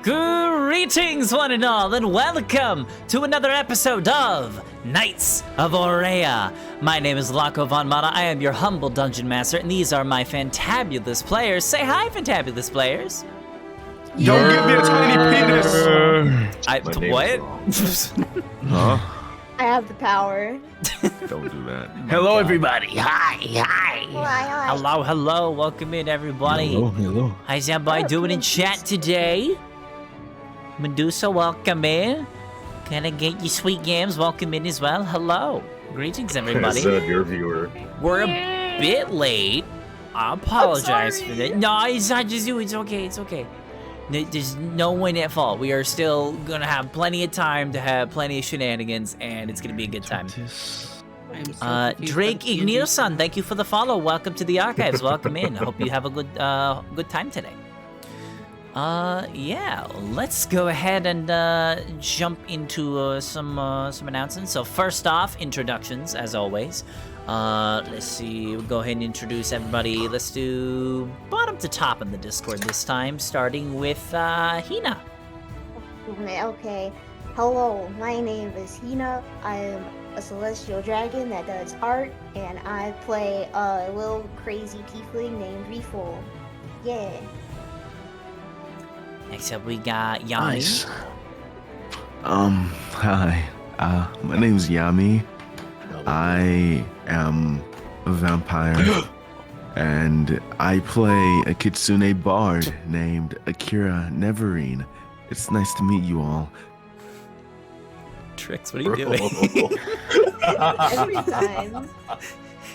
Greetings, one and all, and welcome to another episode of Knights of Aurea. My name is Laco Von Mata. I am your humble dungeon master, and these are my fantabulous players. Say hi, fantabulous players. Don't give me a tiny penis. What? Huh? I have the power. Don't do that. Hello, everybody. Hi. Hi. Hello. Welcome in, everybody. Hello. How's everybody doing in chat today? Medusa, welcome in. Can I get you sweet yams? Welcome in as well. Hello. Greetings, everybody. Your viewer. We're a bit late. I apologize for that. No, it's not just you. It's okay. There's no one at fault. We are still gonna have plenty of time to have plenty of shenanigans, and it's gonna be a good time. Drake Ignierson, thank you for the follow. Welcome to the archives. Welcome in. I hope you have a good time today. Yeah, let's go ahead and jump into some announcements. So first off, introductions as always. Let's see. We'll go ahead and introduce everybody. Let's do bottom to top in the Discord this time, starting with Hina. Okay. Hello, my name is Hina. I am a celestial dragon that does art, and I play a little crazy tiefling named Reeful. Yeah. Next up, we got Yami. Nice. Hi. My name's Yami. I am a vampire, and I play a kitsune bard named Akira Neverine. It's nice to meet you all. Trix, what are you doing? Every time.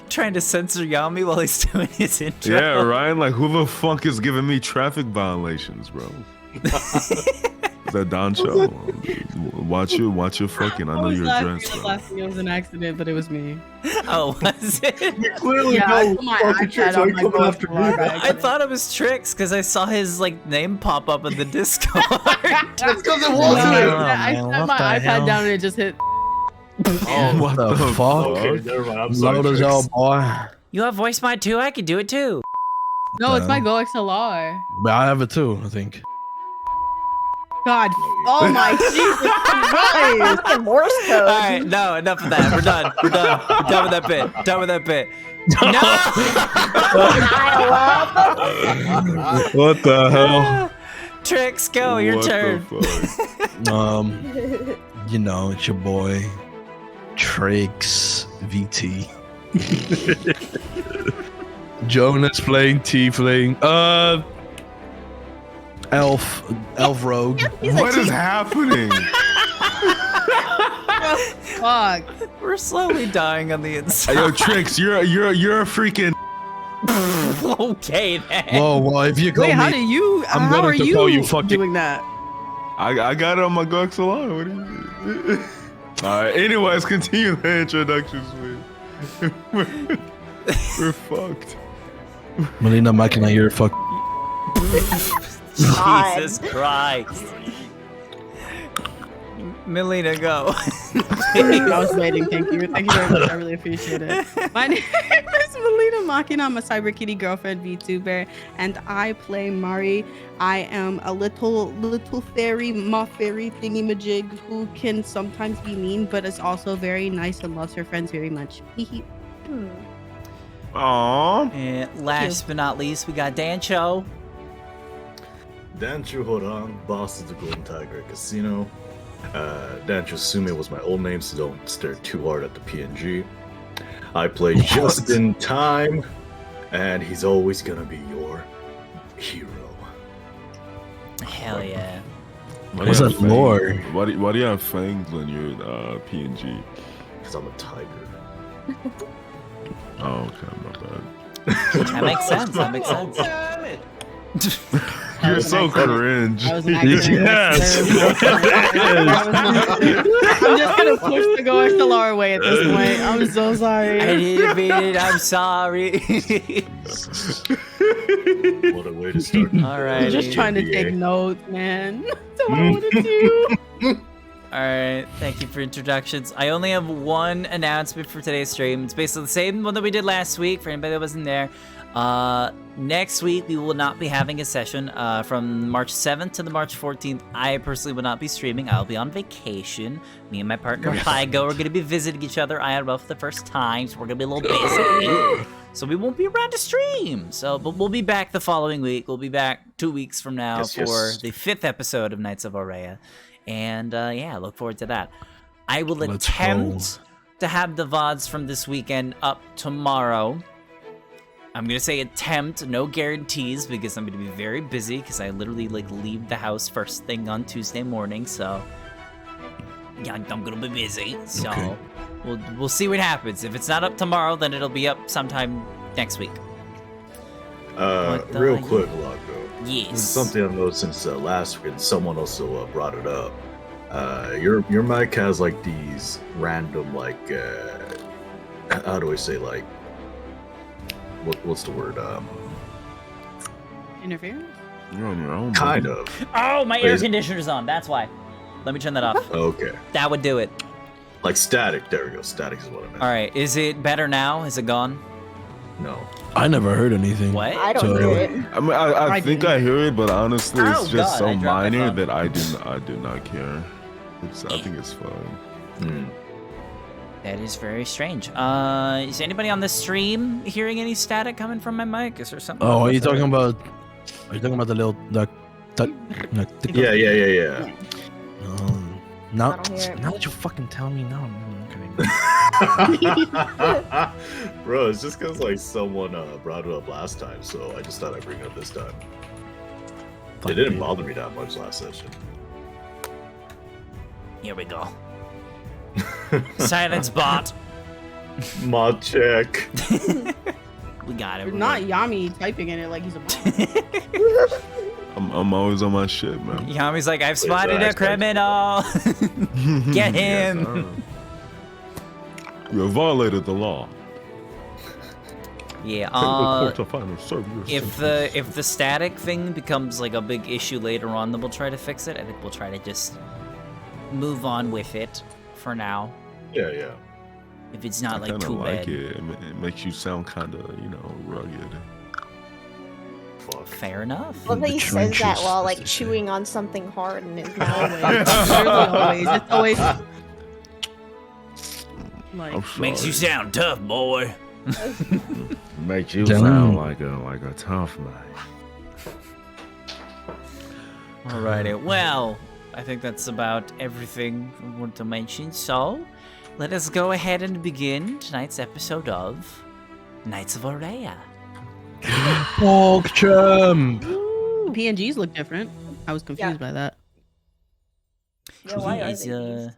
Trying to censor Yami while he's doing his intro. Yeah, Ryan, like, who the fuck is giving me traffic violations, bro? The Don show. Watch your fucking. I know you're dressed. It was an accident, but it was me. Oh, was it? You clearly Yeah, I know put my fucking iPad tricks on are my coming GoPro after by me. I thought it was Trix because I saw his name pop up in the Discord. That's because it No, wasn't. I man, set what my the iPad hell? down and it just hit. Oh, what the fuck? Okay, never mind. I'm sorry. Load as Tricks. y'all, boy. You have voice mod too? I could do it too. No, it's my Go XLR. But I have it too, I think. God, oh my Jesus Christ! Fucking Morse code. All right, no, enough of that. We're done. We're done with that bit. No! What the hell? Trix, go. Your What turn. the fuck? You know, it's your boy, Trix VT. Jonas playing Tiefling. Elf Rogue. What is happening? Fuck. We're slowly dying on the Hey, inside. yo, Trix, you're a freaking. Okay, then. Whoa, well, if you call Wait, me, how do you? I'm how going are to call you you fucking- doing that? I got it on my Go XLR. What do you? All right. Anyways, continue the introductions, man. We're fucked. Melina Makina, you're fuck. God. Jesus Christ. Melina, go. I was waiting. Thank you very much. I really appreciate it. My name is Melina Makina. I'm a cyber kitty girlfriend VTuber, and I play Mari. I am a little fairy, moth fairy thingy majig who can sometimes be mean, but is also very nice and loves her friends very much. Aww. And last but not least, we got Dancho. Danchu Horan, boss of the Golden Tiger Casino. Danchu Sume was my old name, so don't stare too hard at the PNG. I play just in time, and he's always gonna be your hero. Hell yeah. What's that lore? Why do you have fangs on your PNG? Because I'm a tiger. Oh, okay, my bad. That makes sense. You're so cringe. That was an accident. Yes. I'm just gonna push the Go XLR away at this point. I'm so sorry. I didn't mean it. I'm sorry. What a way to start. All right. I'm just trying to take notes, man. That's what I want to do. All right, thank you for introductions. I only have one announcement for today's stream. It's basically the same one that we did last week for anybody that wasn't there. Next week, we will not be having a session. From March 7th to the March 14th, I personally will not be streaming. I'll be on vacation. Me and my partner, Hygo, are going to be visiting each other IRL for the first time, so we're going to be a little busy. So we won't be around to stream. But we'll be back the following week. We'll be back 2 weeks from now for the 5th episode of Lands of Aurea. And yeah, look forward to that. I will attempt to have the VODs from this weekend up tomorrow. I'm going to say attempt, no guarantees, because I'm going to be very busy, because I literally leave the house first thing on Tuesday morning, so yeah, I'm going to be busy. So we'll see what happens. If it's not up tomorrow, then it'll be up sometime next week. Real quick, Lago. Yes. Something I've noticed since last week, and someone also brought it up. Your mic has like these random how do I say what's the word? Interference? You're on your own. Kind of. Oh, my air conditioner's on. That's why. Let me turn that off. Okay. That would do it. Like static. There we go. Static is what I meant. All right. Is it better now? Is it gone? No. I never heard anything. What? I don't hear it. I mean, I think I hear it, but honestly, Oh, it's just God, I so dropped my minor phone. that I do not care. I think it's fine. That is very strange. Is anybody on the stream hearing any static coming from my mic? Is there something? Oh, wrong are with you talking it? about? Are you talking about the little Yeah. Now, I don't hear it. now that you fucking tell me, now Bro, it's just because someone brought it up last time, so I just thought I'd bring it up this time. It didn't bother me that much last session. Here we go. Silence bot. Mod check. We got it. You're we're not good. Yami typing in it like he's a bot. I'm always on my shit, man. Yami's like, I've spotted a Exactly. criminal. Get Yes, him. You have violated the law. Yeah. Court to find and serve your If the static thing becomes a big issue later on, then we'll try to fix it. I think we'll try to just move on with it for now. Yeah. If it's not I kinda too like bad. it makes you sound kind of, rugged. Fuck. Fair enough. Well, he says that trenches, while as they say. chewing on something hard in his mouth. Literally always. It's always I'm sorry. Makes you sound tough, boy. Makes you Damn. sound like a tough man. Alrighty, well, I think that's about everything I want to mention. So, let us go ahead and begin tonight's episode of Knights of Aurea. Pogchamp. PNGs look different. I was confused by that. Yeah, why are Is, they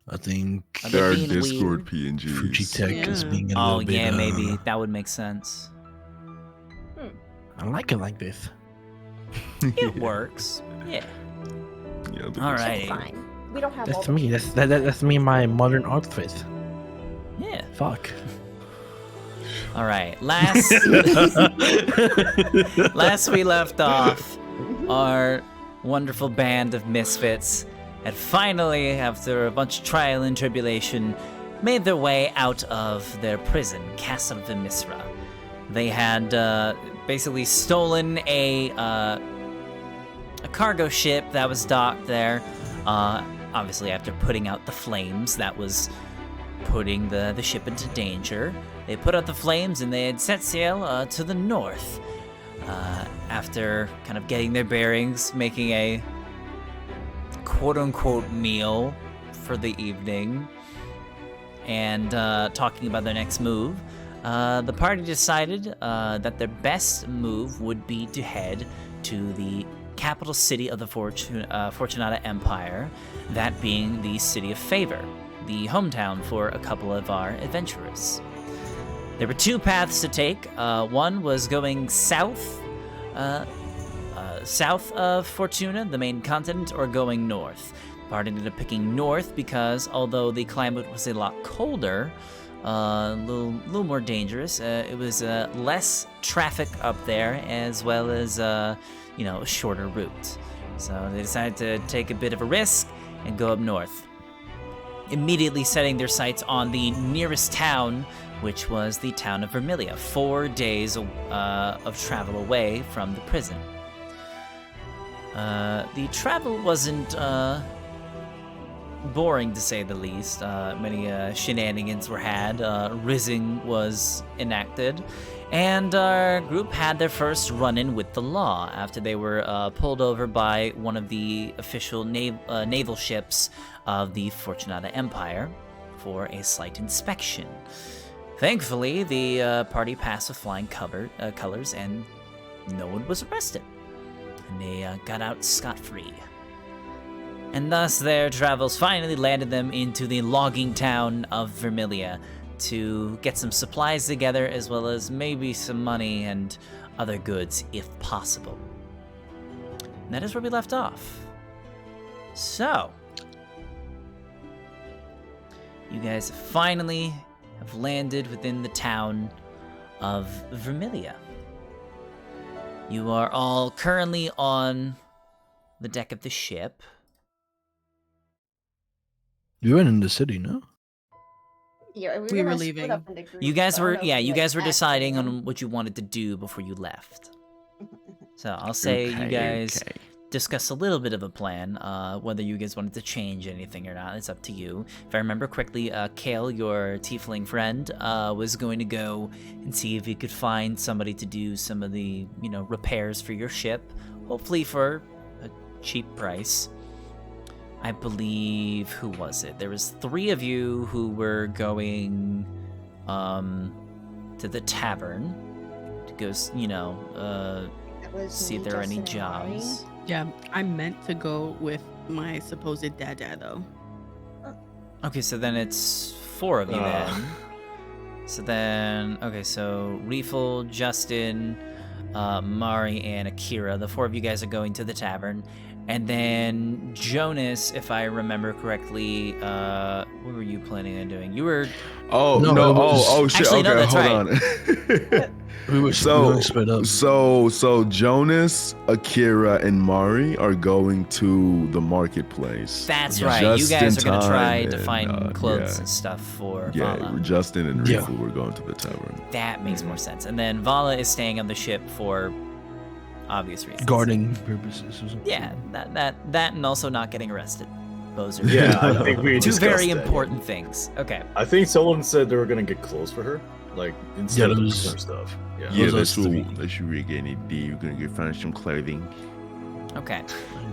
I think Are they There are being Discord weird? PNGs. Fujitech is Yeah. being a Oh, little bit. yeah, maybe. That would make sense. I like it like this. It works. Yeah. Yeah, Alrighty. fine? We don't have all That's the me. That's me. My modern outfit. Yeah. Fuck. Alright, last we left off, our wonderful band of misfits had finally, after a bunch of trial and tribulation, made their way out of their prison, Castle of the Misra. They had basically stolen a cargo ship that was docked there, obviously after putting out the flames that was putting the ship into danger. They put out the flames and they had set sail to the north after kind of getting their bearings, making a quote-unquote meal for the evening, and talking about their next move. The party decided that their best move would be to head to the capital city of the Fortunata Empire, that being the City of Favor, the hometown for a couple of our adventurers. There were two paths to take. One was going south of Fortuna, the main continent, or going north. The party ended up picking north because although the climate was a lot colder, a little more dangerous, it was less traffic up there, as well as a shorter route. So they decided to take a bit of a risk and go up north, immediately setting their sights on the nearest town, which was the town of Vermilia, 4 days of travel away from the prison. The travel wasn't boring, to say the least. Many shenanigans were had, rizzing was enacted, and our group had their first run-in with the law after they were pulled over by one of the official naval ships of the Fortunata Empire for a slight inspection. Thankfully, the party passed with flying colors, and no one was arrested, and they got out scot-free. And thus their travels finally landed them into the logging town of Vermilia to get some supplies together, as well as maybe some money and other goods, if possible. And that is where we left off. So, you guys finally have landed within the town of Vermilia. You are all currently on the deck of the ship. You went in the city, no? Yeah, We gonna were split leaving. up into groups, You guys so I were, don't know yeah, if you we, guys were like, deciding acted on what you wanted to do before you left. So I'll say you guys Okay. discuss a little bit of a plan. Whether you guys wanted to change anything or not, it's up to you. If I remember correctly, Kale, your tiefling friend, was going to go and see if he could find somebody to do some of the, repairs for your ship, hopefully for a cheap price. I believe, who was it? There was 3 of you who were going to the tavern to go, That was see if me, there are any Justin, and Mari. jobs. Yeah, I meant to go with my supposed dada though. Okay, so then it's 4 of you Ah. then. So then, okay, so Reefel, Justin, Mari, and Akira, the 4 of you guys are going to the tavern. And then Jonas, if I remember correctly, what were you planning on doing? You were Oh No, no! it was- Oh shit! Actually, no, Okay, that's hold right. on. We were split up. So Jonas, Akira, and Mari are going to the marketplace. That's Yeah. right. You Just guys in are gonna try time to and, find clothes yeah. and stuff for Yeah, Vala. Justin and Yeah. Rifu were going to the tavern. That makes more sense. And then Vala is staying on the ship for obvious reasons. Guarding purposes or something. Yeah, that and also not getting arrested. Those are Yeah, I think we 2 discussed very that. important things. Okay. I think someone said they were gonna get clothes for her, like instead of those- other stuff. Yeah. Yeah, Those are that's what three. we're gonna do. You're gonna get find some clothing. Okay.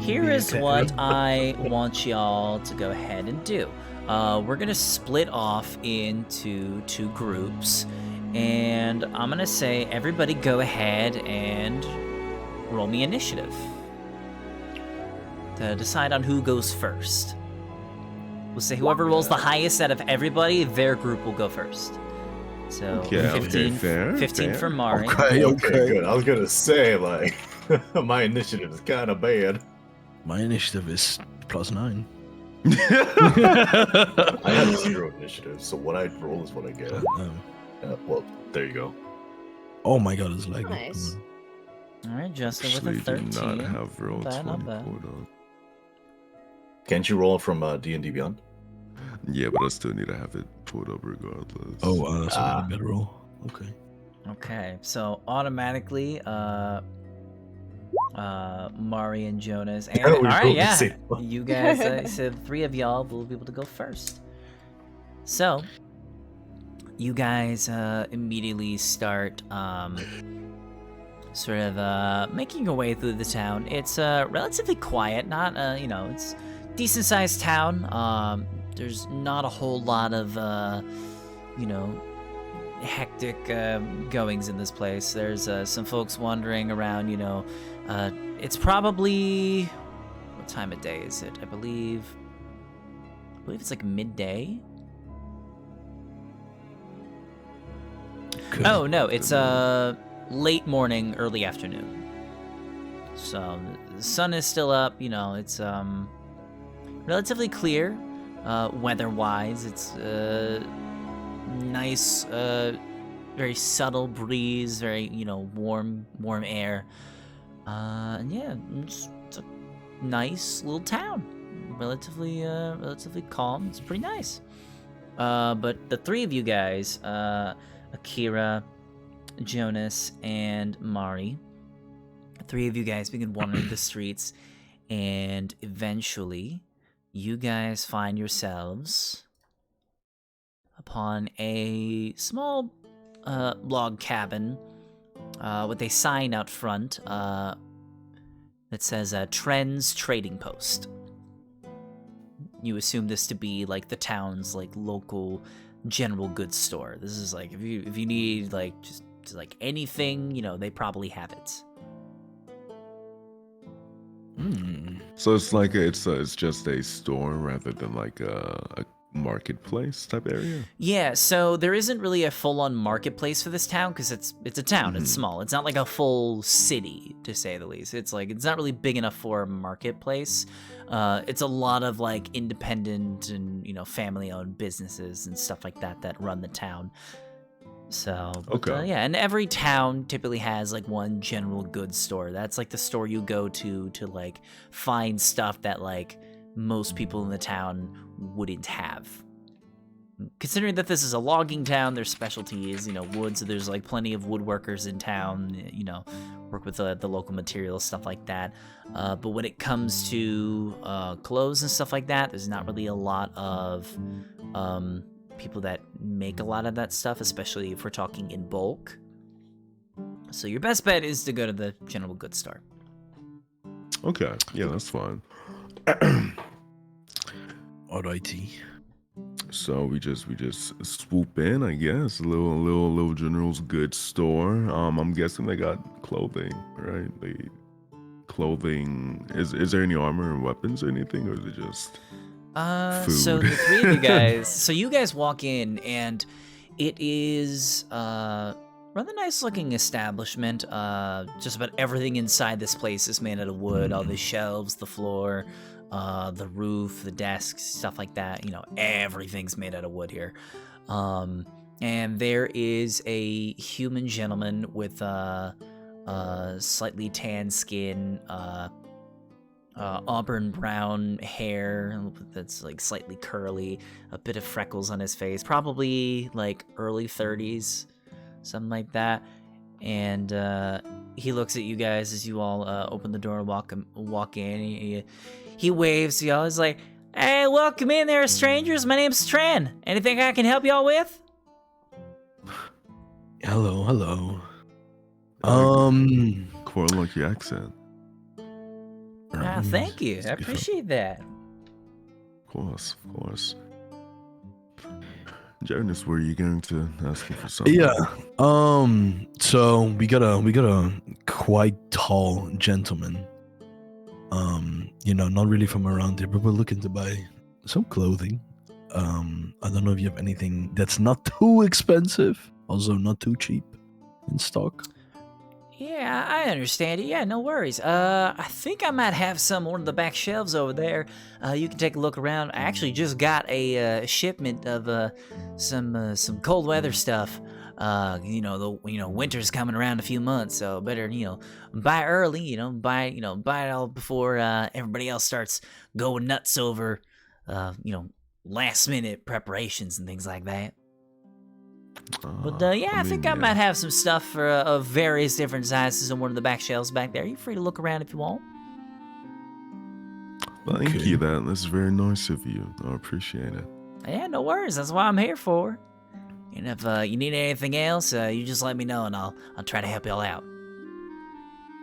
Here is what I want y'all to go ahead and do. We're gonna split off into 2 groups, and I'm gonna say everybody go ahead and roll me initiative to decide on who goes first. We'll say whoever rolls the highest out of everybody, their group will go first. So Okay, 15, fair, 15 fair. for Mari. Okay, Okay, okay. good. I was gonna say like my initiative is kind of bad. My initiative is +9. I have 0 initiative, so what I roll is what I get. Well, there you go. Oh my god, it's lagging. Nice. Come All right, Justin Actually, with a do 13. not have roll Not bad, not 20 bad. pulled up. Can't you roll from D&D Beyond? Yeah, but I still need to have it pulled up regardless. on. Oh, that's Ah. a better roll. Okay. Okay, so automatically, Mari and Jonas, and Yeah, we all right, rolled the yeah, same one. you guys, so 3 of y'all will be able to go first. So, you guys immediately start sort of making your way through the town. It's relatively quiet, not it's decent sized town. There's not a whole lot of hectic goings in this place. There's some folks wandering around. It's probably, what time of day is it? I believe it's like midday. Good. Oh no, it's late morning, early afternoon. So the sun is still up. It's relatively clear. Weather-wise, it's nice, very subtle breeze, very warm air. And yeah, it's a nice little town. relatively calm. It's pretty nice. But the three of you guys, Akira, Jonas, and Mari, the three of you guys begin wandering the streets, and eventually, you guys find yourselves upon a small log cabin with a sign out front that says Trends Trading Post. You assume this to be like the town's like local general goods store. This is like if you need like just like anything, you know, they probably have it. So it's like it's just a store rather than like a marketplace type area. Yeah, so there isn't really a full-on marketplace for this town because it's a town. It's small. It's not like a full city, to say the least. It's like it's not really big enough for a marketplace. It's a lot of like independent and, you know, family-owned businesses and stuff like that run the town. So, but, Okay. yeah, and every town typically has like one general goods store. That's like the store you go to like find stuff that like most people in the town wouldn't have. Considering that this is a logging town, their specialty is, you know, wood, so there's like plenty of woodworkers in town, you know, work with the local materials, stuff like that. But when it comes to clothes and stuff like that, there's not really a lot of people that make a lot of that stuff, especially if we're talking in bulk. So your best bet is to go to the general goods store. Okay, yeah, that's fine. Alrighty. So we just swoop in, I guess. A little general's goods store. I'm guessing they got clothing, right? Clothing. Is there any armor and weapons or anything, or is it just so food? the three of you guys, so you guys walk in, and it is rather nice looking establishment. Just about everything inside this place is made out of wood. All the shelves, the floor, the roof, the desks, stuff like that. You know, everything's made out of wood here. And there is a human gentleman with slightly tan skin, auburn brown hair that's like slightly curly, a bit of freckles on his face, probably like early 30s, something like that. And he looks at you guys as you all open the door and walk in. He waves to y'all. He's like, "Hey, welcome in there, strangers. My name's Tran. Anything I can help y'all with?" Hello. Quite like your accent. Thank you. I appreciate that. Of course. Jonas, were you going to ask him for something? Yeah. So we got a quite tall gentleman. You know, not really from around here, but we're looking to buy some clothing. I don't know if you have anything that's not too expensive, also not too cheap in stock. Yeah, I understand it. Yeah, no worries. I think I might have some on the back shelves over there. You can take a look around. I actually just got a shipment of some cold weather stuff. Winter's coming around in a few months, so better buy early. Buy it all before everybody else starts going nuts over last minute preparations and things like that. But I think I might have some stuff of various different sizes on one of the back shelves back there. You're free to look around if you want. Thank you, that's very nice of you. I appreciate it. Yeah, no worries. That's what I'm here for. And if you need anything else, you just let me know, and I'll try to help y'all out.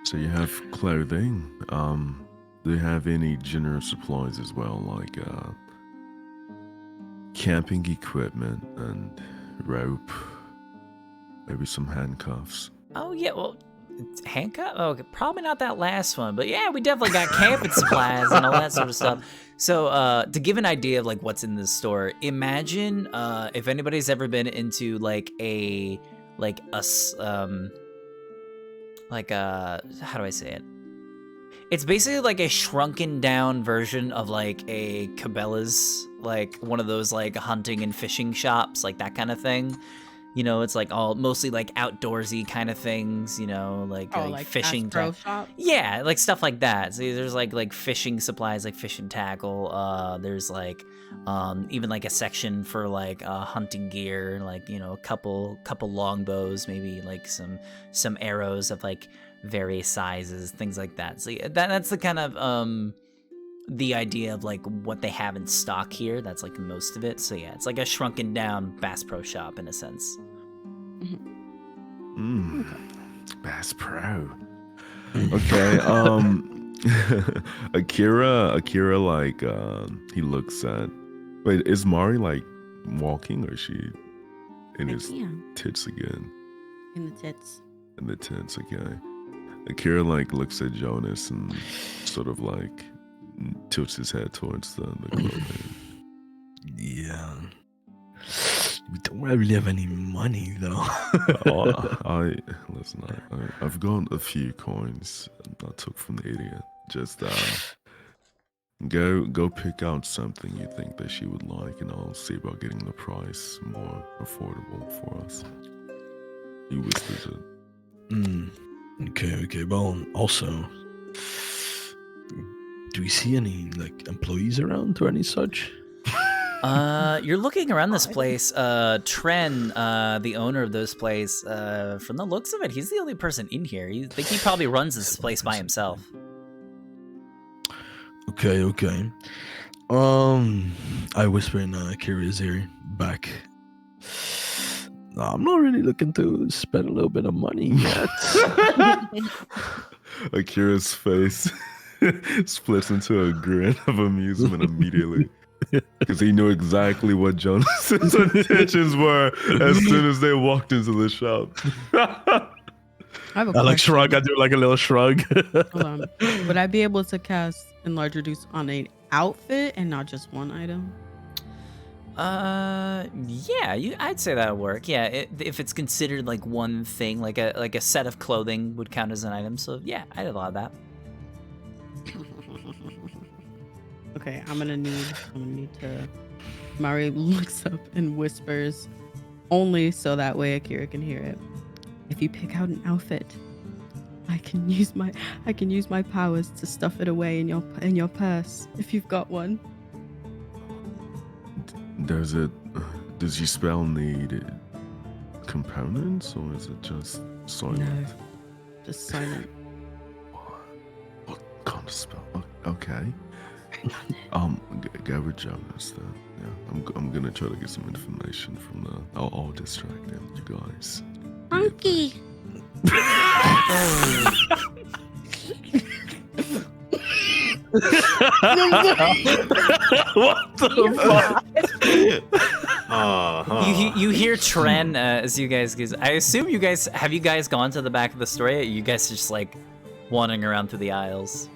So you have clothing. Do you have any general supplies as well, like camping equipment and rope, maybe some handcuffs? Oh yeah, well, handcuff? Oh, probably not that last one, but yeah, we definitely got camping supplies and all that sort of stuff. So to give an idea of like what's in this store, imagine if anybody's ever been into how do I say it? It's basically like a shrunken down version of like a Cabela's, like one of those like hunting and fishing shops, like that kind of thing. it's like all mostly like outdoorsy kind of things, like fishing. Bass Pro Shop? Yeah, like stuff like that. So there's like fishing supplies, like fishing tackle. There's like even like a section for like hunting gear, like a couple longbows, maybe like some arrows of like various sizes, things like that. So that's the kind of the idea of like what they have in stock here. That's like most of it. So yeah, it's like a shrunken down Bass Pro Shop in a sense. Bass Pro. Okay. Akira like he looks at. Wait, is Mari like walking, or is she in his tits again? In the tits. In the tits, okay. Akira like looks at Jonas and sort of like tilts his head towards the clothing. Yeah. We don't really have any money though. Listen. I've got a few coins I took from the idiot. Just go pick out something you think that she would like, and I'll see about getting the price more affordable for us. He whispers it. Okay. Well, also, do we see any like employees around or any such? You're looking around this place. Tren, the owner of this place, from the looks of it, he's the only person in here. I think he probably runs this place by himself. Okay. I whisper in Akira's ear back. I'm not really looking to spend a little bit of money yet. Akira's face splits into a grin of amusement immediately. Because he knew exactly what Jonas's intentions were as soon as they walked into the shop. I have a I like question. shrug. I do like a little shrug. Hold on. Would I be able to cast Enlarge Reduce on an outfit and not just one item? Yeah, I'd say that'll work. Yeah, if it's considered like one thing, like a set of clothing would count as an item. So yeah, I'd allow that. Okay, I'm gonna need to. Mari looks up and whispers, only so that way Akira can hear it. If you pick out an outfit, I can use my powers to stuff it away in your purse if you've got one. Does your spell need components, or is it just silent? No, just silent. What kind of spell? Okay. Go with Jonas then. Yeah, I'm gonna try to get some information from the. I'll distract him, you guys. Monkey. What the fuck? You hear Tren as you guys. I assume you guys have you guys gone to the back of the store yet? You guys are just like wandering around through the aisles.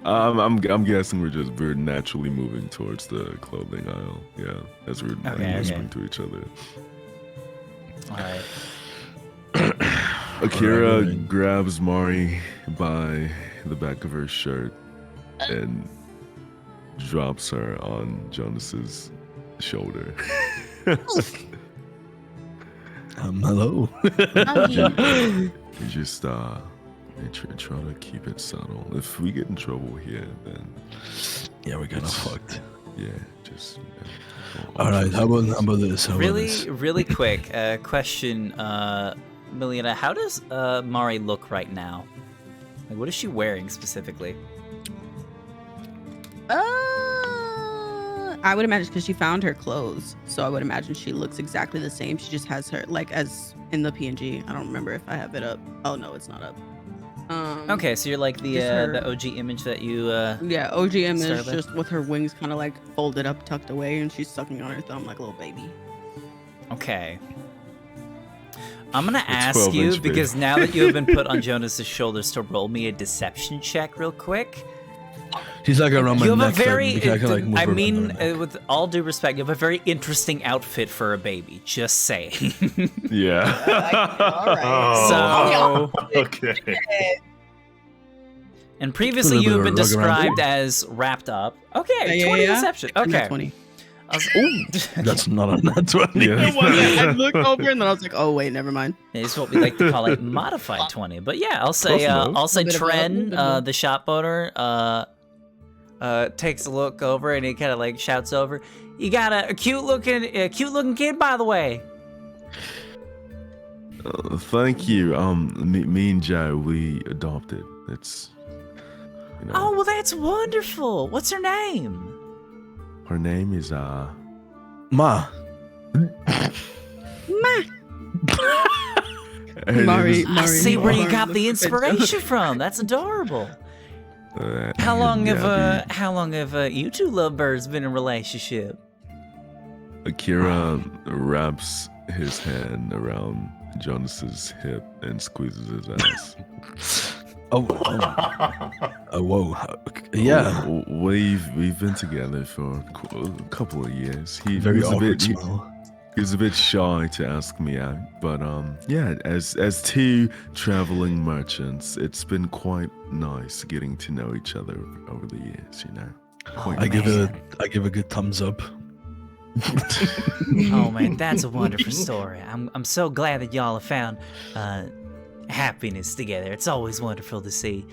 I'm guessing we're naturally moving towards the clothing aisle. Yeah, as we're whispering to each other. All right. Akira grabs Mari by the back of her shirt and drops her on Jonas's shoulder. Hello. You just try to keep it subtle. If we get in trouble here, then Yeah, we're gonna fucked. yeah, just. All right, how about this? Really quick question, Melina. How does Mari look right now? Like, what is she wearing specifically? I would imagine because she found her clothes, so I would imagine she looks exactly the same. She just has her like as in the PNG. I don't remember if I have it up. Oh no, it's not up. Okay, so you're like the OG image that you. Yeah, OG image started with? just with her wings kind of like folded up, tucked away, and she's sucking on her thumb like a little baby. Okay. I'm gonna ask 12-inch you baby. because now that you have been put on Jonas's shoulders to roll me a deception check real quick. She's like around my You have neck. a very, so I can, like, move I her around mean, my neck. with all due respect, you have a very interesting outfit for a baby. Just saying. Yeah. All right. So, Okay. and previously Put a you have bit been of rug around described as wrapped up. Okay, Yeah, 20 yeah. deception. I got Okay. 20. That's not a nat 20. Yeah. I looked over and then I was like, oh wait, never mind. It's what we like to call a modified 20. But yeah, I'll say enough. Tren, the shop owner, takes a look over and he kind of like shouts over, "You got a cute looking kid, by the way." Thank you. Me and Joe, we adopted. It's, you know, Oh, well, that's wonderful. What's her name? her name is Ma. Mari, I see where you got the Mari. inspiration from. That's adorable. How long have you two lovebirds been in a relationship? Akira wraps his hand around Jonas's hip and squeezes his ass. Whoa. Yeah. We've been together for a couple of years. Very was awkward smile. He was a bit shy to ask me out, but yeah, as two traveling merchants, it's been quite nice getting to know each other over the years, you know. I give a good thumbs up. Oh man, that's a wonderful story. I'm so glad that y'all have found happiness together. It's always wonderful to see.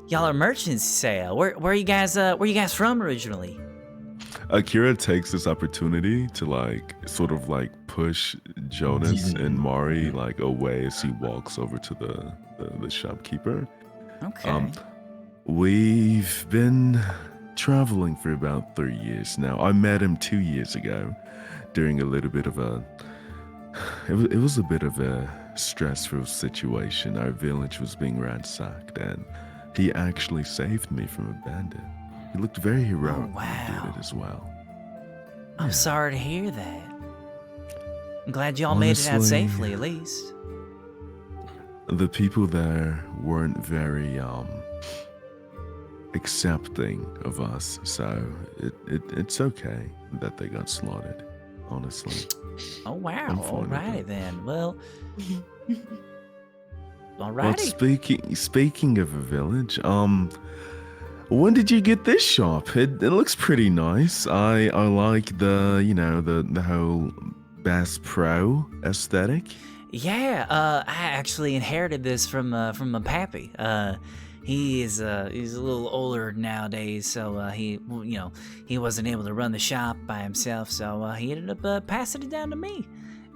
Y'all are merchants, you say. Where are you guys from originally? Akira takes this opportunity to like sort of like push Jonas and Mari like away as he walks over to the shopkeeper. Okay. We've been traveling for about 3 years now. I met him 2 years ago during a little bit of it was a bit of a stressful situation. Our village was being ransacked and he actually saved me from a bandit. He looked very heroic when he did it as well. I'm sorry to hear that. I'm glad y'all made it out Honestly, safely, at least. The people there weren't very accepting of us, so it's okay that they got slaughtered, honestly. Oh wow! I'm fine with Alrighty it. then. Well, Well, alrighty. speaking of a village, when did you get this shop? It looks pretty nice. I like the whole Bass Pro aesthetic. Yeah, I actually inherited this from my pappy. He's a little older nowadays, so he wasn't able to run the shop by himself, so he ended up passing it down to me,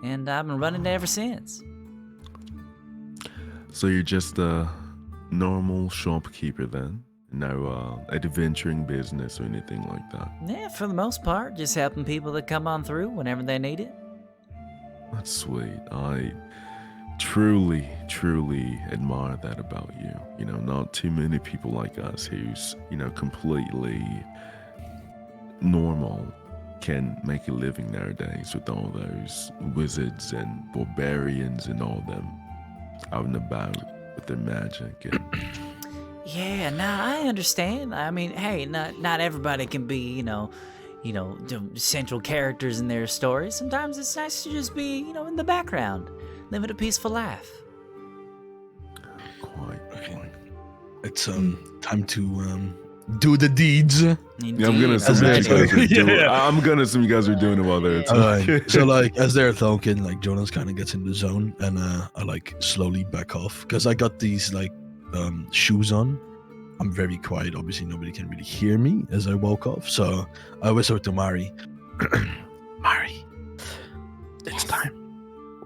and I've been running it ever since. So you're just a normal shopkeeper then? No adventuring business or anything like that? Yeah, for the most part, just helping people that come on through whenever they need it. That's sweet. I truly admire that about you. You know, not too many people like us who's, completely normal can make a living nowadays with all those wizards and barbarians and all them out and about with their magic. And Yeah, I understand. I mean, hey, not everybody can be, the central characters in their stories. Sometimes it's nice to just be, in the background, living a peaceful life. quite. It's time to do the deeds. Yeah, I'm gonna assume you guys are doing. I'm gonna assume you guys are doing it while they're talking. So like as they're talking, like Jonas kind of gets in the zone, and I like slowly back off because I got these like shoes on. I'm very quiet. Obviously, nobody can really hear me as I walk off. So I whisper to Mari, Mari, it's time.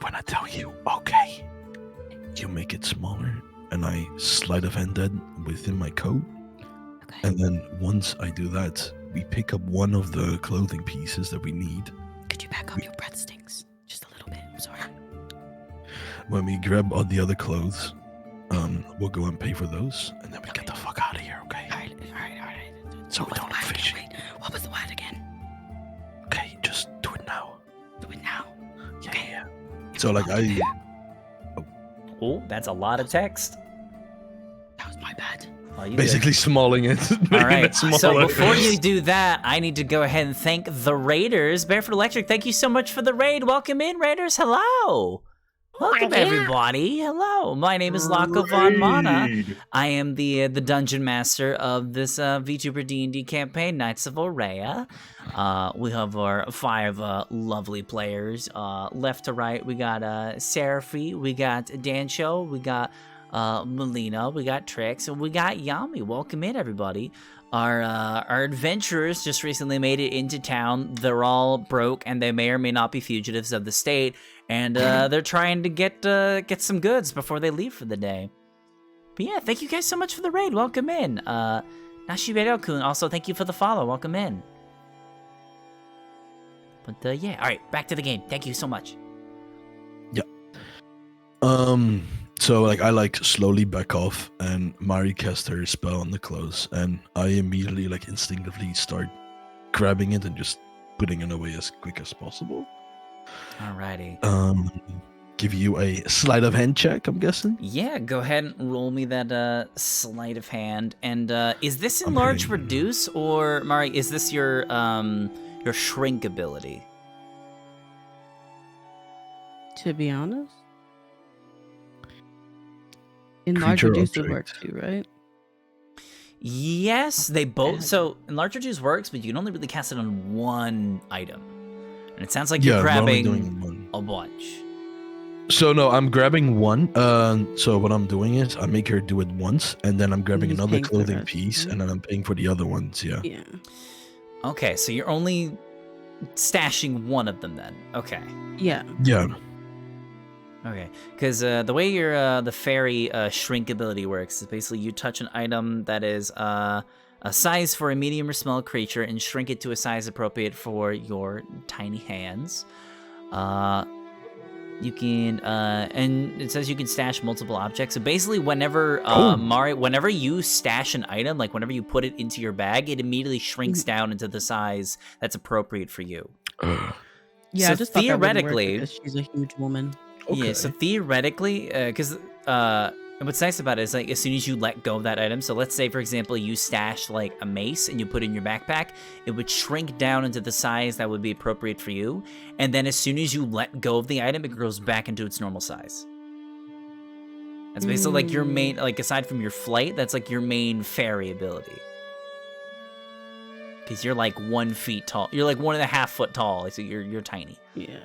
When I tell you, okay, you make it smaller, and I sleight of hand that within my coat. Okay. And then once I do that, we pick up one of the clothing pieces that we need. Could you back up your breadsticks? Just a little bit. I'm sorry. When we grab all the other clothes, we'll go and pay for those, and then we get the fuck out of here, okay? All right. So we don't look fishy. Wait, what was the word again? Okay, just do it now. Do it now. Yeah. So like I, Oh, that's a lot of text. That was my bad. Oh, you basically smalling it. All right. it smaller. So before you do that, I need to go ahead and thank the Raiders. Barefoot Electric, thank you so much for the raid. Welcome in, Raiders. Hello. Welcome everybody. Hello, my name is Lako von Mana. I am the dungeon master of this VTuber D&D campaign, Knights of Aurea. We have our 5 lovely players. Left to right, we got Seraphy, we got Dancho, we got Melina, we got Trix, and we got Yami. Welcome in, everybody. Our adventurers just recently made it into town. They're all broke, and they may or may not be fugitives of the state. And they're trying to get some goods before they leave for the day. But yeah, thank you guys so much for the raid. Welcome in. Nashibero-kun, also thank you for the follow. Welcome in. But yeah, all right, back to the game. Thank you so much. Yeah. So I slowly back off, and Mari casts her spell on the clothes, and I immediately instinctively start grabbing it and just putting it away as quick as possible. Alrighty. Give you a sleight of hand check, I'm guessing. Yeah, go ahead and roll me that sleight of hand. And is this enlarge reduce, or Mari, is this your shrink ability? To be honest, enlarge reduce would work too, right? Yes, they both. So enlarge reduce works, but you can only really cast it on one item. And it sounds like you're grabbing a bunch. So no, I'm grabbing one. So what I'm doing is I make her do it once, and then I'm grabbing another clothing piece, and then I'm paying for the other ones. Yeah. Yeah. Okay, so you're only stashing one of them then. Okay. Yeah. Yeah. Okay, because the way your the fairy shrink ability works is basically you touch an item that is a size for a medium or small creature and shrink it to a size appropriate for your tiny hands. You can, and it says you can stash multiple objects. So basically, whenever whenever you stash an item, like whenever you put it into your bag, it immediately shrinks down into the size that's appropriate for you. Yeah, so I just thought theoretically, because she's a huge woman. Okay. Yeah, so theoretically, because what's nice about it is as soon as you let go of that item, so let's say for example you stash a mace and you put it in your backpack, it would shrink down into the size that would be appropriate for you, and then as soon as you let go of the item, it grows back into its normal size. That's basically your main, aside from your flight, that's your main fairy ability. Because you're 1 feet tall, you're 1.5 foot tall, so you're tiny. Yeah.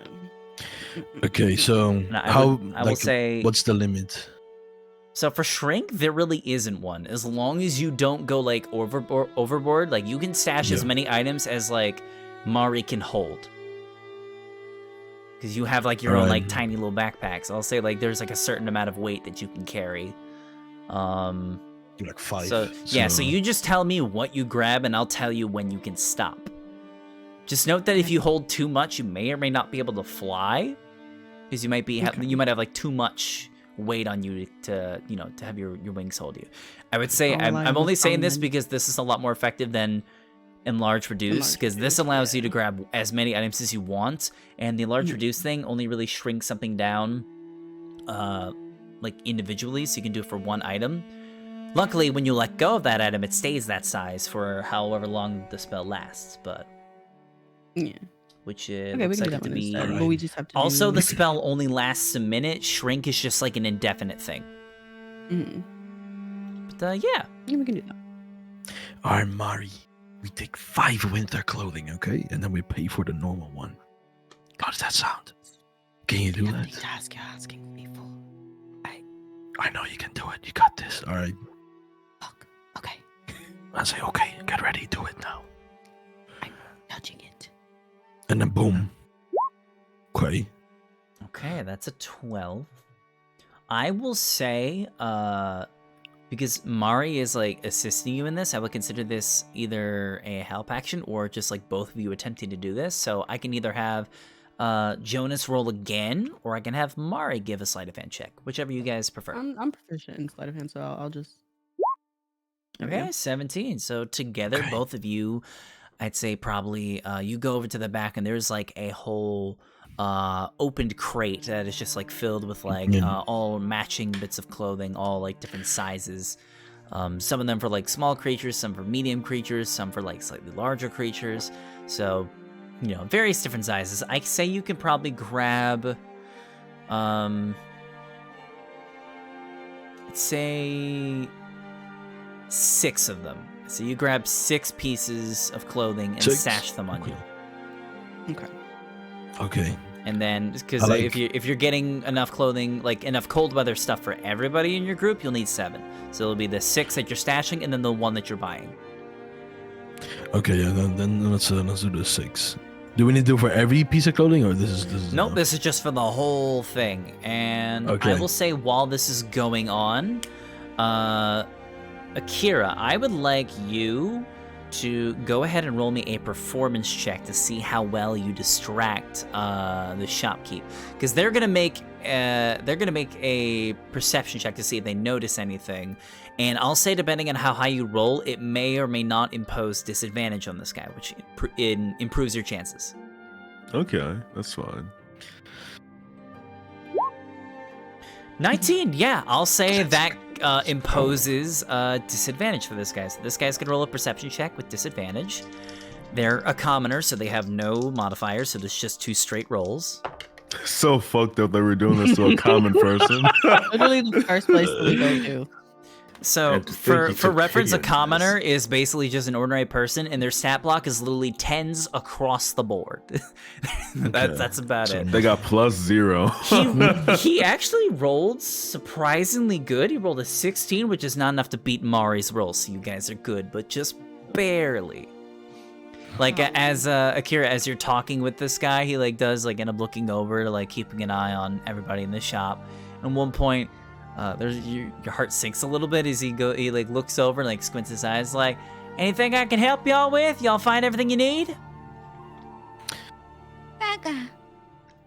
Okay, so I will say, what's the limit? So for shrink, there really isn't one. As long as you don't go overboard, you can stash as many items as Mari can hold. Because you have your own tiny little backpacks. I'll say there's a certain amount of weight that you can carry. 5. So you just tell me what you grab and I'll tell you when you can stop. Just note that if you hold too much, you may or may not be able to fly, because you might have too much weight on you to have your wings hold you. I would say I'm only saying this because this is a lot more effective than enlarge reduce, because this allows you to grab as many items as you want, and the enlarge reduce thing only really shrinks something down individually, so you can do it for one item. Luckily, when you let go of that item, it stays that size for however long the spell lasts, but yeah, which looks like it to be. But we just have to also, the spell only lasts a minute. Shrink is just an indefinite thing. But yeah, we can do that. Alright, Mari, we take 5 winter clothing, okay, and then we pay for the normal one. How does that sound? Can you do that? Task you're asking me for. I know you can do it. You got this. All right. Fuck. Okay. I say, okay, get ready. Do it now. I'm touching it. And then boom. Okay. Okay, that's a 12. I will say, because Mari is assisting you in this, I would consider this either a help action or just both of you attempting to do this. So I can either have Jonas roll again, or I can have Mari give a sleight of hand check, whichever you guys prefer. I'm proficient in sleight of hand, so I'll just. Okay, 17. So together, both of you, I'd say probably you go over to the back, and there's a whole opened crate that is just filled with all matching bits of clothing, all different sizes. Some of them for small creatures, some for medium creatures, some for slightly larger creatures. So various different sizes. I say you can probably grab let's say 6 of them. So you grab 6 pieces of clothing and 6? stash them on you. Okay. Okay. And then, because I like- if you're getting enough clothing, like enough cold weather stuff for everybody in your group, you'll need 7. So it'll be the 6 that you're stashing, and then the 1 that you're buying. Okay, yeah, then let's do the 6. Do we need to do for every piece of clothing, or this is Nope, enough? this is just for the whole thing. And I Okay. will say, while this is going on, Akira, I would like you to go ahead and roll me a performance check to see how well you distract the shopkeep, because they're gonna make a perception check to see if they notice anything. And I'll say, depending on how high you roll, it may or may not impose disadvantage on this guy, which improves your chances. Okay, that's fine. 19, yeah, I'll say that imposes disadvantage for this guy. So this guy's gonna roll a perception check with disadvantage. They're a commoner, so they have no modifiers, so there's just 2 straight rolls. So fucked up that we're doing this to a common person. Literally the first place that we go to. So And to think for you took reference, a pity on commoner is basically just an ordinary person, and their stat block is literally 10s across the board. That's about it. They got +0. He actually rolled surprisingly good. He rolled a 16, which is not enough to beat Mari's roll, so you guys are good, but just barely. Like, as Akira, as you're talking with this guy, he like does like end up looking over, like keeping an eye on everybody in the shop. At one point, your heart sinks a little bit as he like looks over and like squints his eyes, like, anything I can help y'all with? Y'all find everything you need?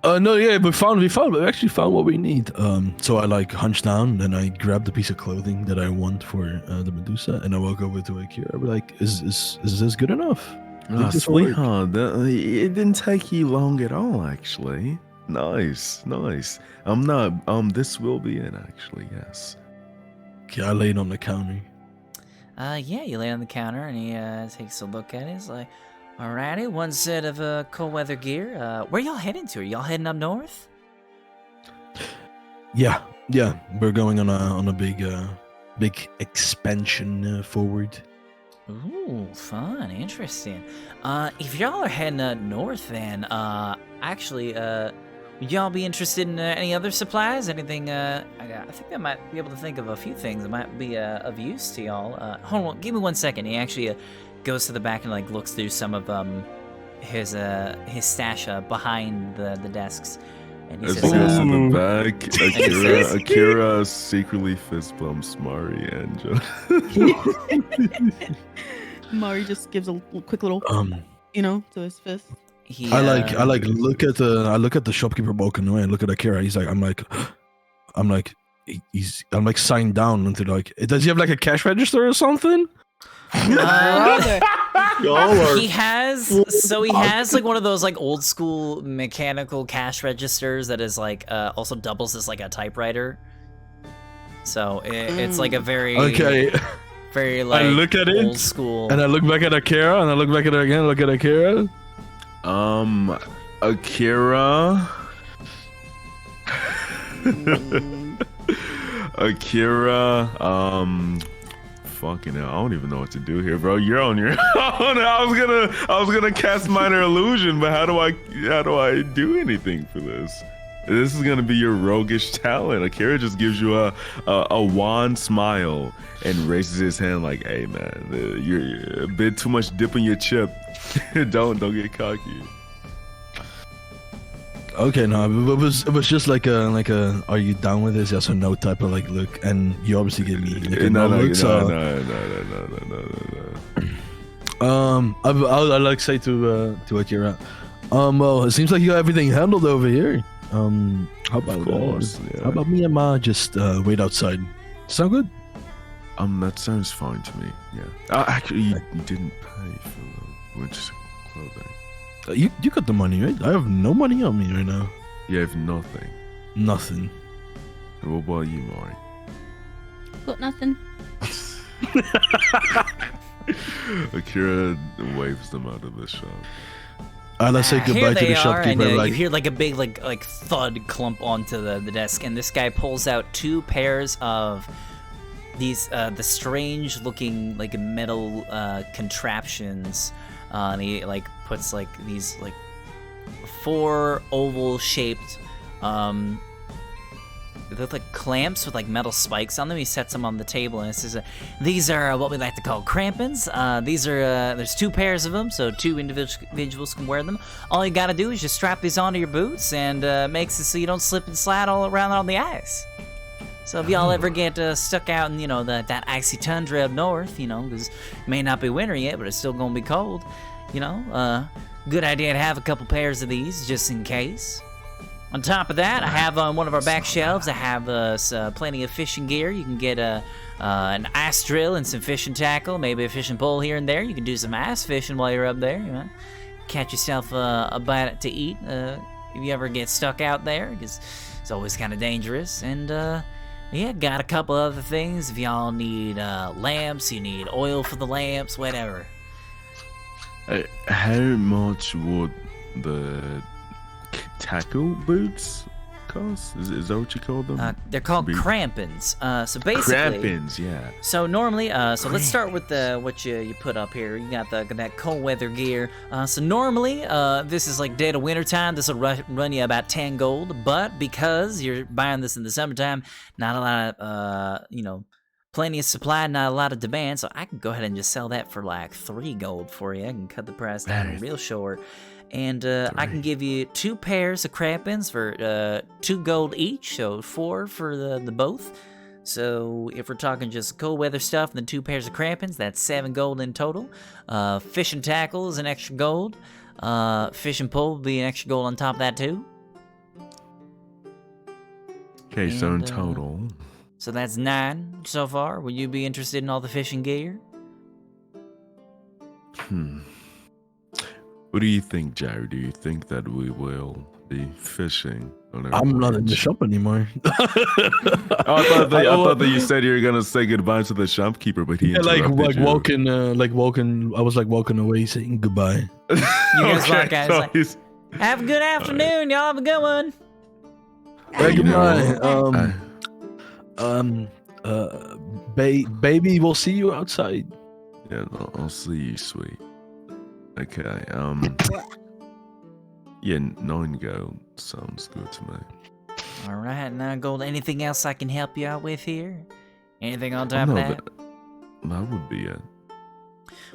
No, yeah, we actually found what we need. So I like hunch down, then I grab the piece of clothing that I want for the Medusa, and I walk over to Akira. I'm like, is this good enough? Oh, This will work. sweetheart, it didn't take you long at all, actually. Nice. This will be it, actually, yes. Okay, I lay it on the counter. Yeah, you lay on the counter and he takes a look at it. He's like, alrighty, 1 set of cold weather gear. Where y'all heading to? Are y'all heading up north? Yeah, we're going on a big expansion forward. Ooh, fun, interesting. If y'all are heading north, then actually, would y'all be interested in any other supplies? Anything? I think I might be able to think of a few things that might be of use to y'all. Hold on, give me 1 second. He actually goes to the back and like looks through some of his stash behind the desks, and he As says, he goes to the back, says- Akira secretly fist bumps Mari and Joe. Mari just gives a quick little, to his fist. he, I look at the shopkeeper walking away and look at Akira. I'm like signed down into like. Does he have like a cash register or something? Y'all are He has like one of those like old school mechanical cash registers that is like also doubles as like a typewriter. So it's like a very very like I look at old it school. and I look back at Akira and I look back at it again. Look at Akira. Akira. Fucking hell, I don't even know what to do here, bro. You're on your own. I was gonna cast minor illusion, but how do I do anything for this? This is gonna be your roguish talent. Akira just gives you a wan smile and raises his hand like, "Hey man, you're a bit too much dip in your chip. don't get cocky." Okay, no, it was just like a are you down with this? Yes or no type of like look, and you obviously give me like a no look. So I like say to Akira, well, it seems like you got everything handled over here. How about course, yeah. How about me and Ma just wait outside? Sound good? That sounds fine to me. Yeah. Actually, you didn't pay for the winter clothing. You got the money, right? I have no money on me right now. You have nothing. Nothing. What about you, Mari? Got nothing. Akira waves them out of the shop. Let's say Here goodbye to they the are, and shopkeeper. you hear like a big like thud clump onto the desk, and this guy pulls out 2 pairs of these the strange looking like metal contraptions, and he like puts like these like 4 oval shaped they look like clamps with like metal spikes on them. He sets them on the table and it says, these are what we like to call crampons. These are, there's 2 pairs of them, so 2 individuals can wear them. All you gotta do is just strap these onto your boots and makes it so you don't slip and slide all around on the ice. So if y'all ever get stuck out in, that icy tundra up north, because it may not be winter yet, but it's still gonna be cold, good idea to have a couple pairs of these just in case. On top of that, I have on one of our back shelves, I have plenty of fishing gear. You can get an ice drill and some fishing tackle, maybe a fishing pole here and there. You can do some ice fishing while you're up there, Catch yourself a bite to eat if you ever get stuck out there, because it's always kind of dangerous. And got a couple other things. If y'all need lamps, you need oil for the lamps, whatever. How much would the tackle boots cost? Is that what you call them? They're called crampons. So basically, crampons, yeah. So normally, so let's start with what you put up here. You got that cold weather gear. So normally, this is like dead of winter time. This will run you about 10 gold. But because you're buying this in the summertime, not a lot of plenty of supply, not a lot of demand. So I can go ahead and just sell that for like 3 gold for you. I can cut the price down real short. And I can give you 2 pairs of crampons for 2 gold each, so 4 for the both. So if we're talking just cold weather stuff, then 2 pairs of crampons, that's 7 gold in total. Fishing tackle is an extra gold. Fishing pole will be an extra gold on top of that too. Okay, so in total. So that's 9 so far. Would you be interested in all the fishing gear? What do you think, Jerry? Do you think that we will be fishing on our I'm not in voyage? the shop anymore. I thought that you said you were gonna say goodbye to the shopkeeper, but he interrupted you. I was like walking away saying goodbye. You guys walk out, so it's like, have a good afternoon, y'all have a good one. Hey, goodbye. Baby, we'll see you outside. Yeah, I'll see you, sweet. Okay, yeah, 9 gold sounds good to me. All right, 9 gold. Anything else I can help you out with here? Anything on top of that? That would be it.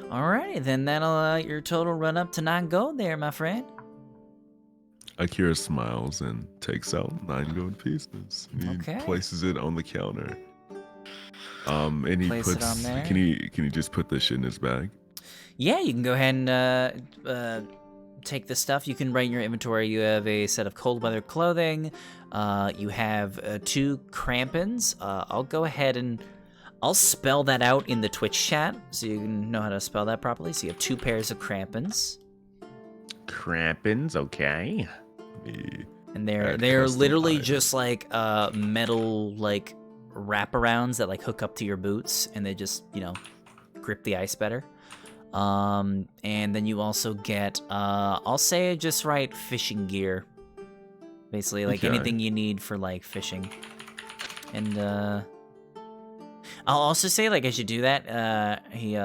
Alrighty, then that'll your total run up to 9 gold there, my friend. Akira smiles and takes out 9 gold pieces. He Okay. places it on the counter. And he Place it puts. on there. Can he just put this shit in his bag? Yeah, you can go ahead and take the stuff. You can write in your inventory. You have a set of cold weather clothing. You have 2 crampons. I'll go ahead and I'll spell that out in the Twitch chat so you can know how to spell that properly. So you have 2 pairs of crampons. Crampons, okay. And they're literally just like metal like wraparounds that like hook up to your boots, and they just grip the ice better. And then you also get I'll say just write fishing gear, basically like anything you need for like fishing. And I'll also say, like, as you do that, he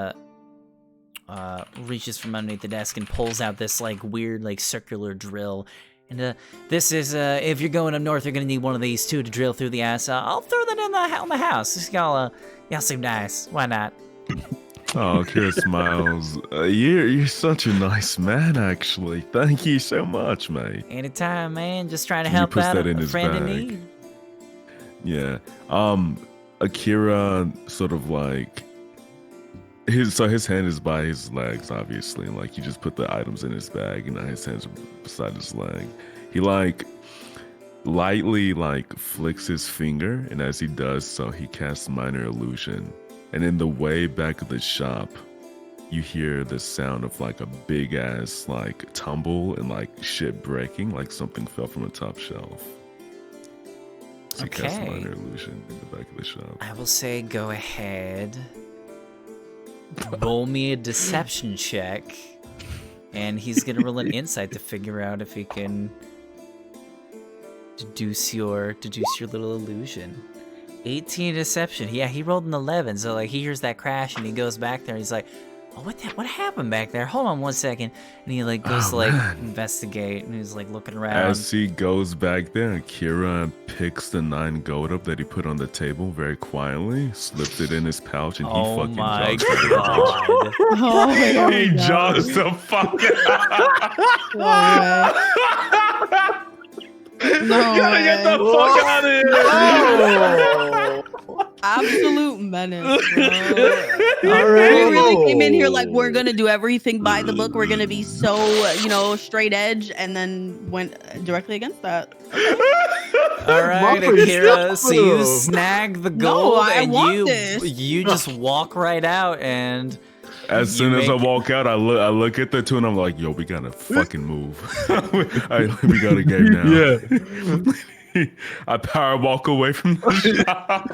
reaches from underneath the desk and pulls out this like weird like circular drill. And this is if you're going up north, you're gonna need one of these too to drill through the ice. I'll throw that in the house. Just y'all seem nice. Why not? Oh, Kira smiles. You're such a nice man, actually. Thank you so much, mate. Anytime, man. Just trying to He help puts out that in a his friend in bag. need. Yeah. Akira sort of like his hand is by his legs, obviously, and like he just put the items in his bag, and now his hands are beside his leg. He like lightly like flicks his finger, and as he does so, he casts minor illusion. And in the way back of the shop, you hear the sound of like a big ass like tumble and like shit breaking, like something fell from a top shelf. So he casts Okay. minor illusion in the back of the shop. I will say go ahead. Roll me a deception check. and he's gonna roll an insight to figure out if he can deduce your little illusion. 18 deception. Yeah, he rolled an 11, so like he hears that crash and he goes back there and he's like, oh, what happened back there? Hold on one second. And he like goes to like investigate and he's like looking around. As he goes back there, Akira picks the 9 gold up that he put on the table very quietly, slips it in his pouch, and he fucking jogs. God. Oh, He jogs the fuck out. No Gotta get the way. fuck out of here. Absolute menace, bro. All We right. really came in here like we're gonna do everything by the book. We're gonna be so, straight edge, and then went directly against that. All right, Mother, Akira. stop So you him. snag the No, gold I and want you this. you just walk right out and As soon You as I make- walk out, I look at the two and I'm like, yo, we gotta fucking move. We got a game now. Yeah. I power walk away from the shop.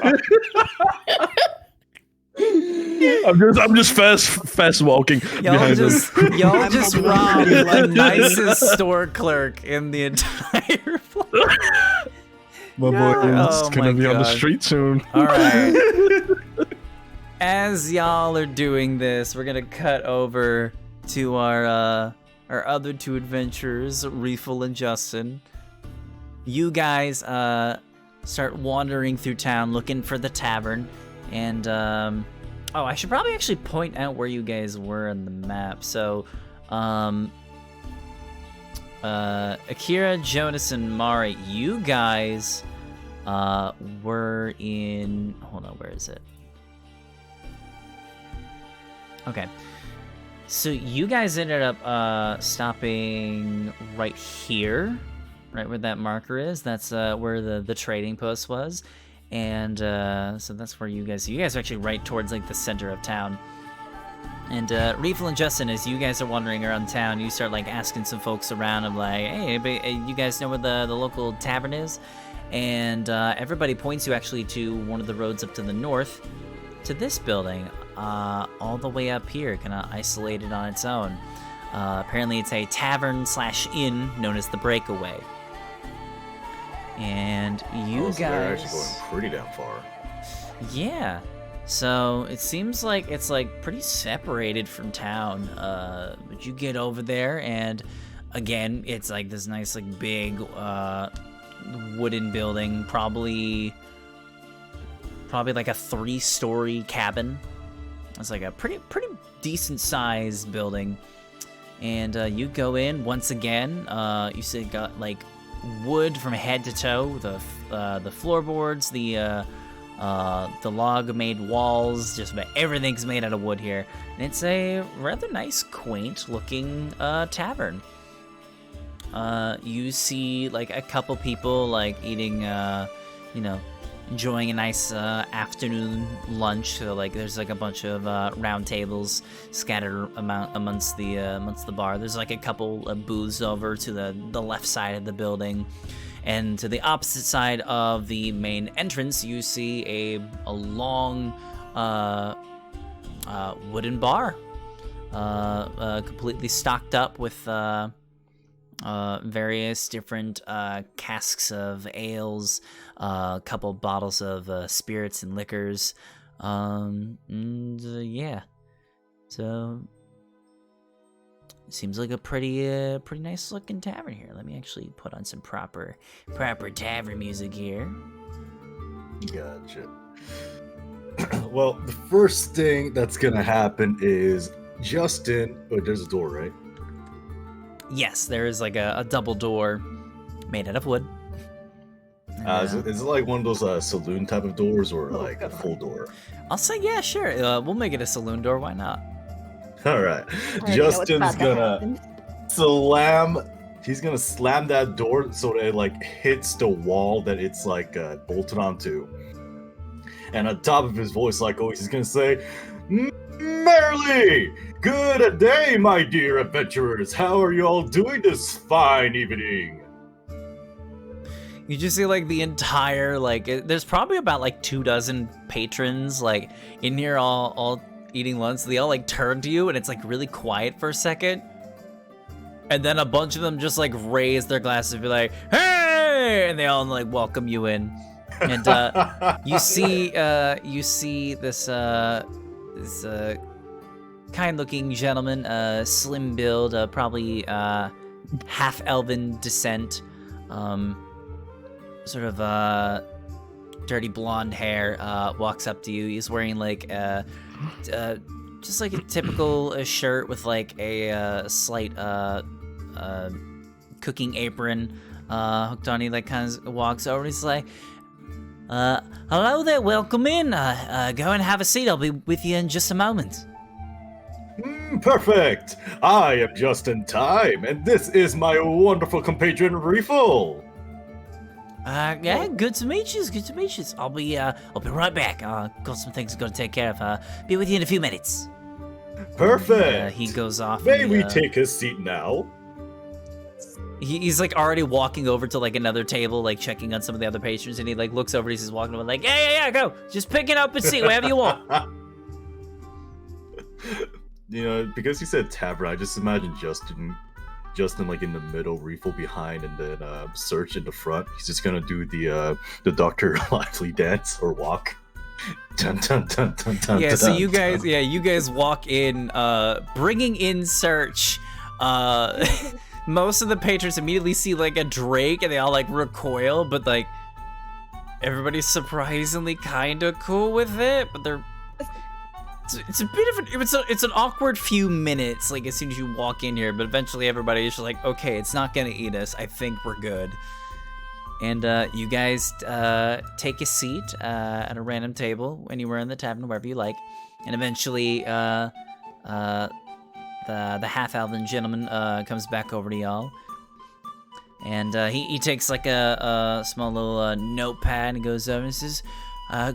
I'm just fast walking y'all behind them. y'all just holding robbed on. the nicest store clerk in the entire place. My boy is Oh gonna my be on the God. street soon. All right. As y'all are doing this, we're gonna cut over to our other two adventurers, Reefel and Justin. You guys start wandering through town looking for the tavern, and I should probably actually point out where you guys were on the map. So, Akira, Jonas, and Mari, you guys were in. Hold on, where is it? Okay. So you guys ended up stopping right here, right where that marker is. That's where the trading post was, and so that's where you guys are actually right towards like the center of town. And Reefel and Justin, as you guys are wandering around town, you start like asking some folks around. I'm like, hey, you guys know where the local tavern is? And everybody points you actually to one of the roads up to the north, to this building. All the way up here, kind of isolated on its own. Apparently it's a tavern/inn known as the Breakaway. And you So they're actually guys... going pretty damn far. Yeah. So it seems like it's like pretty separated from town. But you get over there and again, it's like this nice like big wooden building, probably like a 3-story cabin. It's like a pretty decent sized building, and you go in once again. You see it got like wood from head to toe. The floorboards, the log made walls, just about everything's made out of wood here. And it's a rather nice, quaint looking tavern. You see like a couple people like eating, enjoying a nice afternoon lunch. So like there's like a bunch of round tables scattered amongst the bar. There's like a couple of booths over to the left side of the building, and to the opposite side of the main entrance you see a long wooden bar, completely stocked up with various different casks of ales, a couple bottles of spirits and liquors, yeah. So seems like a pretty nice looking tavern here. Let me actually put on some proper tavern music here. Gotcha. Well, the first thing that's gonna happen is Justin. Oh, there's a door, right? Yes, there is like a double door made out of wood. And, Is it like one of those saloon type of doors, or like a full door? I'll say yeah, sure. We'll make it a saloon door. Why not? All right. I already know what's Justin's about to gonna happen. slam. He's gonna slam that door so that it like hits the wall that it's like bolted onto. And on top of his voice, like always, he's gonna say, "Merrily, good day, my dear adventurers. How are you all doing this fine evening?" You just see like the entire there's probably about like 24 patrons like in here all eating lunch. They all like turn to you and it's like really quiet for a second. And then a bunch of them just like raise their glasses and be like, "Hey!" And they all like welcome you in. And you see this kind-looking gentleman, slim build, probably half elven descent, sort of dirty blonde hair, walks up to you. He's wearing like just like a typical shirt with like a slight cooking apron hooked on. He like kind of walks over and he's like, hello there, welcome in. Go and have a seat. I'll be with you in just a moment. Perfect. I am just in time, and this is my wonderful compatriot Refill. Yeah, good to meet you. Good to meet you. I'll be right back. Got some things I've got to take care of. Be with you in a few minutes. Perfect. He goes off. May we take his seat now? He's like already walking over to like another table, like checking on some of the other patrons, and he like looks over. He's just walking over, like, yeah, go. Just pick it up and see wherever you want. You know, because you said tavern, I just imagine Justin like in the middle, Refill behind, and then Search in the front. He's just gonna do the Dr. Lively dance or walk. Dun, dun, dun, dun, dun, Yeah, dun, so dun, you guys walk in, bringing in Search. Most of the patrons immediately see like a drake, and they all like recoil, but like everybody's surprisingly kind of cool with it. But they're it's a bit of it's an awkward few minutes, like as soon as you walk in here, but eventually everybody is just like, okay, it's not gonna eat us. I think we're good. And you guys take a seat at a random table anywhere in the tavern, wherever you like. And eventually the half-elven gentleman comes back over to y'all. And he takes like a small little notepad and goes over and says,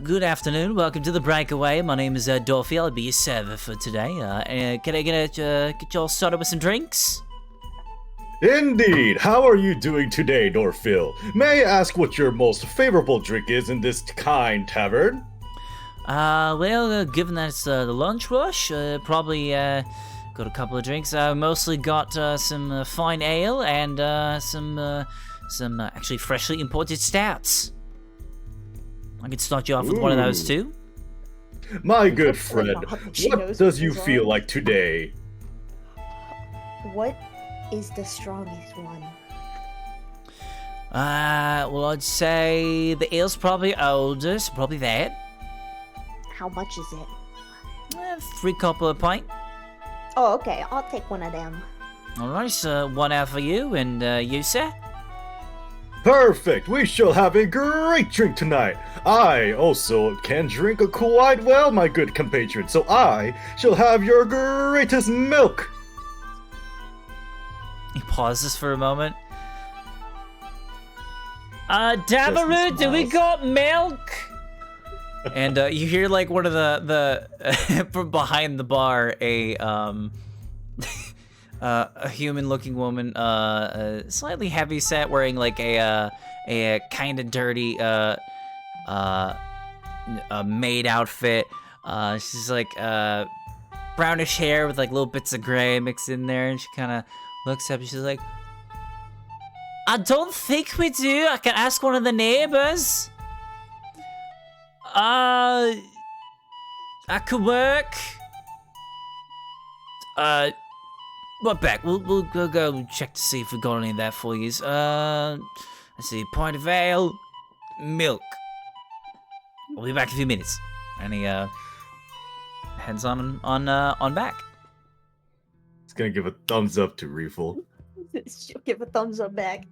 good afternoon, welcome to the Breakaway. My name is Dorothy. I'll be your server for today. Can I get y'all started with some drinks? Indeed. How are you doing today, Dorfil? May I ask what your most favorable drink is in this kind tavern? Well, given that it's the lunch rush, probably got a couple of drinks. I mostly got some fine ale and some actually freshly imported stouts. I could start you off with one of those too. My good friend, what does you feel like today? What is the strongest one? Well, I'd say the ale's probably older, so probably that. How much is it? 3 copper a pint. Oh, okay. I'll take one of them. Alright, so one out for you, and you, sir? Perfect! We shall have a great drink tonight! I also can drink quite well, my good compatriot, so I shall have your greatest milk! He pauses for a moment. Dabaroo, do we got milk? And you hear like one of the from behind the bar a human-looking woman, slightly heavy-set, wearing like a kind of dirty maid outfit. She's like brownish hair with like little bits of gray mixed in there, and she kind of looks up and she's like, I don't think we do. I can ask one of the neighbors. I could work. What back? We'll go check to see if we got any of that for you. Let's see, pint of ale, milk. We'll be back in a few minutes. And he heads on back. It's gonna give a thumbs up to Refill. She'll give a thumbs up back.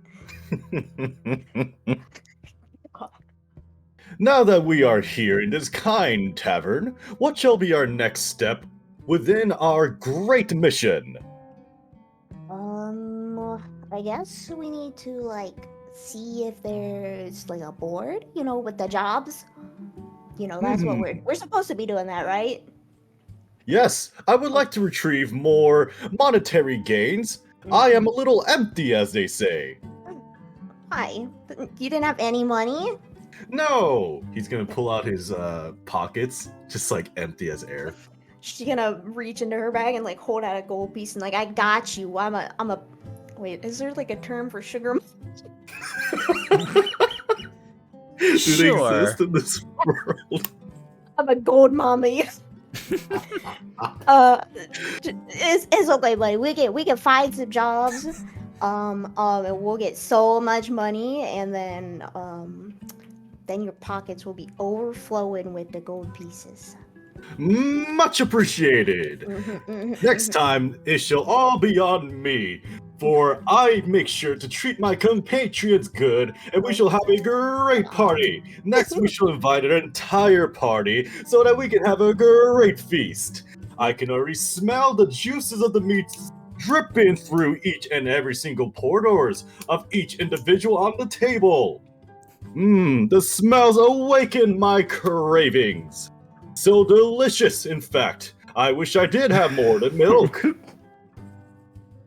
Now that we are here in this kind tavern, what shall be our next step within our great mission? I guess we need to like see if there's like a board, you know, with the jobs. You know, that's what we're supposed to be doing that, right? Yes, I would like to retrieve more monetary gains. I am a little empty, as they say. Why? You didn't have any money? No! He's gonna pull out his pockets, just like empty as air. She's gonna reach into her bag and like hold out a gold piece and like, I got you. I'm a Wait, is there like a term for sugar? Do Sure. they exist in this world? I'm a gold mommy. It's okay, buddy. We can find some jobs. And we'll get so much money, and then your pockets will be overflowing with the gold pieces. Much appreciated. Next time, it shall all be on me, for I make sure to treat my compatriots good, and we shall have a great party. Next, we shall invite an entire party, so that we can have a great feast. I can already smell the juices of the meats dripping through each and every single pore doors of each individual on the table. The smells awaken my cravings. So delicious, in fact. I wish I did have more than milk.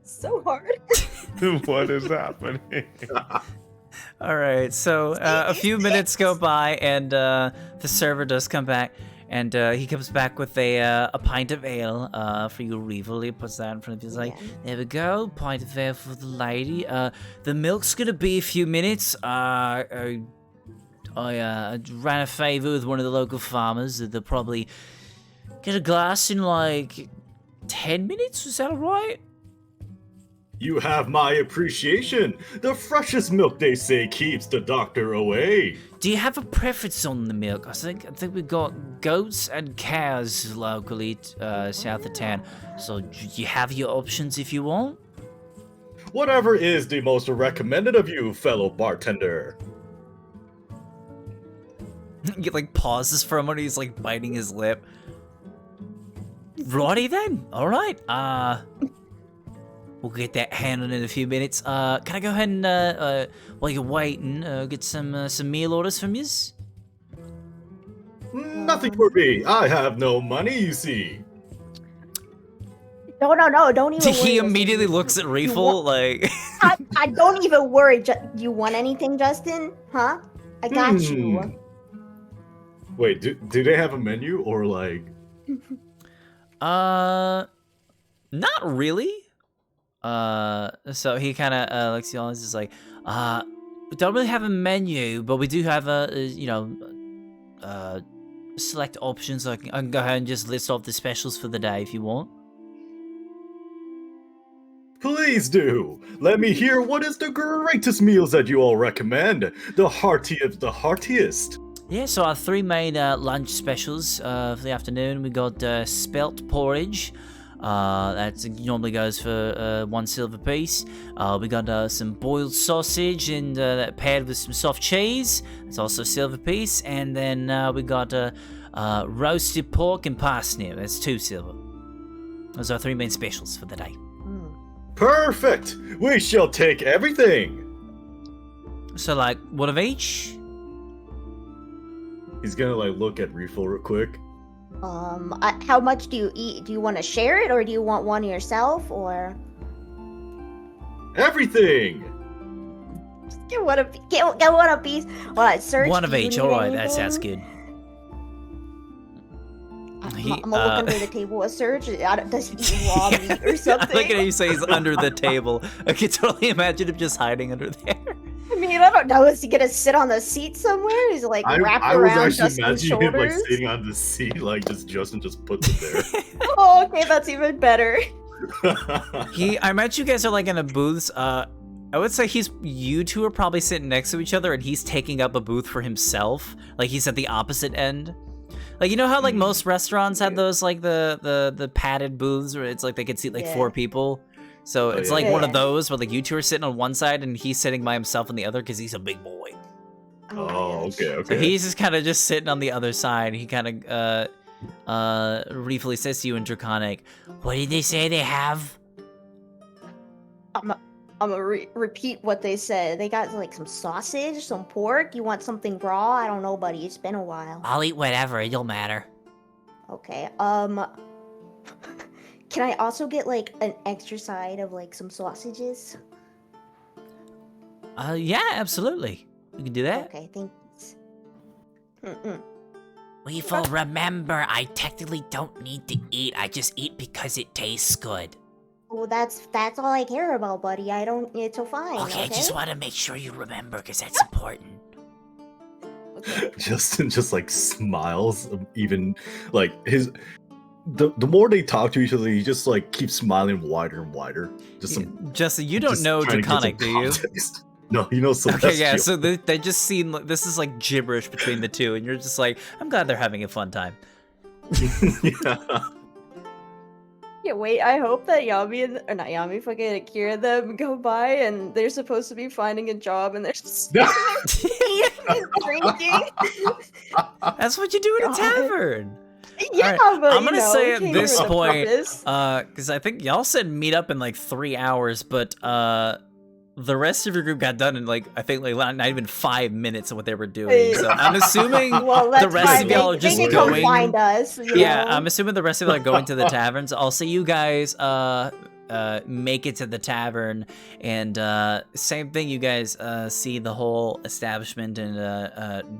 So hard. What is happening? All right, so a few minutes go by, and the server does come back, and he comes back with a pint of ale for you, Revel. He puts that in front of you. He's like, there we go, pint of ale for the lady. The milk's gonna be a few minutes. I ran a favor with one of the local farmers. They'll probably get a glass in like 10 minutes. Is that all right? You have my appreciation. The freshest milk, they say, keeps the doctor away. Do you have a preference on the milk? I think we've got goats and cows locally south of town. So you have your options if you want. Whatever is the most recommended of you, fellow bartender. He like pauses for a moment. He's like biting his lip. Righty then. All right. We'll get that handled in a few minutes. Can I go ahead and while you're waiting, get some meal orders from yous? Nothing for me. I have no money, you see. No, don't even worry. He immediately looks at Reefel like. I don't even worry. You want anything, Justin? Huh? I got you. Wait, do they have a menu or like? Not really. So he kind of looks at you all and is just like, we don't really have a menu, but we do have select options. So I can go ahead and just list off the specials for the day if you want. Please do. Let me hear what is the greatest meals that you all recommend. The heartiest, the heartiest. Yeah, so our three main lunch specials for the afternoon. We got spelt porridge. That normally goes for 1 silver piece. We got some boiled sausage and that paired with some soft cheese. It's also a silver piece. And then we got roasted pork and parsnip. That's 2 silver. Those are our three main specials for the day. Perfect. We shall take everything. So, like, one of each? He's gonna like look at Refill real quick. How much do you eat? Do you want to share it, or do you want one yourself, or? Everything. Just get one a piece. Alright, search. One of do you each. need All right, that anything? sounds good. I'm gonna look under the table. A search. Does he eat raw meat or something? Look at him say he's under the table. I can totally imagine him just hiding under there. I mean, I don't know. Is he gonna sit on the seat somewhere? Is he like wrapped I was around actually Justin's imagining him like shoulders? sitting on the seat, like Justin just puts it there. Oh, okay, that's even better. I imagine you guys are like in a booth. I would say you two are probably sitting next to each other, and he's taking up a booth for himself. Like he's at the opposite end. Like you know how like most restaurants have those like the padded booths where it's like they can seat like 4 people. So it's like one of those where like you two are sitting on one side and he's sitting by himself on the other because he's a big boy. Oh, okay. So he's just kind of just sitting on the other side. He kind of briefly says to you in Draconic, "What did they say they have?" I'm gonna repeat what they said. They got like some sausage, some pork. You want something raw? I don't know, buddy. It's been a while. I'll eat whatever. It don't matter. Okay. Can I also get like an extra side of like some sausages? Yeah, absolutely. We can do that. Okay, thanks. Weevil, remember, I technically don't need to eat. I just eat because it tastes good. Well, that's all I care about, buddy. I don't. It's so fine. Okay, Okay. just want to make sure you remember, because that's important. Justin just like smiles, even like his. The more they talk to each other, he just like keeps smiling wider and wider. Just Justin, you don't just know trying to get some Draconic, do you? context. No, he knows Celestial. Okay, yeah, so they just seem like this is like gibberish between the two, and you're just like, I'm glad they're having a fun time. Yeah. Yeah, wait, I hope that Yami and or not Yami, fucking Akira them go by and they're supposed to be finding a job and they're just drinking. That's what you do in a God. tavern. Yeah, Alright, but I'm gonna say at came this for the point, purpose. because I think y'all said meet up in like 3 hours, but the rest of your group got done in like I think like not even 5 minutes of what they were doing. So I'm assuming Well, the that's rest fine. of y'all are They just can come going. find us. You Yeah, know? I'm assuming the rest of you are going to the taverns. I'll see you guys make it to the tavern, and same thing. You guys see the whole establishment, and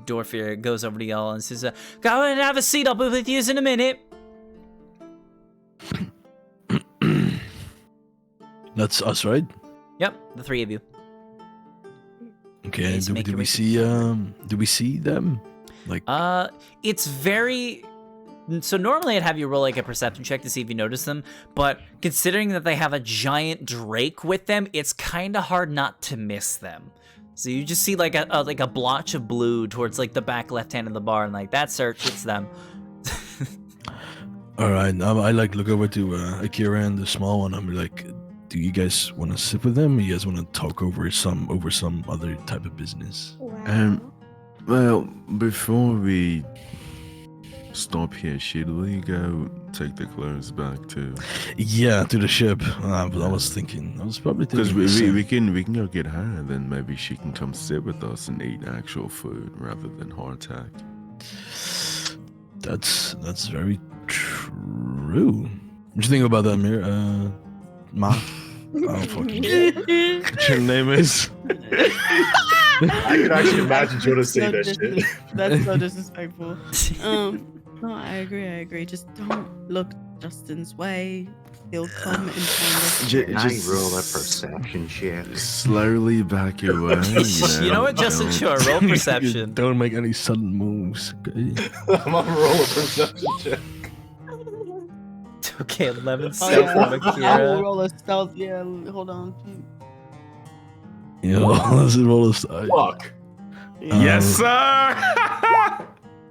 Dorfier goes over to y'all and says, "Go and have a seat. I'll be with you in a minute." That's us, right? Yep, the 3 of you. Okay. Please Do make your we way to see do we see them? Like It's very. So normally I'd have you roll like a perception check to see if you notice them, but considering that they have a giant drake with them, it's kind of hard not to miss them. So you just see like a blotch of blue towards like the back left hand of the bar, and like that search, it's them. all right. I like look over to Akira and the small one. I'm like, do you guys want to sit with them? Or you guys want to talk over some other type of business? Wow. Well, before we stop here, should we go take the clothes back to? Yeah, to the ship. I was thinking. I was probably Because thinking. the same. we can go get her, and then maybe she can come sit with us and eat actual food rather than hardtack. That's very true. What do you think about that, Mir? Ma? I don't fucking what your name is. I could actually imagine Jonah saying that shit. That's so disrespectful. No, I agree. Just don't look Justin's way. He'll come and find us. J- I just roll a perception check. Slowly back away. You know what, Justin? don't- Sure, roll perception. Don't make any sudden moves. Okay. I'm on a roll of perception check. Okay, 11 Oh, stealth yeah. from I will Akira. roll a stealth. Yeah, hold on. Yeah, let's roll a side. Fuck. Yes, sir.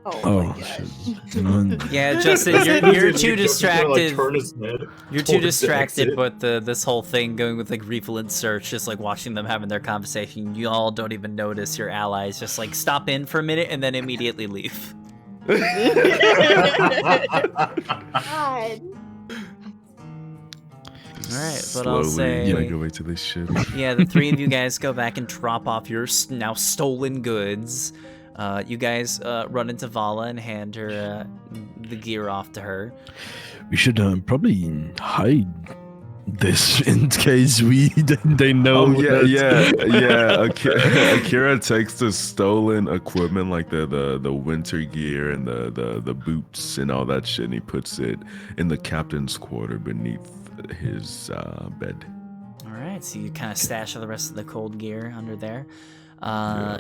Oh, my shit. gosh. No, Yeah, Justin, you're too distracted. Turn his head You're too towards the distracted, exit. but this whole thing going with like refill and search, just like watching them having their conversation, you all don't even notice your allies just like stop in for a minute and then immediately leave. God. All right, but I'll say, make our way to this ship. yeah, the 3 of you guys go back and drop off your now stolen goods. You guys run into Vala and hand her the gear off to her. we should probably hide this in case they know. Oh yeah, that- Akira takes the stolen equipment, like the winter gear and the boots and all that shit, and he puts it in the captain's quarter beneath his bed. All right, so you kind of stash all the rest of the cold gear under there.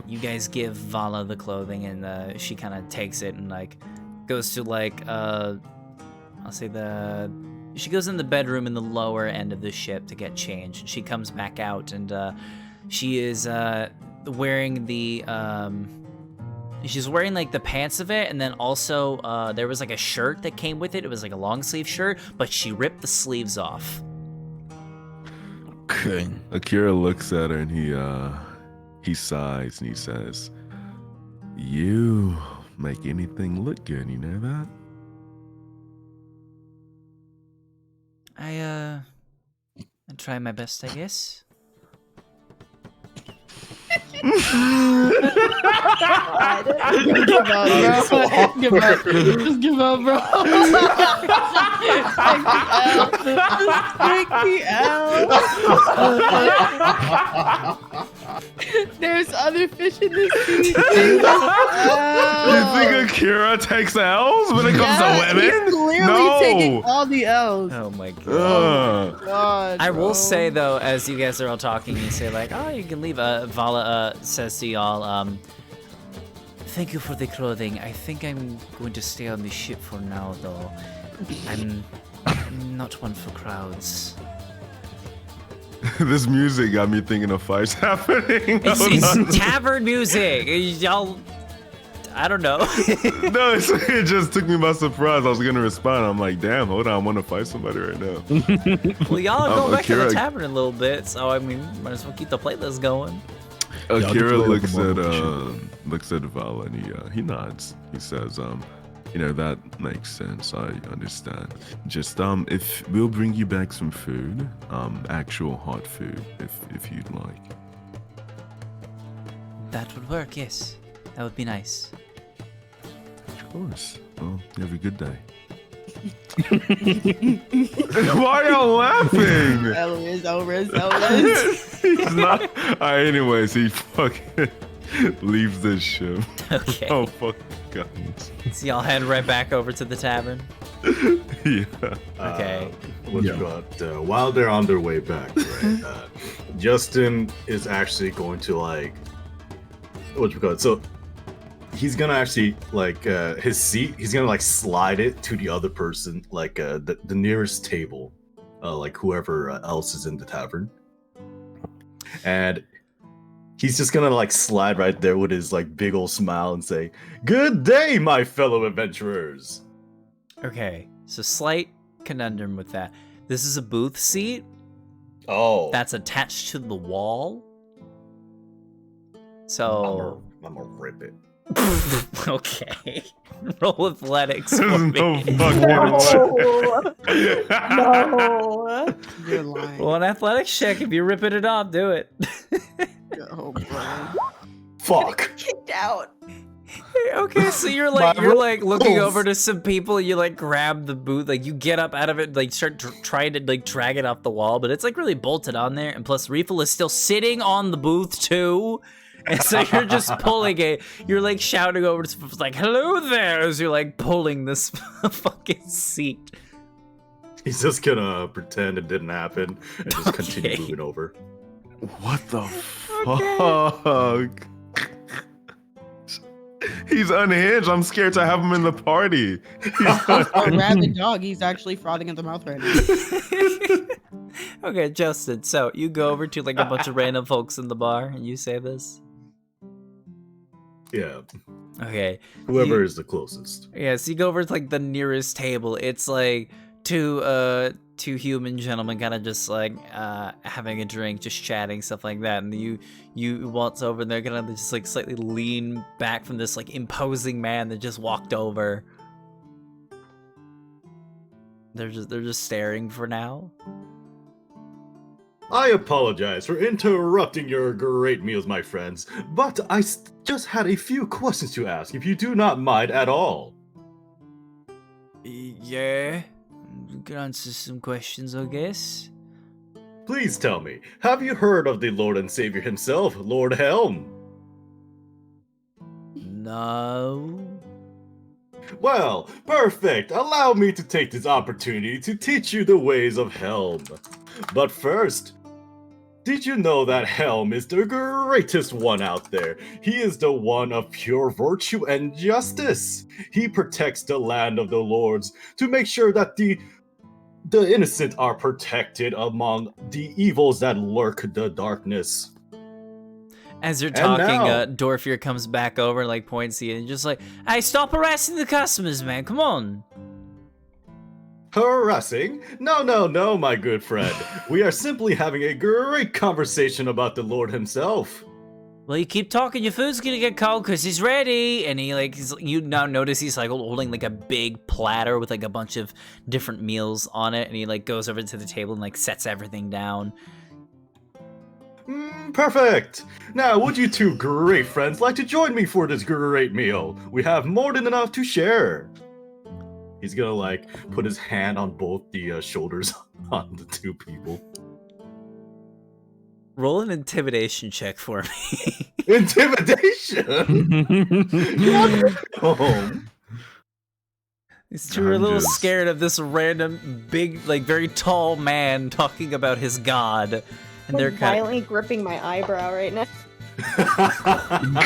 You guys give Vala the clothing, and she kind of takes it and like goes to like I'll say she goes in the bedroom in the lower end of the ship to get changed. She comes back out, and she is wearing the she's wearing like the pants of it, and then also there was like a shirt that came with it. It was like a long sleeve shirt, but she ripped the sleeves off. Okay. Akira looks at her and he sighs and he says, "You make anything look good, you know that?" I try my best, I guess. Give up, bro. Just give up, bro. Take the L. There's other fish in this sea. Take the L. You think Akira takes L's when it comes Yeah, to women? He Clearly taking all the L's. Oh my god. God, I will bro. say though, as you guys are all talking, you say like, "Oh, you can leave." Vala says to y'all, "Thank you for the clothing. I think I'm going to stay on the ship for now, though. I'm not one for crowds." This music got me thinking of fights happening. It's tavern music. Y'all, I don't know. No, it just took me by surprise. I was gonna respond. I'm like, damn, hold on, I want to fight somebody right now. Well, y'all are going back to the Akira- tavern in a little bit, so I mean, might as well keep the playlist going. Akira I'll looks get at to the looks at Vala and he nods. He says, that makes sense. I understand. Just if we'll bring you back some food, actual hot food, if you'd like. That would work. Yes, that would be nice. Of course. Well, you have a good day. Why are y'all laughing? Elvis. He's not. Anyways, he fucking leaves the ship. Okay. Oh fuck God. So y'all head right back over to the tavern. Yeah. Okay. While they're on their way back, right? Justin is actually going to so he's gonna actually his seat. He's gonna slide it to the other person, the nearest table, whoever else is in the tavern, and he's just gonna slide right there with his big old smile and say, "Good day, my fellow adventurers." Okay. So slight conundrum with that. This is a booth seat Oh, that's attached to the wall. So I'm gonna rip it. okay. Roll athletics for There's me. no fucking way. No. You're lying. Roll an athletics check. If you're ripping it off, do it. Oh, bro. Fuck. Kicked out. Okay, so you're looking over to some people. You grab the boot, you get up out of it, start trying to drag it off the wall, but it's really bolted on there. And plus, Reefel is still sitting on the booth too. And so you're just pulling it. You're shouting over to people, "Hello there!" as you're pulling this fucking seat. He's just gonna pretend it didn't happen and just continue Okay. moving over. What the fuck? He's unhinged. I'm scared to have him in the party. A rabid dog. He's actually frothing at the mouth right now. Okay, Justin. So you go over to a bunch of random folks in the bar, and you say this. Yeah, Okay. whoever is the closest. Yeah, so you go over to the nearest table. It's two human gentlemen kind of just having a drink, just chatting, stuff like that. And you waltz over and they're gonna just slightly lean back from this imposing man that just walked over. They're just staring for now. I apologize for interrupting your great meals, my friends, but I just had a few questions to ask, if you do not mind at all. Yeah, you can answer some questions, I guess. Please tell me, have you heard of the Lord and Savior himself, Lord Helm? No. Well, perfect. Allow me to take this opportunity to teach you the ways of Helm. But first, did you know that Helm is the greatest one out there? He is the one of pure virtue and justice. He protects the land of the lords to make sure that the innocent are protected among the evils that lurk the darkness. As you're And talking, now- Dorfier comes back over and points to you and just "Hey, stop harassing the customers, man. Come on." Harassing? No, my good friend. We are simply having a great conversation about the Lord himself. Well, you keep talking, your food's gonna get cold because he's ready. And he you now notice he's holding a big platter with a bunch of different meals on it. And he goes over to the table and sets everything down. Perfect. Now, would you two great friends like to join me for this great meal? We have more than enough to share. He's gonna put his hand on both the shoulders on the two people. Roll an intimidation check for me. Intimidation. Home. These two are a I'm little just- scared of this random, big, like very tall man talking about his god, and they're I'm kind of. violently gripping my eyebrow right now.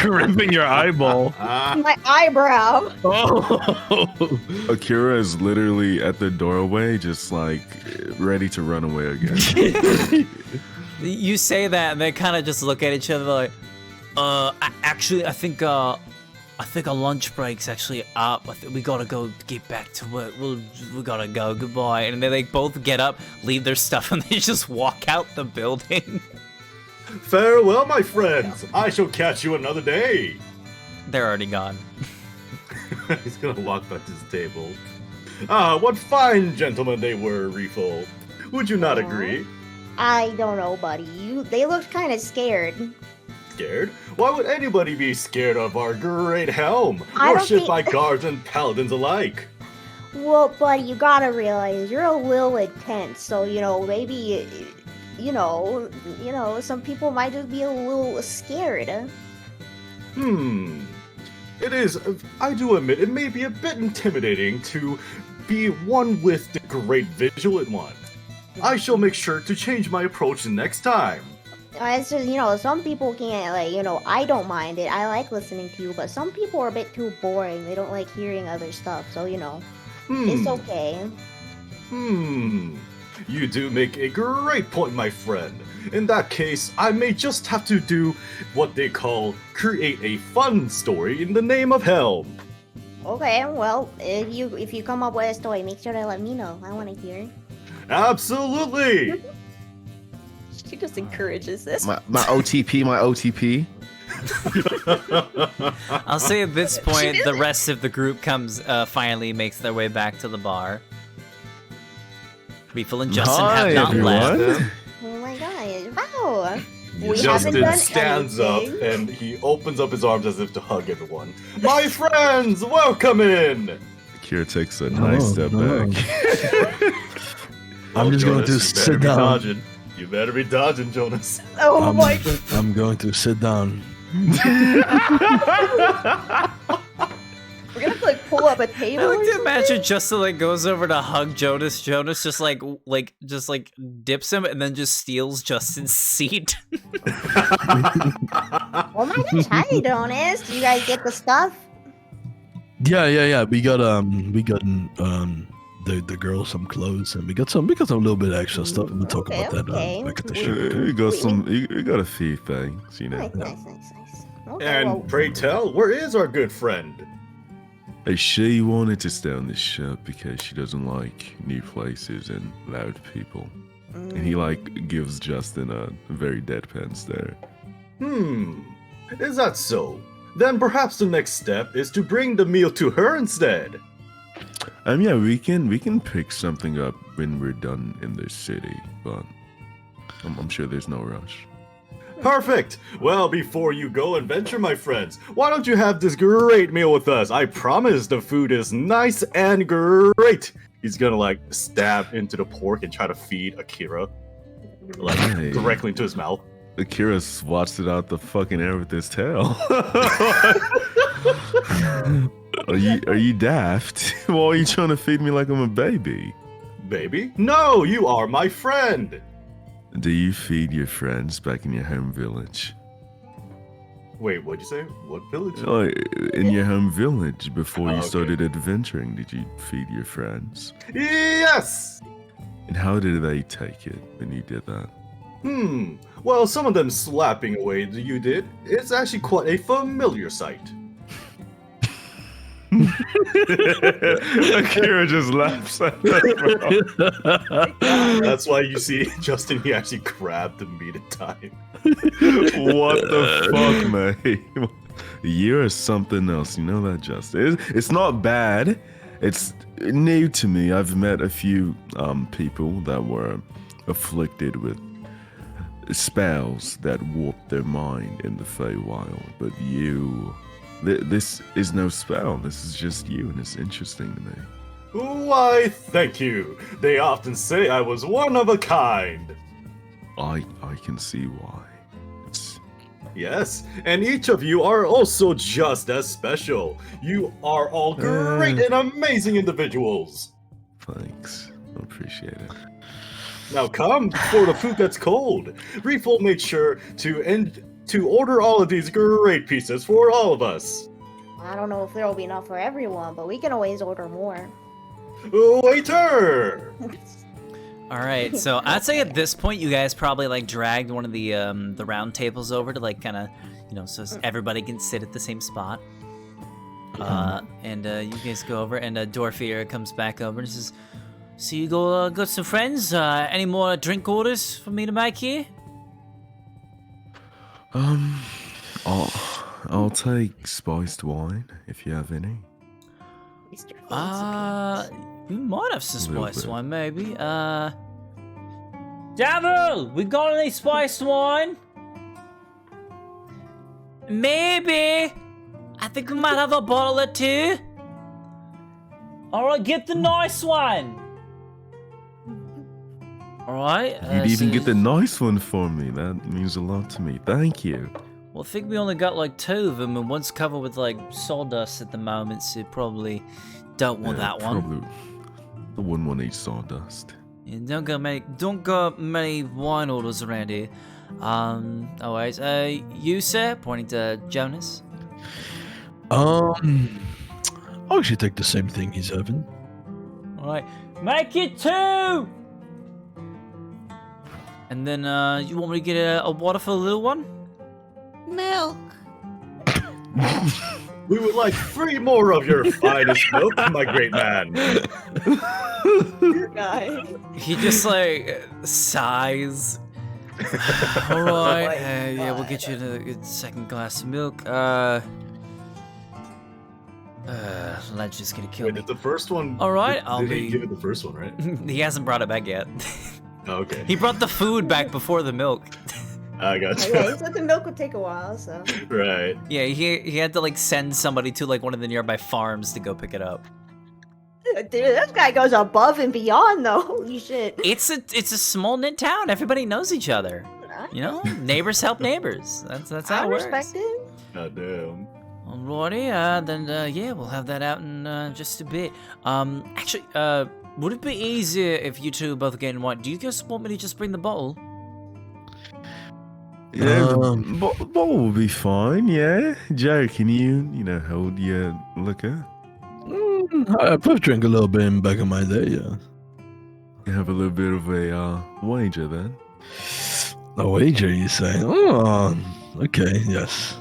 Gripping your eyeball. My eyebrow. Oh. Akira is literally at the doorway, just like ready to run away again. You say that, and they kind of just look at each other like, actually, I think our lunch break's actually up. We gotta go get back to work. We gotta go. Goodbye. And then they both get up, leave their stuff, and they just walk out the building. Farewell, my friends. I shall catch you another day. They're already gone. He's gonna walk back to his table. Ah, what fine gentlemen they were, Reefo. Would you not agree? I don't know, buddy. They looked kind of scared. Scared? Why would anybody be scared of our great helm? I don't Worshipped think- by guards and paladins alike. Well, buddy, you gotta realize you're a little intense. So maybe, some people might just be a little scared. It is, I do admit, it may be a bit intimidating to be one with the great vigilant one. I shall make sure to change my approach next time. It's just, some people can't, I don't mind it. I like listening to you, but some people are a bit too boring. They don't like hearing other stuff, so, it's okay. You do make a great point, my friend. In that case, I may just have to do what they call create a fun story in the name of Helm. Okay, well, if you come up with a story, make sure to let me know. I want to hear. Absolutely! She just encourages this. my OTP. I'll say at this point, the rest of the group finally makes their way back to the bar. Reefel and Justin Hi, have not everyone. left. Oh my gosh, wow. We haven't Justin done stands up anything. and he opens up his arms as if to hug everyone. My friends, welcome in! Akira takes a nice step no. back. I'm just going to you better sit be down. dodging. You better be dodging, Jonas. Oh my. I'm going to sit down. We're gonna have to pull up a I table. like or to something? imagine Justin goes over to hug Jonas. Jonas just dips him and then just steals Justin's seat. Oh my gosh, hi, Jonas. Do you guys get the stuff? Yeah. We got the girls some clothes, and we got a little bit of extra stuff. We'll talk Okay, about that okay. back at the We- ship. You got you got a few things, Nice. Okay, And well, pray tell, where is our good friend? She wanted to stay on this ship because she doesn't like new places and loud people. And he gives Justin a very deadpan stare. Is that so? Then perhaps the next step is to bring the meal to her instead. Yeah, we can pick something up when we're done in the city, but I'm sure there's no rush. Perfect! Well, before you go and venture, my friends, why don't you have this great meal with us? I promise the food is nice and great! He's gonna, stab into the pork and try to feed Akira. Hey. Directly into his mouth. Akira swats it out the fucking air with his tail. Are you daft? Why are you trying to feed me like I'm a baby? Baby? No, you are my friend! Do you feed your friends back in your home village? Wait, what'd you say? What village? In your home village before you Okay. started adventuring, did you feed your friends? Yes! And how did they take it when you did that? Well, some of them slapping away that you did, it's actually quite a familiar sight. Akira just laughs at that. That's why you see Justin, he actually grabbed the meat in time. What the fuck, mate? You're something else, you know that, Justin. It's not bad. It's new to me. I've met a few people that were afflicted with spells that warped their mind in the Feywild, but you... This is no spell. This is just you, and it's interesting to me. Why, thank you. They often say I was one of a kind. I can see why. Yes, and each of you are also just as special. You are all great and amazing individuals. Thanks. I appreciate it. Now come for the food that's cold. Refold made sure to order all of these great pieces for all of us. I don't know if there'll be enough for everyone, but we can always order more. Waiter! All right, so I'd say at this point you guys probably like dragged one of the round tables over to like kind of, you know, so everybody can sit at the same spot. And you guys go over, and Dorfier comes back over and says, "So you got some friends? Any more drink orders for me to make here?" I'll take spiced wine if you have any. We might have some Little spiced bit. wine, maybe. Devil, we got any spiced wine? Maybe. I think we might have a bottle or two. All right, get the nice one. All right. You'd even get the nice one for me. That means a lot to me. Thank you. Well, I think we only got like 2 of them, and one's covered with like sawdust at the moment, so you probably don't want that one. Probably. I wouldn't want to eat sawdust. Yeah, don't go many wine orders around here. Always. You sir, pointing to Jonas. I'll actually take the same thing he's having. All right, make it 2. And then you want me to get a water for the little one? Milk. We would like 3 more of your finest milk, my great man. Poor guy. He just like sighs. All right, yeah, we'll get you a second glass of milk. Lunch is gonna kill Wait, me. did the first one? All right, I'll did be. he give it the first one, right? He hasn't brought it back yet. Oh, okay. He brought the food back before the milk. I got Yeah, he you. said the milk would take a while, so. Right. Yeah, he had to like send somebody to like one of the nearby farms to go pick it up. Dude, this guy goes above and beyond, though. Holy shit. It's a small knit town. Everybody knows each other. You know, neighbors help neighbors. That's how I it works. respect it. God damn. Alrighty, then yeah, we'll have that out in just a bit. Actually, would it be easier if you two both get in wine? Do you guys want me to just bring the bottle? Yeah, bottle will be fine. Yeah, Joe, can you hold your liquor? I've drank a little bit back in my day, yeah. You have a little bit of a wager then. A wager, you say? Oh, okay, yes.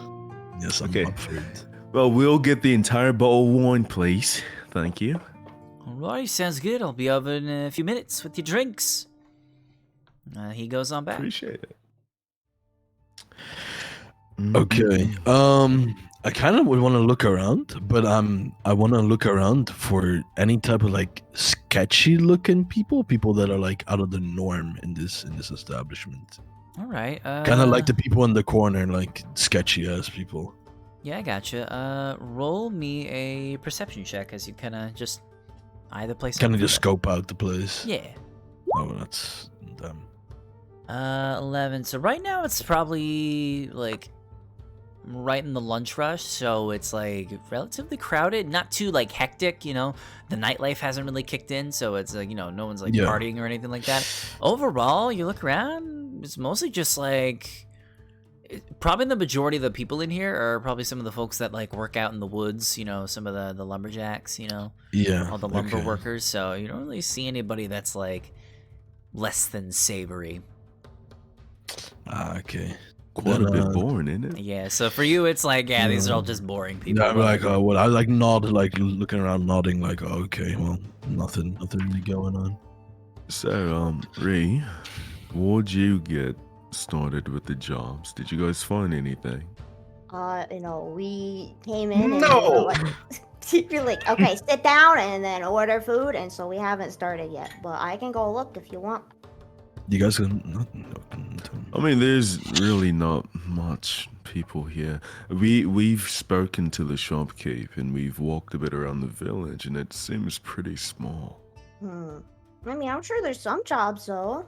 Yes, I'm Okay. up for it. Well, we'll get the entire bottle of wine, please. Thank you. Alrighty, sounds good. I'll be over in a few minutes with your drinks. He goes on back. Appreciate it. Okay. I kind of would want to look around, but I want to look around for any type of like sketchy looking people that are like out of the norm in this establishment. All right. Kind of like the people in the corner, like sketchy ass people. Yeah, I gotcha. Roll me a perception check as you kind of just either place. Kind of just scope out the place. Yeah. Oh, that's damn. 11. So right now it's probably like right in the lunch rush, so it's like relatively crowded, not too like hectic, you know. The nightlife hasn't really kicked in, so it's like, you know, no one's like Yeah. partying or anything like that. Overall, you look around, it's mostly just like probably the majority of the people in here are probably some of the folks that like work out in the woods, you know, some of the lumberjacks, you know, Yeah. all the lumber okay. workers. So you don't really see anybody that's like less than savory. Ah, okay. Quite Then, a bit boring, isn't it? Yeah, so for you, it's like, yeah, these are all just boring people. Yeah, I'm like, well, I like nod, like looking around, nodding, like, oh, okay, well, nothing really going on. So, Ree, what'd you get started with the jobs? Did you guys find anything? We came in and No! you're like, okay, sit down and then order food, and so we haven't started yet. But I can go look if you want. You guys can I mean, there's really not much people here. We've spoken to the shopkeep and we've walked a bit around the village, and it seems pretty small. I mean, I'm sure there's some jobs though.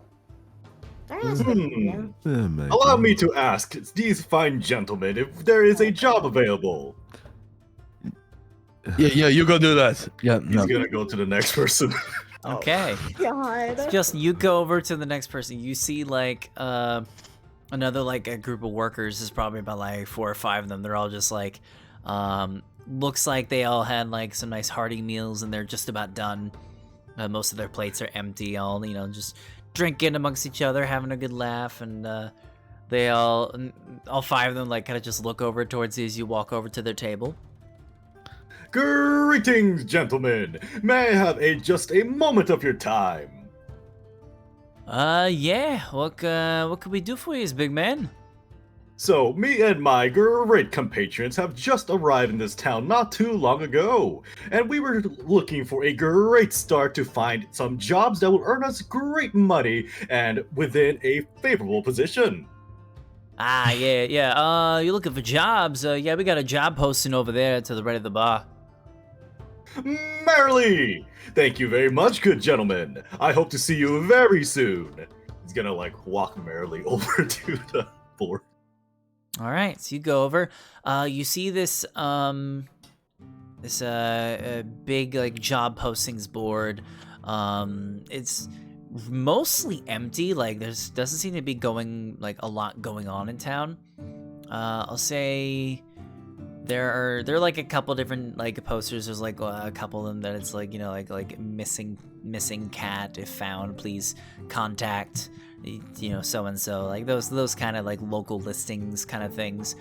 That's good to know. mate. Allow me to ask these fine gentlemen if there is a job available. Yeah, you go do that. Yeah, He's no. gonna go to the next person. Okay. God. Just you go over to the next person. You see like another like a group of workers. There's probably about like 4 or 5 of them. They're all just like looks like they all had like some nice hearty meals and they're just about done. Most of their plates are empty. All just drinking amongst each other, having a good laugh, and they all 5 of them like kind of just look over towards you as you walk over to their table. Greetings, gentlemen. May I have just a moment of your time? Yeah. What could we do for you, big man? So, me and my great compatriots have just arrived in this town not too long ago, and we were looking for a great start to find some jobs that will earn us great money and within a favorable position. Ah, yeah. You're looking for jobs? Yeah, we got a job posting over there to the right of the bar. Merrily! Thank you very much, good gentlemen. I hope to see you very soon. He's gonna like walk merrily over to the board. All right, so you go over. You see this big like job postings board. It's mostly empty. Like doesn't seem to be going like a lot going on in town. I'll say there are like a couple different like posters. There's like a couple of them that it's like like missing cat if found, please contact so and so, like those kind of like local listings kind of things.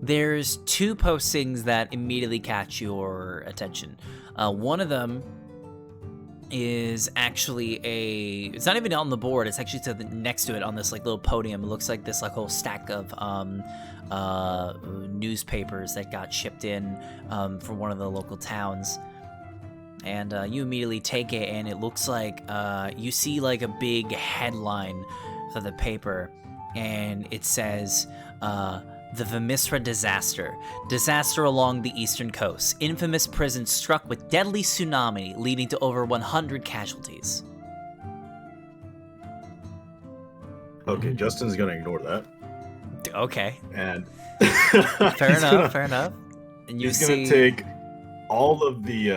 There's 2 postings that immediately catch your attention. One of them is actually it's not even on the board, it's actually next to it on this like little podium. It looks like this like whole stack of newspapers that got shipped in from one of the local towns. And you immediately take it, and it looks like you see like a big headline for the paper, and it says the Vamisra disaster along the eastern coast, infamous prison struck with deadly tsunami leading to over 100 casualties. Okay, Justin's gonna ignore that. Okay, And fair enough. And you he's gonna take all of the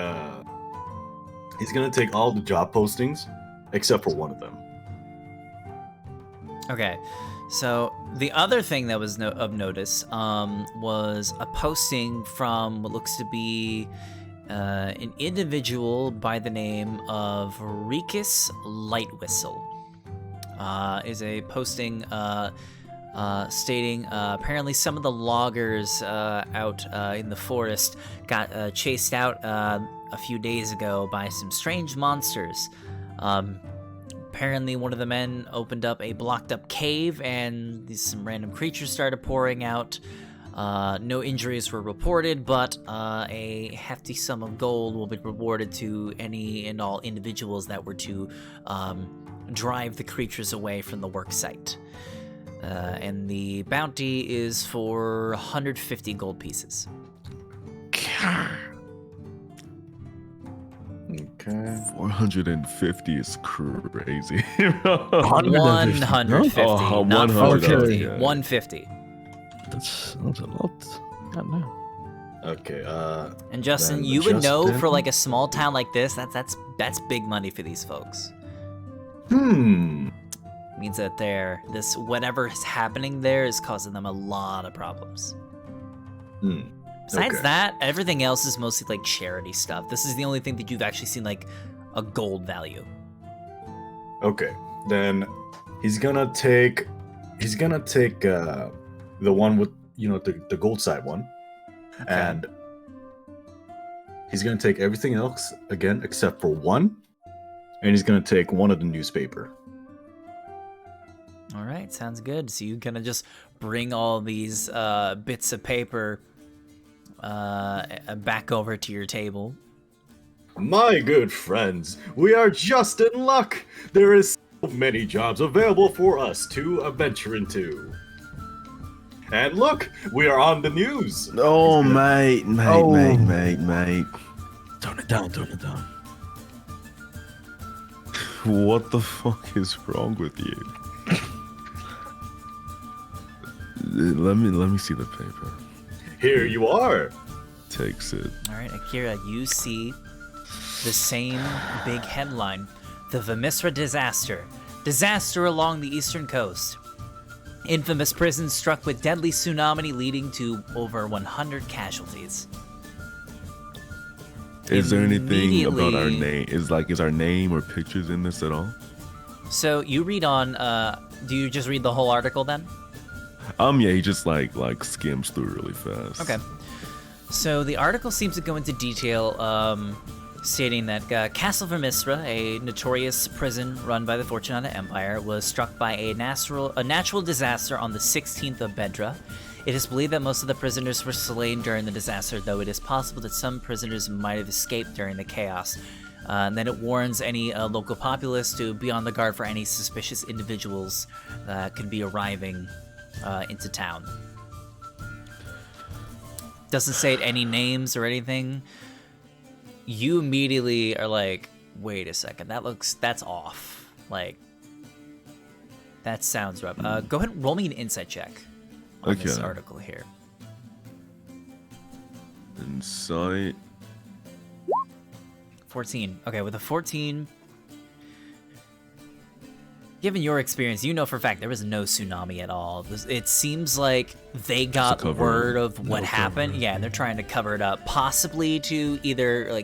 job postings except for one of them. Okay, so the other thing that was of notice was a posting from what looks to be an individual by the name of Rikus Lightwhistle. Is a posting stating apparently some of the loggers out in the forest got chased out a few days ago by some strange monsters. Apparently one of the men opened up a blocked up cave and some random creatures started pouring out. No injuries were reported, but a hefty sum of gold will be rewarded to any and all individuals that were to drive the creatures away from the work site. And the bounty is for 150 gold pieces. Okay. 450 is crazy. 150, Oh, not 100, 450. okay. 150. That's a lot. I don't know. Okay. And Justin, Then you would know Justin- for like a small town like this, that's big money for these folks. Means that this whatever is happening there is causing them a lot of problems. Besides Okay. that, everything else is mostly like charity stuff. This is the only thing that you've actually seen like a gold value. Okay. Then he's gonna take the one with the gold side one, and he's gonna take everything else again except for one, and he's gonna take one of the newspaper. All right, sounds good. So you kind of just bring all these bits of paper back over to your table. My good friends, we are just in luck. There is so many jobs available for us to venture into. And look, we are on the news. Oh, mate. Tone it down. What the fuck is wrong with you? Let me see the paper. Here you are. Takes it. All right, Akira, you see the same big headline: the Vamisra disaster. Disaster along the eastern coast. Infamous prison struck with deadly tsunami leading to over 100 casualties. Is there anything about our Immediately- name? Is our name or pictures in this at all? So you read on, do you just read the whole article then? Yeah, he just like skims through really fast. Okay. So the article seems to go into detail, stating that Castle Vermistra, a notorious prison run by the Fortunata Empire, was struck by a natural disaster on the 16th of Bedra. It is believed that most of the prisoners were slain during the disaster, though it is possible that some prisoners might have escaped during the chaos. And then it warns any local populace to be on the guard for any suspicious individuals that could be arriving into town. Doesn't say any names or anything. You immediately are like, wait a second, that's off. Like, that sounds rough. Go ahead and roll me an insight check on this Okay. article here. Insight. 14. Okay, with a 14, given your experience, you know for a fact there was no tsunami at all. It seems like they got cover word it. of what No happened. cover. Yeah, and they're trying to cover it up. Possibly to either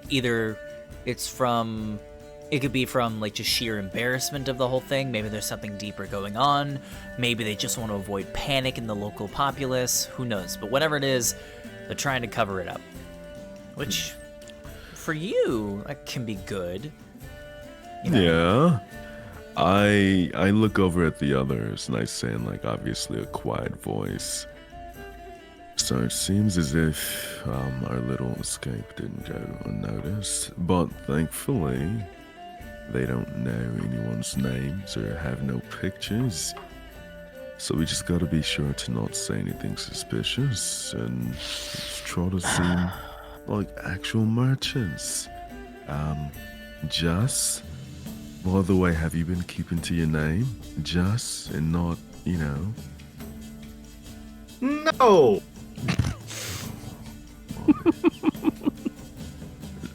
it's from, it could be from like just sheer embarrassment of the whole thing. Maybe there's something deeper going on. Maybe they just want to avoid panic in the local populace. Who knows? But whatever it is, they're trying to cover it up. Which, for you, that can be good. You know? Yeah. I look over at the others and I say in like obviously a quiet voice. So it seems as if our little escape didn't go unnoticed, but thankfully they don't know anyone's names or have no pictures. So we just gotta be sure to not say anything suspicious and just try to seem like actual merchants. Just, by the way, have you been keeping to your name? Just, and not, you know. No.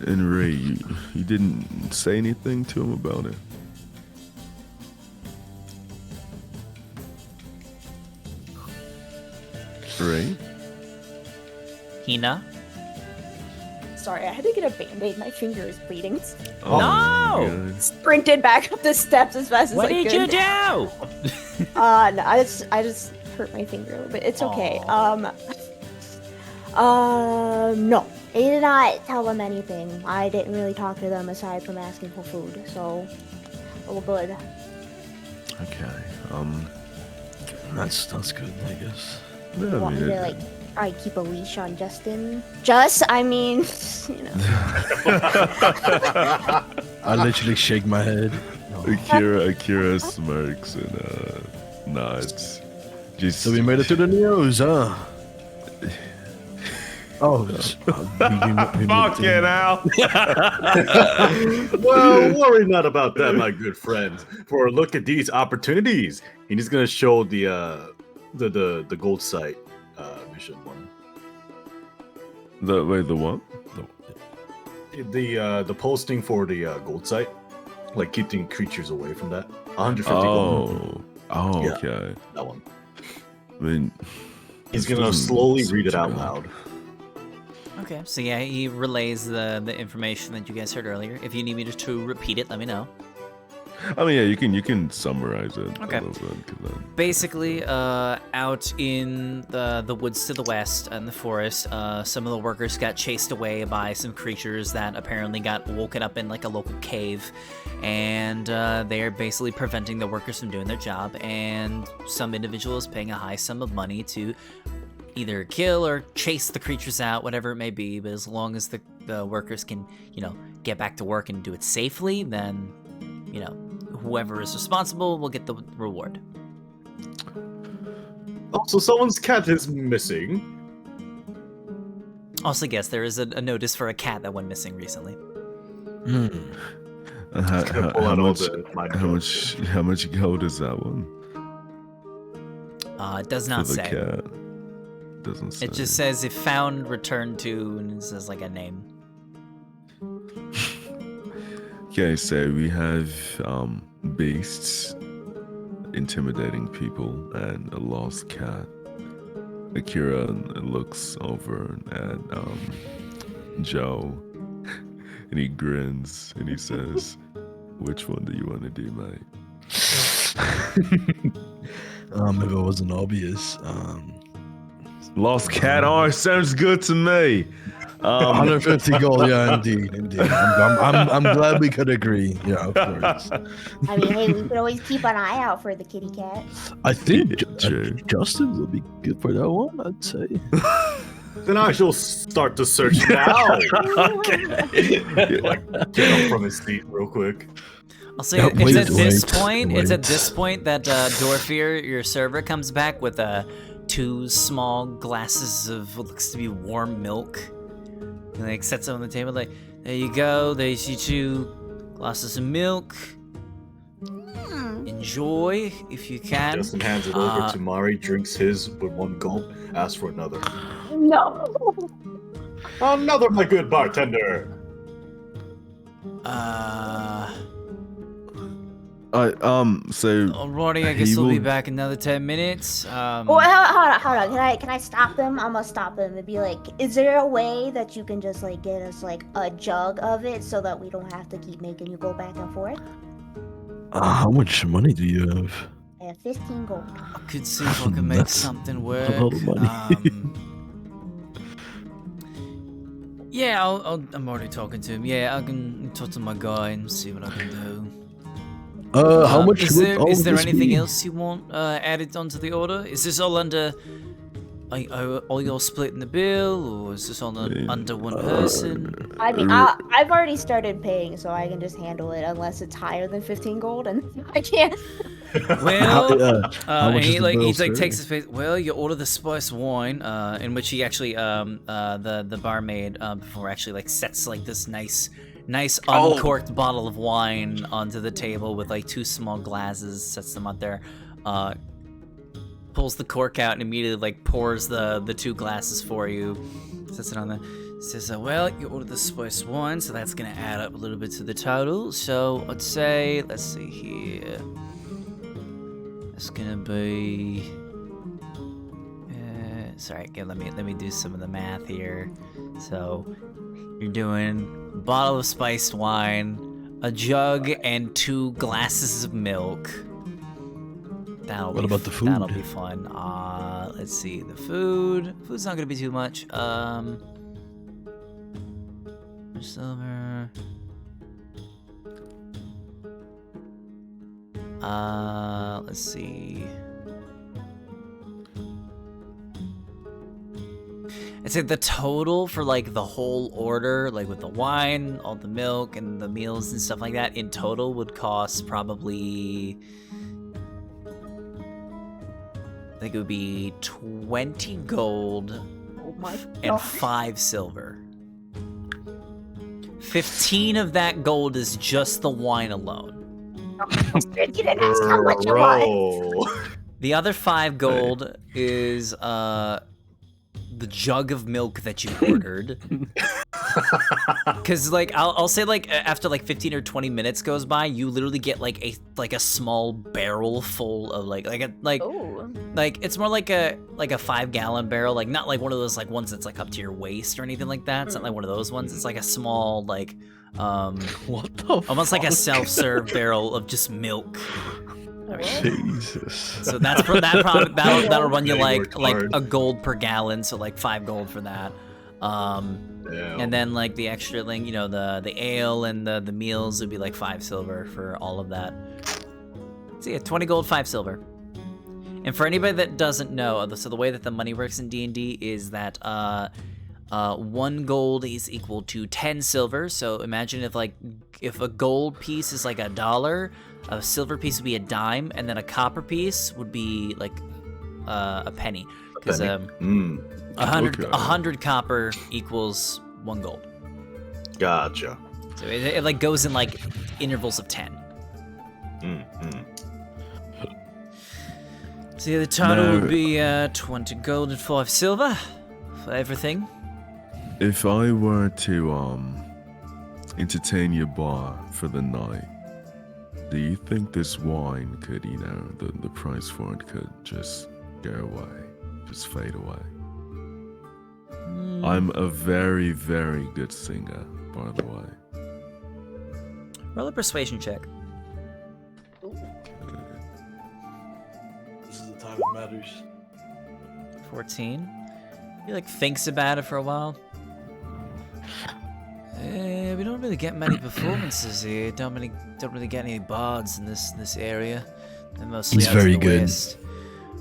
And Ray, you didn't say anything to him about it? Ray? Hina? Sorry, I had to get a band-aid. My finger is bleeding. Oh, No! my God. Sprinted back up the steps as fast as What I did could. you do? No, I just hurt my finger a little bit. It's okay. No. I did not tell them anything. I didn't really talk to them aside from asking for food, so all good. Okay, That's good, I guess. no, You I want mean, me to like try to keep a leash on Justin? I mean, you know. I literally shake my head. Akira smirks and nods. Just So we made it to the news, huh? Oh, Fucking hell. Well, worry not about that, my good friend. For a look at these opportunities, and he's gonna show the gold site mission one. the what? The posting for the gold site, like keeping creatures away from that. 150 gold. Oh, Yeah. okay. That one. I mean, He's this gonna doesn't slowly seem read it too out bad. loud. Okay, so yeah, he relays the information that you guys heard earlier. If you need me to repeat it, let me know. I mean, yeah, you can summarize it Okay. a little bit. 'Cause then, Basically, out in the woods to the west and the forest, some of the workers got chased away by some creatures that apparently got woken up in like a local cave, and they're basically preventing the workers from doing their job. And some individuals paying a high sum of money to either kill or chase the creatures out, whatever it may be. But as long as the workers can, get back to work and do it safely, then, whoever is responsible will get the reward. Also, someone's cat is missing. Also, yes, there is a notice for a cat that went missing recently. How much gold is that one? It does not For the say. cat. Doesn't say. It just says if found, return to, and it says like a name. Okay, so we have beasts intimidating people and a lost cat. Akira looks over at Joe and he grins and he says, "Which one do you want to do, mate?" If it wasn't obvious, Lost cat. Oh, sounds good to me. 150 gold. Yeah, indeed. I'm glad we could agree. Yeah, of course. I mean, hey, we could always keep an eye out for the kitty cat. I think True. Justin will be good for that one. I'd say. Then I shall start to search now. Like, get up from his seat real quick. I'll say Yeah, it's at this wait, point. It's at wait. this point that Dorfier, your server, comes back with 2 small glasses of what looks to be warm milk. And like sets it on the table. Like, there you go. There's your 2 glasses of milk. Enjoy if you can. Justin hands it over to Mari, drinks his with 1 gulp, asks for another. No. Another, my good bartender. So Alrighty, I guess he we'll be will- back in another 10 minutes. Oh, hold on. Can I stop them? I'm gonna stop them and be like, is there a way that you can just like get us like a jug of it so that we don't have to keep making you go back and forth? How much money do you have? I have 15 gold. I could see if I can make That's something a work. lot of money. Yeah, I'm already talking to him. Yeah, I can talk to my guy and see what I can do. How much Is would there, all is there this anything be? else you want added onto the order? Is this all under... Are you all splitting the bill, or is this all under one person? I mean, I've already started paying, so I can just handle it unless it's higher than 15 gold, and I can't. Well, how much is the bill, he sir? takes his face. Well, you order the spiced wine, in which he actually the barmaid before actually like sets like this nice uncorked bottle of wine onto the table with like 2 small glasses, sets them up there, pulls the cork out and immediately like pours the 2 glasses for you, sets it on the. Says, well, you ordered the spiced wine, so that's gonna add up a little bit to the total. So I'd say, let's see here. It's gonna be. Sorry, again, let me do some of the math here. So you're doing a bottle of spiced wine, a jug, and 2 glasses of milk. What about the food? That'll be fun. Let's see, the food. Food's not gonna be too much. Silver. Let's see. I'd say the total for like the whole order, like with the wine, all the milk, and the meals and stuff like that, in total would cost probably, I think it would be 20 gold Oh my and god. 5 silver. 15 of that gold is just the wine alone. You didn't ask how much it was. Bro. The other 5 gold is the jug of milk that you ordered. Cause like I'll say like after like 15 or 20 minutes goes by, you literally get like a small barrel full of like Oh. it's more like a 5-gallon barrel, like not like one of those like ones that's like up to your waist or anything like that. It's not like one of those ones. It's like a small like What the? almost like a fuck? self-serve barrel of just milk. I mean, Jesus. so that's for that product. That'll run you Yeah, you like worked hard. a gold per gallon, so like 5 gold for that. Damn. And then like the extra, like, you know, the ale and the meals would be like 5 silver for all of that. So yeah, 20 gold, 5 silver. And for anybody that doesn't know, so the way that the money works in D&D is that 1 gold is equal to 10 silver. So imagine if a gold piece is like $1, a silver piece would be a dime, and then a copper piece would be like a penny. Because Mm, 100 Okay. 100 copper equals 1 gold. gotcha. So So it like goes in like intervals of 10. So the total would be 20 gold and 5 silver for everything. If I were to entertain your bar for the night, do you think this wine could, you know, the price for it could just go away, just fade away? I'm a very, very good singer, by the way. Roll a persuasion check. This is the time it matters. 14. He like thinks about it for a while. We don't really get many performances here. Don't really get any bards in this area. They're mostly He's out in very the good. west.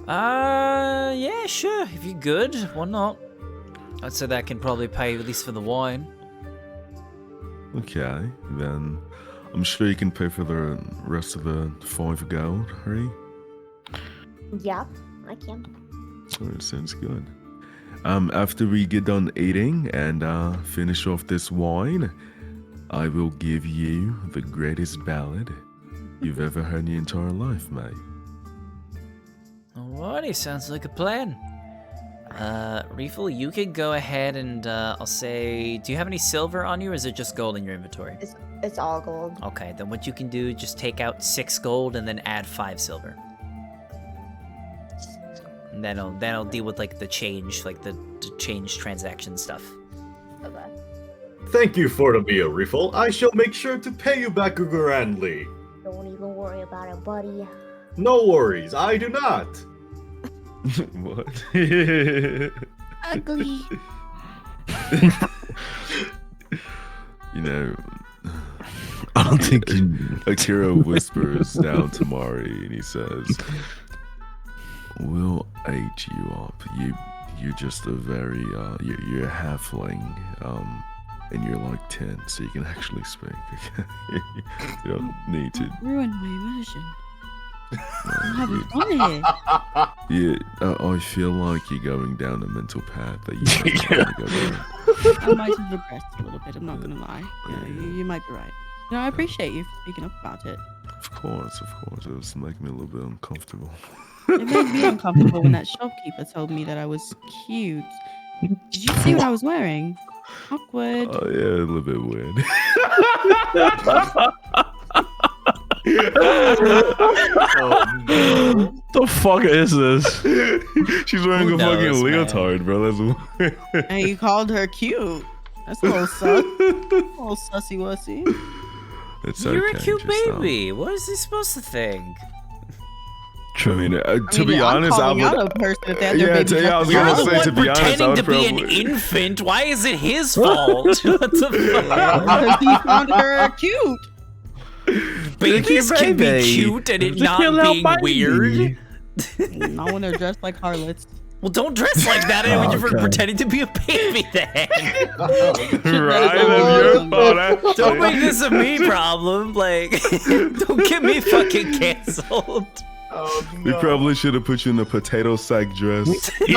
Yeah, sure. If you're good, why not? I'd say that can probably pay at least for the wine. Okay, then I'm sure you can pay for the rest of the 5 gold, right? Yeah, I can. So it sounds good. After we get done eating and finish off this wine, I will give you the greatest ballad you've ever heard in your entire life, mate. Alrighty, sounds like a plan. Refill, you can go ahead and I'll say, do you have any silver on you, or is it just gold in your inventory? It's all gold. Okay, then what you can do, just take out 6 gold and then add 5 silver. And that'll deal with like the change, like the change transaction stuff. Okay. Thank you for the meal, Refill. I shall make sure to pay you back grandly. Don't even worry about it, buddy. No worries, I do not. What? Ugly. You know, I don't think Akira whispers down to Mari and he says, "We'll age you up. You're just a very you're a halfling, and you're like 10, so you can actually speak. You don't need to. Ruin my immersion. I'm having fun here. Yeah, I feel like you're going down a mental path that you don't want to go down. I might have regressed a little bit, I'm not gonna lie. Yeah, you might be right. No, I appreciate you speaking up about it. Of course. It was making me a little bit uncomfortable. It made me uncomfortable when that shopkeeper told me that I was cute. Did you see what I was wearing? Awkward. Oh yeah, a little bit weird. Oh, no. The fuck is this? She's wearing Who a knows, fucking man? leotard, bro. That's weird. And you called her cute. That's a little sus. A little sussy wussy. It's You're okay, a cute just, baby. What is he supposed to think? I mean, to be I'm honest, I calling out would. a person if they had their Yeah, baby I was dressed gonna up. You're the say, one to be honest, I pretending would to be an probably- infant. Why is it his fault? What the fuck? Because he found her cute. Babies can be cute and it not being weird. Not when they're dressed like harlots. Well, don't dress like that when you're Okay. pretending to be a baby then. Right, that's your fault. actually. Don't make this a me problem. Like, don't get me fucking canceled. Oh, We no. probably should have put you in a potato sack dress. I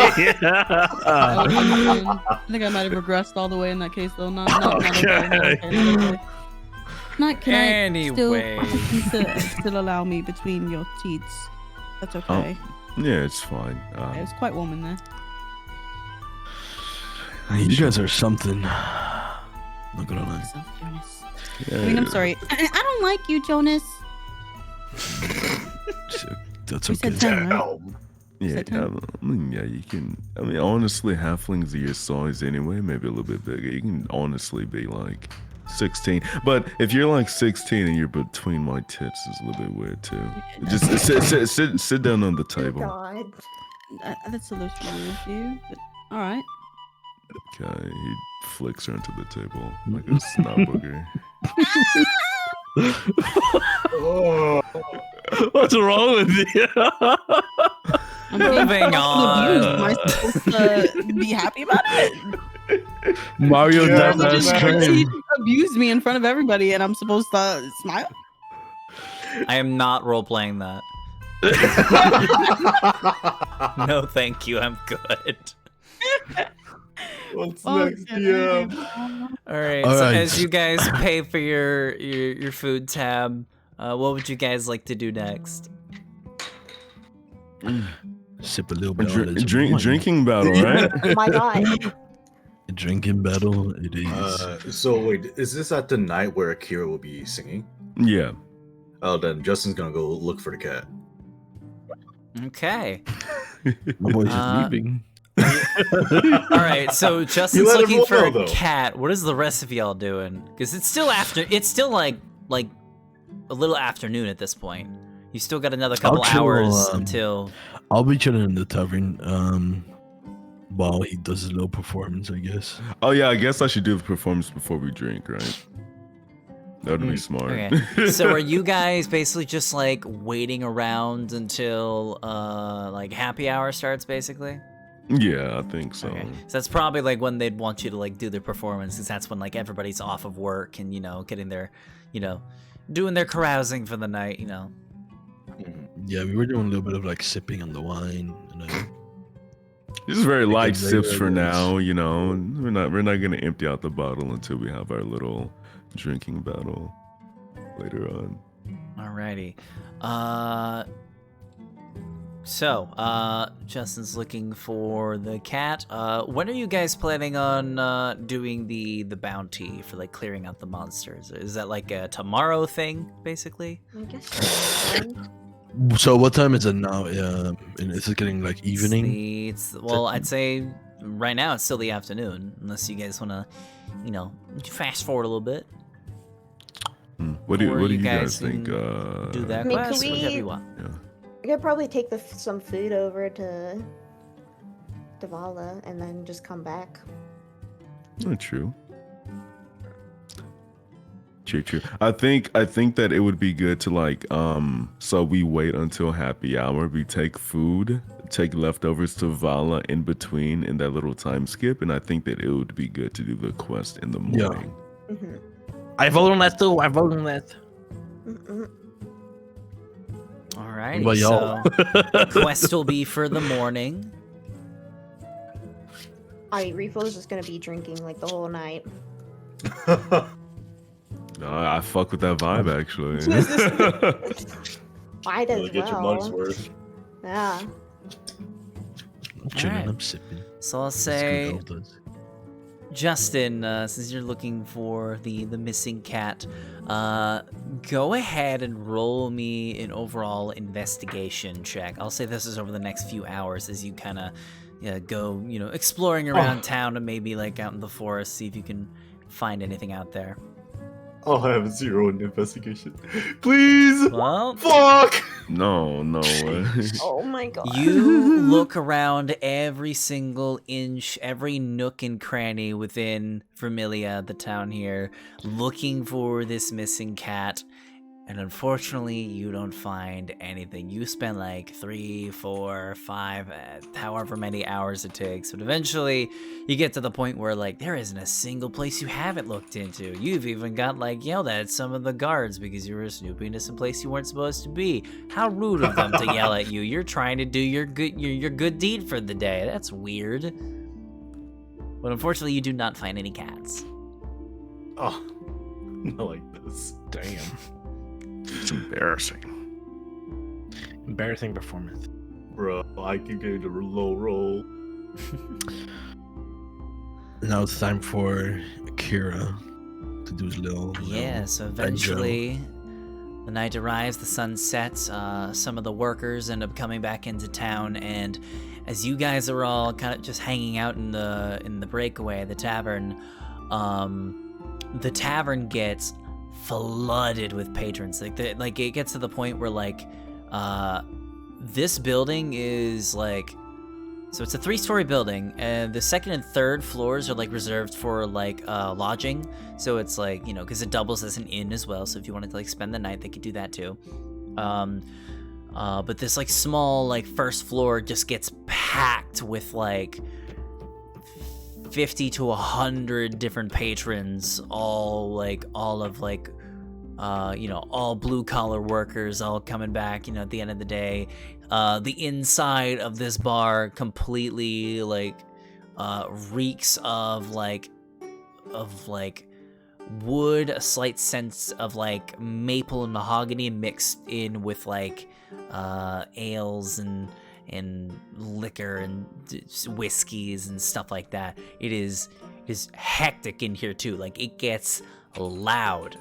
think I might have regressed all the way in that case, though. Not okay. Can Anyway. I still allow me between your teats? That's okay. Yeah, it's fine. It was quite warm in there. You guys are something. Not gonna lie. So, Jonas. yeah, I mean, I'm sorry. I don't like you, Jonas. That's You said okay. 10, right? Yeah, Is that time? I mean, yeah, you can. I mean, honestly, halflings are your size anyway, maybe a little bit bigger. You can honestly be like 16. But if you're like 16 and you're between my tits, it's a little bit weird too. Just sit down on the Oh, table. God. That's a little weird with you, but all right. Okay, he flicks her into the table like a snot booger. Oh, What's wrong with you? I'm being Moving abused. Am I on. supposed to be happy about it? Mario Yeah, does that's ice right. He cream. abused me in front of everybody, and I'm supposed to smile? I am not role playing that. No, thank you. I'm good. What's Fucking next, DM? All right. All So right. as you guys pay for your food tab, what would you guys like to do next? Sip a little bit of this wine. Drinking battle, right? Oh my god. A drinking battle it is. So wait, is this at the night where Akira will be singing? Yeah. Oh, then Justin's gonna go look for the cat. Okay. My boy's just Uh, leaving. All right. So Justin's let looking everyone for know, a though. cat. What is the rest of y'all doing? Because it's still after. It's still like a little afternoon at this point. You still got another couple chill, hours until. I'll be chilling in the tavern while he does his little performance, I guess. Oh yeah, I guess I should do the performance before we drink, right? That would be smart. Okay. So are you guys basically just like waiting around until like happy hour starts, basically? Yeah, I think so. Okay. So that's probably like when they'd want you to like do their performance, because that's when like everybody's off of work and getting their, doing their carousing for the night. Yeah, we were doing a little bit of like sipping on the wine, and then This is very light later, sips I for guess. now. We're not gonna empty out the bottle until we have our little drinking battle later on. Alrighty. So, Justin's looking for the cat. When are you guys planning on doing the bounty for like clearing out the monsters? Is that like a tomorrow thing, basically? I guess that's fine. So what time is it now? And is it getting like evening? Well, I'd say right now it's still the afternoon, unless you guys want to, fast forward a little bit. What do Or you you guys guys think? can Do that I mean, quest, can whichever we- you want. I could probably take some food over to Vala and then just come back. Not true. True. I think that it would be good to like so we wait until happy hour, we take food, take leftovers to Vala in between in that little time skip, and I think that it would be good to do the quest in the Yeah. morning. Mm-hmm. I vote on that too. I vote on that. Alrighty, What about y'all? so quest will be for the morning. Refo's just gonna be drinking like the whole night. I fuck with that vibe actually. Might as Really get your money's well. worth. Yeah. I'm chilling. Alright. I'm sipping. So I'll That's say, good, all does. Justin, since you're looking for the missing cat, go ahead and roll me an overall investigation check. I'll say this is over the next few hours as you kind of go, exploring around town and maybe like out in the forest, see if you can find anything out there. I'll have 0 in investigation. Please! Well, Fuck! No way. Oh my god. you look around every single inch, every nook and cranny within Vermilia, the town here, looking for this missing cat. And unfortunately, you don't find anything. You spend like 3, 4, 5, however many hours it takes. But eventually, you get to the point where like there isn't a single place you haven't looked into. You've even got like yelled at some of the guards because you were snooping to some place you weren't supposed to be. How rude of them to yell at you. You're trying to do your good deed for the day. That's weird. But unfortunately, you do not find any cats. Oh, not like this. Damn. It's embarrassing. Embarrassing performance. Bro, I can get a low roll. Now it's time for Akira to do his little. Yeah, so eventually the night arrives, the sun sets, some of the workers end up coming back into town, and as you guys are all kind of just hanging out in the breakaway, the tavern gets flooded with patrons. Like it gets to the point where like this building is like, so it's a 3-story building, and the second and third floors are like reserved for like lodging. So it's like, because it doubles as an inn as well. So if you wanted to like spend the night, they could do that too. But this like small like first floor just gets packed with like 50 to 100 different patrons, all blue collar workers, all coming back, at the end of the day. The inside of this bar completely like reeks of like wood, a slight sense of like maple and mahogany mixed in with like ales and liquor and whiskeys and stuff like that. It is hectic in here too. Like it gets loud.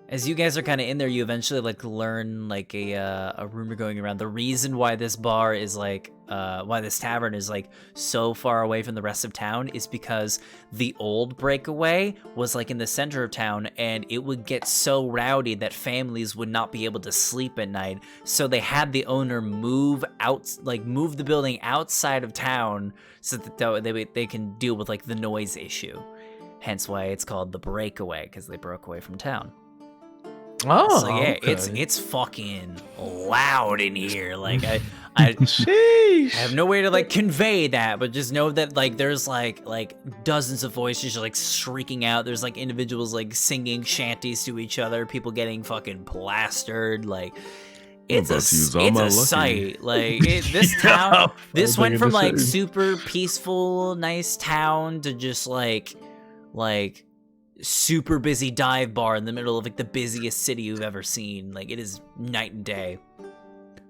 As you guys are kind of in there, you eventually like learn like a rumor going around. The reason why this bar is like why this tavern is like so far away from the rest of town is because the old breakaway was like in the center of town, and it would get so rowdy that families would not be able to sleep at night. So they had the owner move the building outside of town so that they can deal with like the noise issue. Hence why it's called the breakaway, because they broke away from town. Oh, so yeah, okay. it's fucking loud in here. Like I have no way to like convey that, but just know that like there's like dozens of voices like shrieking out. There's like individuals like singing shanties to each other. People getting fucking plastered. Like it's a sight. Like this town. This went from like super peaceful, nice town to just like super busy dive bar in the middle of like the busiest city you've ever seen. Like it is night and day.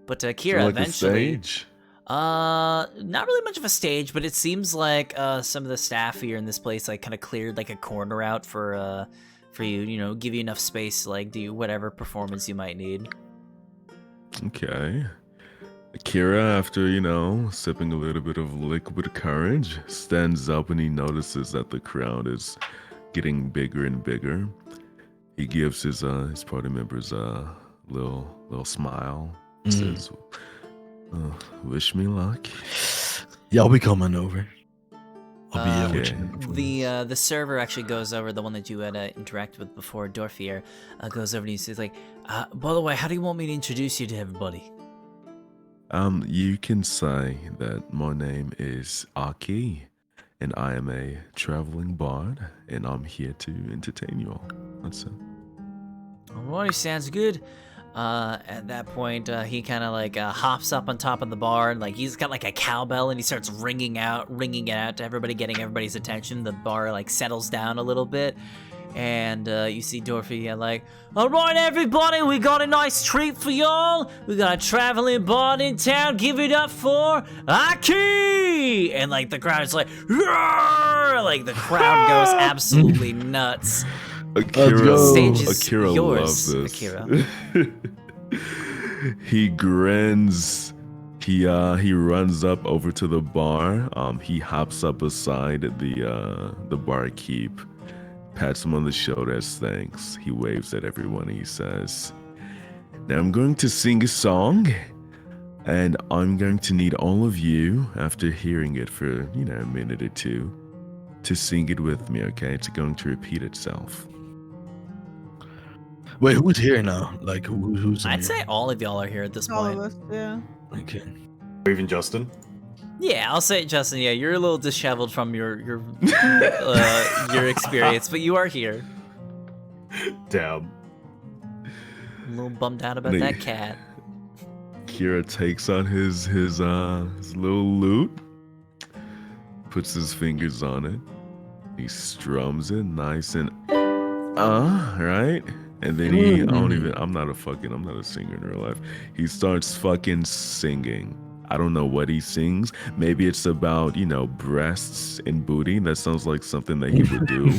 But Kira, like eventually, a stage? not really much of a stage, but it seems like some of the staff here in this place like kind of cleared like a corner out for you, you know, give you enough space to like do whatever performance you might need. Okay. Kira, after, you know, sipping a little bit of liquid courage, stands up and he notices that the crowd is getting bigger and bigger. He gives his party members a little smile. Says, "Wish me luck." Yeah, I'll be coming over. I'll be here Okay. with you. The server actually goes over, the one that you had interacted with before, Dorfier, goes over and he says like, by the way, how do you want me to introduce you to everybody? You can say that my name is Aki, and I am a traveling bard, and I'm here to entertain you all. That's it. Alrighty, sounds good. At that point, he kind of like hops up on top of the bar, and like he's got like a cowbell, and he starts ringing it out to everybody, getting everybody's attention. The bar like settles down a little bit, and you see Dorothy like, "All right, everybody, we got a nice treat for y'all. We got a traveling bard in town. Give it up for Aki!" And like the crowd is like, "Roar!" Like the crowd goes absolutely nuts. Stage is Akira yours, loves this. Akira. He grins. He runs up over to the bar. He hops up beside the barkeep, pats him on the shoulder as thanks. He waves at everyone and he says, "Now I'm going to sing a song, and I'm going to need all of you, after hearing it for, you know, a minute or two, to sing it with me, okay? It's going to repeat itself." Wait, who's here now? Like, who's in I'd here? say all of y'all are here at this All point. of us, yeah. Okay. Or even Justin. Yeah, I'll say it, Justin. Yeah, you're a little disheveled from your experience, but you are here. Damn. A little bummed out about that cat. Kira takes on his little lute, puts his fingers on it. He strums it nice and right? And then I'm not a singer in real life. He starts fucking singing. I don't know what he sings. Maybe it's about, you know, breasts and booty. That sounds like something that he would do.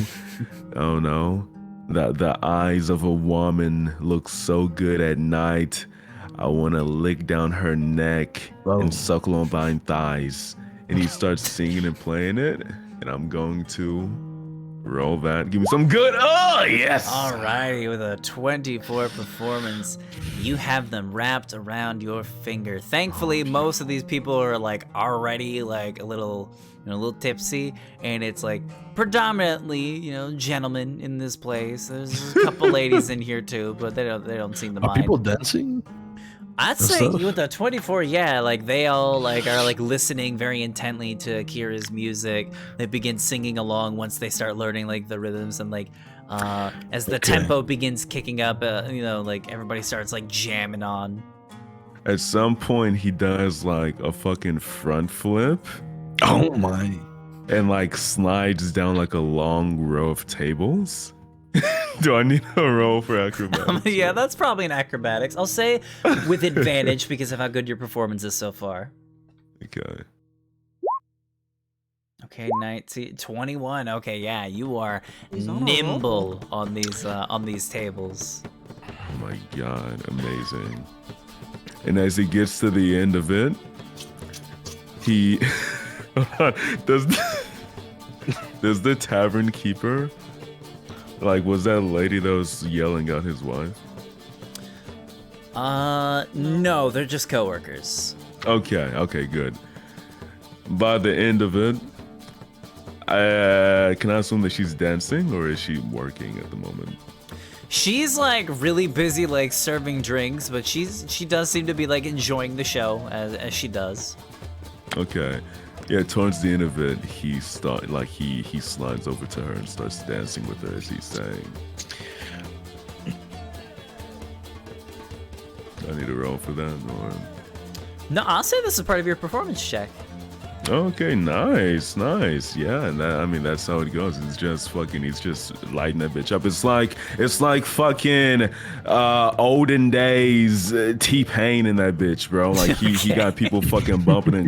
I don't know. The eyes of a woman look so good at night. I want to lick down her neck and suckle on my thighs. And he starts singing and playing it. And I'm going to roll that. Give me some good. Oh, yes. Alrighty, with a 24 performance, you have them wrapped around your finger. Thankfully, most of these people are like already like a little tipsy, and it's like predominantly, you know, gentlemen in this place. There's a couple ladies in here too, but they don't seem to Are mind. people dancing? I'd say with the 24, yeah, like they all like are like listening very intently to Kira's music. They begin singing along once they start learning like the rhythms, and like as the tempo begins kicking up, you know, like everybody starts like jamming on. At some point, he does like a fucking front flip Oh my. and like slides down like a long row of tables. Do I need a roll for acrobatics? Yeah, that's probably an acrobatics. I'll say with advantage because of how good your performance is so far. Okay. Okay, 19, 21. Okay, yeah, you are He's on a nimble on these tables. Oh my god, amazing. And as he gets to the end of it, he does the tavern keeper, like, was that lady that was yelling at his wife? No, they're just coworkers. Okay, good. By the end of it, can I assume that she's dancing or is she working at the moment? She's like really busy like serving drinks, but she does seem to be like enjoying the show as she does. Okay. Yeah, towards the end of it, he slides over to her and starts dancing with her as he's saying, I need a roll for that, or... No, I'll say this is part of your performance check. Okay, nice. Yeah, and that's how it goes. He's just lighting that bitch up. It's like fucking olden days T-Pain in that bitch, bro. Like he got people fucking bumping,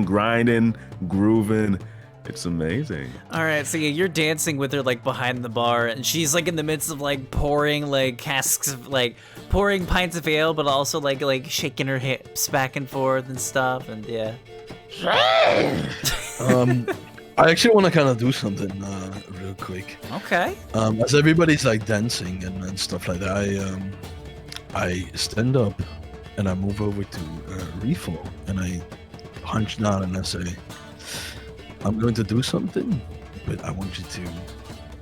grinding, grooving. It's amazing. All right, so yeah, you're dancing with her like behind the bar, and she's like in the midst of like pouring like casks of like pouring pints of ale, but also like shaking her hips back and forth and stuff, and yeah. I actually want to kind of do something real quick. Okay. As everybody's like dancing and stuff like that, I stand up and I move over to Refill and I hunch down and I say, I'm going to do something, but I want you to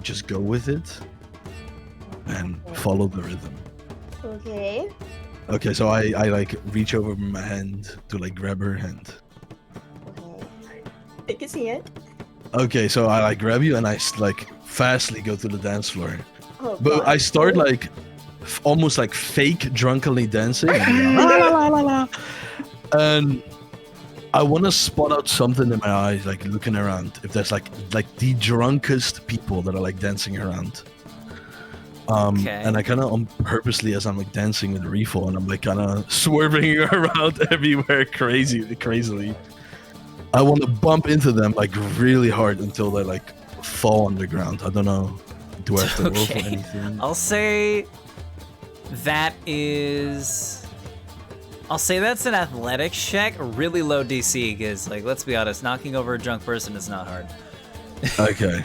just go with it and follow the rhythm. Okay. Okay, so I like reach over my hand to like grab her hand. I can see it. Okay, so I like grab you and I like fastly go to the dance floor. Oh, But God. I start like almost like fake drunkenly dancing. And, la, la, la, la. And I want to spot out something in my eyes, like looking around. If there's like the drunkest people that are like dancing around. Okay. And I kind of purposely, as I'm like dancing with Refill, and I'm like kind of swerving around everywhere crazily. I want to bump into them like really hard until they like fall on the ground. I don't know. Do I have to roll for Okay. anything? I'll say that's an athletics check, really low DC, because like let's be honest, knocking over a drunk person is not hard. Okay.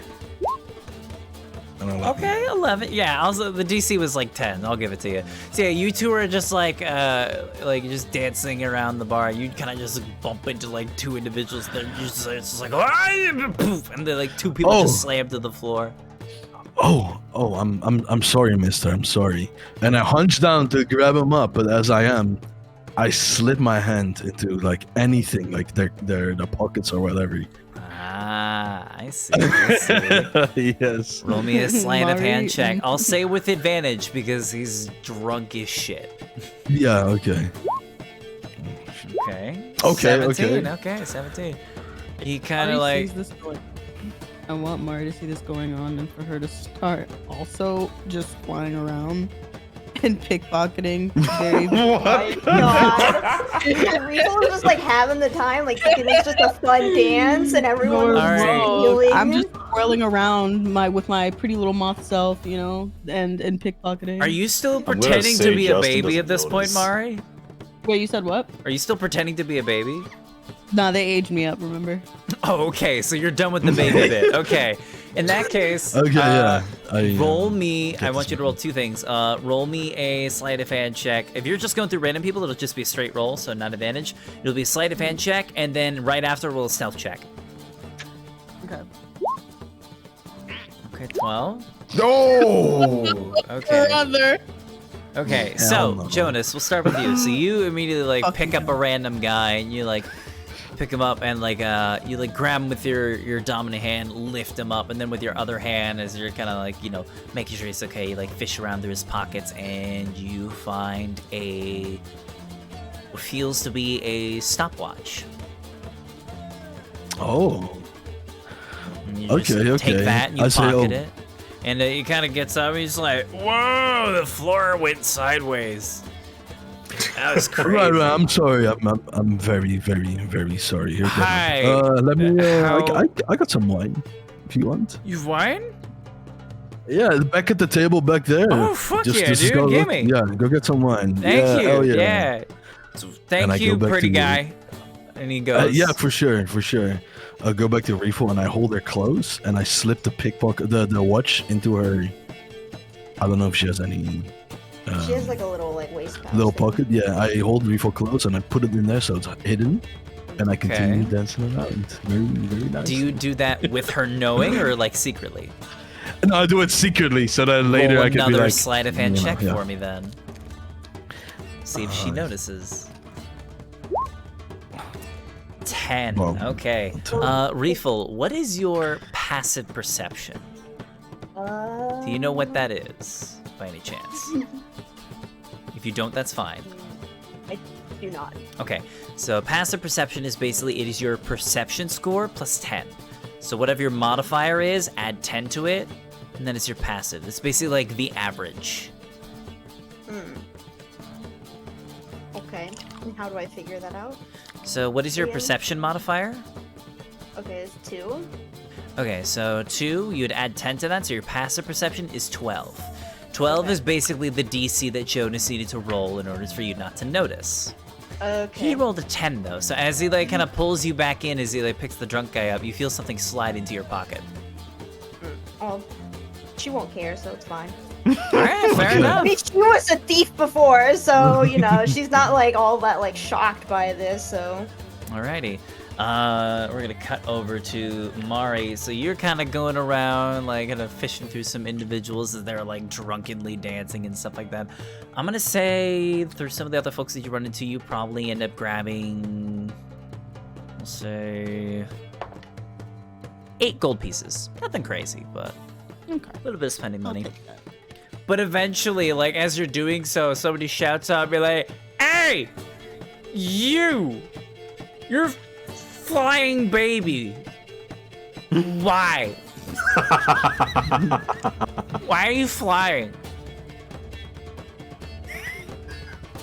Okay, 11. Yeah, also the DC was like 10. I'll give it to you. So yeah, you two are just like just dancing around the bar. You kind of just bump into like two individuals. They're just it's just like poof, and then like two people just slam to the floor. I'm sorry, mister. I'm sorry. And I hunch down to grab him up, but as I slip my hand into like anything, like their pockets or whatever. Ah, I see. Yes. Roll me a sleight of hand Mari- check. I'll say with advantage because he's drunk as shit. Yeah. Okay. Okay. Okay. 17. Okay. 17. He kind of Mari like. sees this going- I want Mari to see this going on and for her to start also just flying around and pickpocketing. Very My God. People just like having the time, like thinking it's just a fun dance, and everyone's All right. feeling. I'm just whirling around with my pretty little moth self, you know, and pickpocketing. Are you still gonna pretending to say be a Justin baby at doesn't this point, notice. Mari? Wait, you said what? Are you still pretending to be a baby? Nah, they aged me up, remember? Oh, okay. So you're done with the baby bit. Okay. In that case, Okay. Yeah. roll me. get I want this you to roll two things. Roll me a sleight of hand check. If you're just going through random people, it'll just be a straight roll, so not advantage. It'll be a sleight of hand check, and then right after, roll a stealth check. Okay. Okay, 12. No! Okay. Brother. Okay, Hell so no. Jonas, we'll start with you. So you immediately like Fucking pick up a random guy and you like pick him up and like you like grab him with your dominant hand, lift him up, and then with your other hand as you're kind of like, you know, making sure he's okay, you like fish around through his pockets and you find what feels to be a stopwatch. Oh. And you just Okay, take okay. that and you I say, pocket oh. it. And he kind of gets up and he's like, whoa, the floor went sideways. That was crazy. Right, I'm sorry. I'm very, very, very sorry. Here, Hi. let me. How- I got some wine, if you want. You've wine? Yeah, back at the table back there. Oh, fuck yeah, dude, go give look- me. Yeah, go get some wine. Thank yeah, you. hell Yeah. So, And thank I you, go back pretty to guy. And he goes, yeah, for sure. I go back to Reefel and I hold her close and I slip the pickpocket, the watch into her. I don't know if she has any. She has like a little like waist pouch. Little thing. pocket. Yeah, I hold Reefel close and I put it in there so it's hidden, and I continue Okay. dancing around. Very, very nice. do you do that with her knowing or like secretly? No, I do it secretly so that later Roll I can be another like. sleight of hand you know, check yeah. for me then. See if she Uh, notices. 10. Well, Okay. 10. Reefel, what is your passive perception? Do you know what that is, by any chance? If you don't, that's fine. I do not. Okay, so passive perception is basically, it is your perception score plus 10. So whatever your modifier is, add 10 to it, and then it's your passive. It's basically like the average. Okay. And how do I figure that out? So what is your Yeah. perception modifier? Okay, it's 2. Okay, so 2, you'd add 10 to that, so your passive perception is 12. 12 Okay. is basically the DC that Jonas needed to roll in order for you not to notice. Okay. He rolled a 10 though, so as he like kind of pulls you back in, as he like picks the drunk guy up, you feel something slide into your pocket. Oh, she won't care, so it's fine. Alright, fair I enough. mean, she was a thief before, so you know she's not like all that like shocked by this. So Alrighty. We're gonna cut over to Mari. So you're kind of going around, like, kind of fishing through some individuals as they're like drunkenly dancing and stuff like that. I'm gonna say through some of the other folks that you run into, you probably end up grabbing, we'll say, 8 gold pieces. Nothing crazy, but Okay. a little bit of spending money. I'll take that. But eventually, like, as you're doing so, somebody shouts out, be like, "Hey, you're flying baby. Why? Why are you flying?"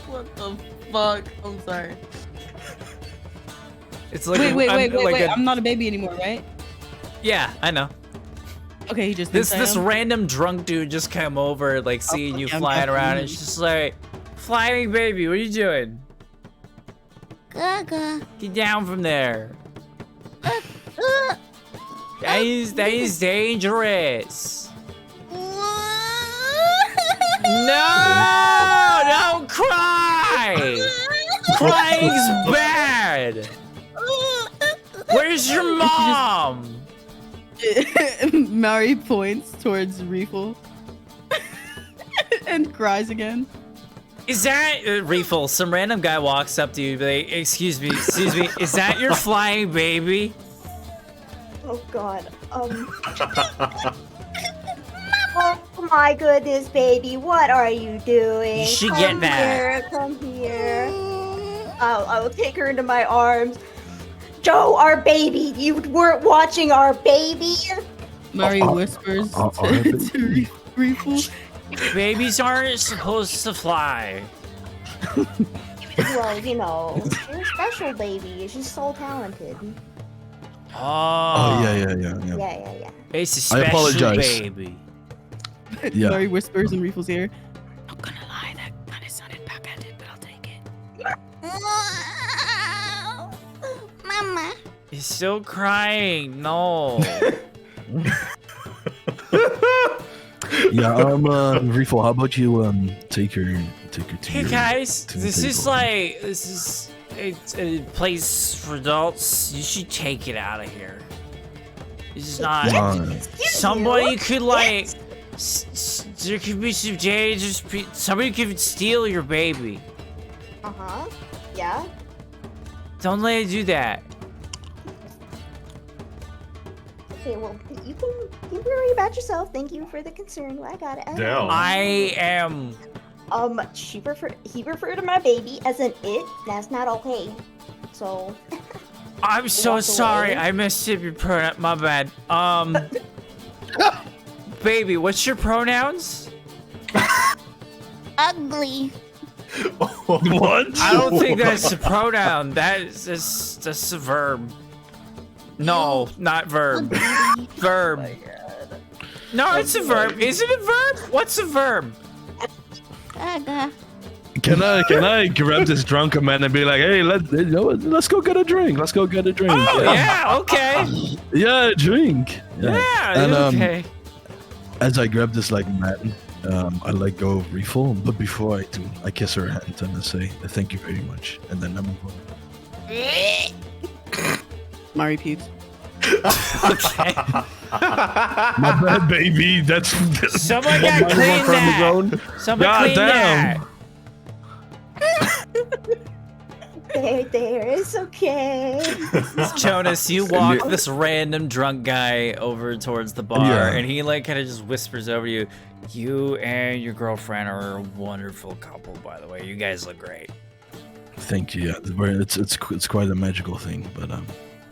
What the fuck? I'm sorry. It's like Wait. a- I'm not a baby anymore, right? Yeah, I know. Okay, he just This thinks I am? random drunk dude just came over, like, seeing you yeah, I'm flying around, and definitely- it's just like, "Flying baby, what are you doing? Gaga. Get down from there. That is dangerous. No, don't cry. Crying's bad. Where's your mom? Mari points towards Reefel and cries again. Is that Reefel? Some random guy walks up to you, like, excuse me, is that your flying baby?" oh god. Oh my goodness, baby, what are you doing? You should Come get that. Here, come here. I will take her into my arms. Joe, our baby. You weren't watching our baby. Mari whispers our to Reefel. Babies aren't supposed to fly. Well, you know, you're a special baby. She's so talented. Oh, Yeah. Yeah. It's a I special apologize. baby. Yeah. Mari whispers in Reefel's ear. Not gonna lie, that kind of sounded backhanded, but I'll take it. Mama. He's still crying. No. Yeah. Reefel, how about you take her to Hey your, guys, to the this is table. a place for adults. You should take it out of here. This is not. Somebody could like. There could be some dangerous. Somebody could steal your baby. Uh-huh. Yeah. Don't let it do that. Okay, well, you can worry about yourself. Thank you for the concern. I got it. Damn. I am. He referred to my baby as an it. That's not okay. So I'm so walk sorry. away. I missed your pronoun. My bad. Baby, what's your pronouns? Ugly. What? I don't think that's a pronoun. That's a verb. No, not verb. Verb. No, it's a verb. Is it a verb? What's a verb? Gaga. Can I grab this drunken man and be like, hey, let's go get a drink. Let's go get a drink. Oh yeah, okay. Yeah, drink. Yeah, And, okay. As I grab this like man, I let go of Refill, but before I do, I kiss her hand and I say, thank you very much, and then I move on. Mari pukes. Okay. My bad, baby. That's Someone got clean that. Someone God clean damn. that. There, it's okay. Jonas, you walk this random drunk guy over towards the bar, Yeah. and he like kind of just whispers over you. You and your girlfriend are a wonderful couple, by the way. You guys look great. Thank you. Yeah, it's quite a magical thing, but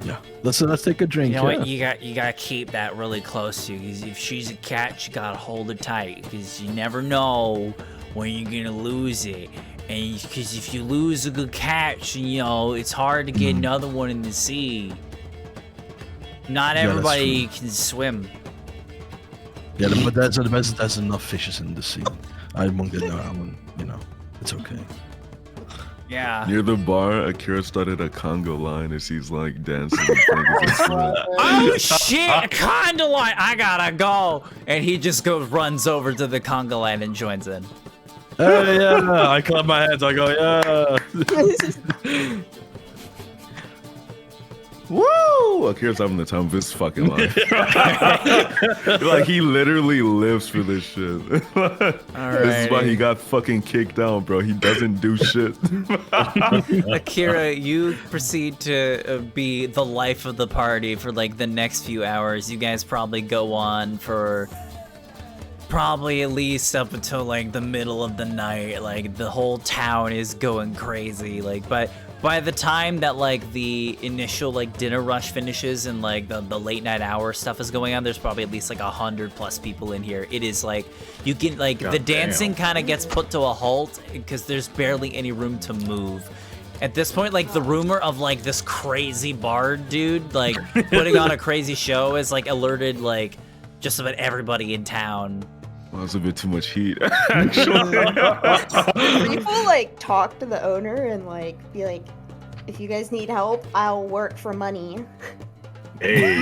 yeah. Let's take a drink. You know yeah. what? You gotta keep that really close to you. 'Cause if she's a cat, you gotta hold her tight, because you never know when you're gonna lose it. And because if you lose a good catch, you know it's hard to get another one in the sea. Not Yeah, that's everybody can swim. Yeah, but that's enough fishes in the sea. I won't get no. I won't. You know, it's okay. Yeah. Near the bar, Akira started a conga line as he's like dancing. And playing his instrument. Oh shit! Conga line! I gotta go. And he just runs over to the conga line and joins in. Hey, yeah. I clap my hands. I go, yeah. Woo! Akira's having the time of his fucking life. Like he literally lives for this shit. This is why he got fucking kicked out, bro. He doesn't do shit. Akira, you proceed to be the life of the party for like the next few hours. You guys probably go on for probably at least up until like the middle of the night. Like the whole town is going crazy. Like, but by the time that like the initial like dinner rush finishes and like the late night hour stuff is going on, there's probably at least like 100+ people in here. It is like you can like the dancing kind of gets put to a halt because there's barely any room to move. At this point, like the rumor of like this crazy bard dude like putting on a crazy show is like alerted like just about everybody in town. Well, that's a bit too much heat, actually. People like talk to the owner and like be like, if you guys need help, I'll work for money. Hey.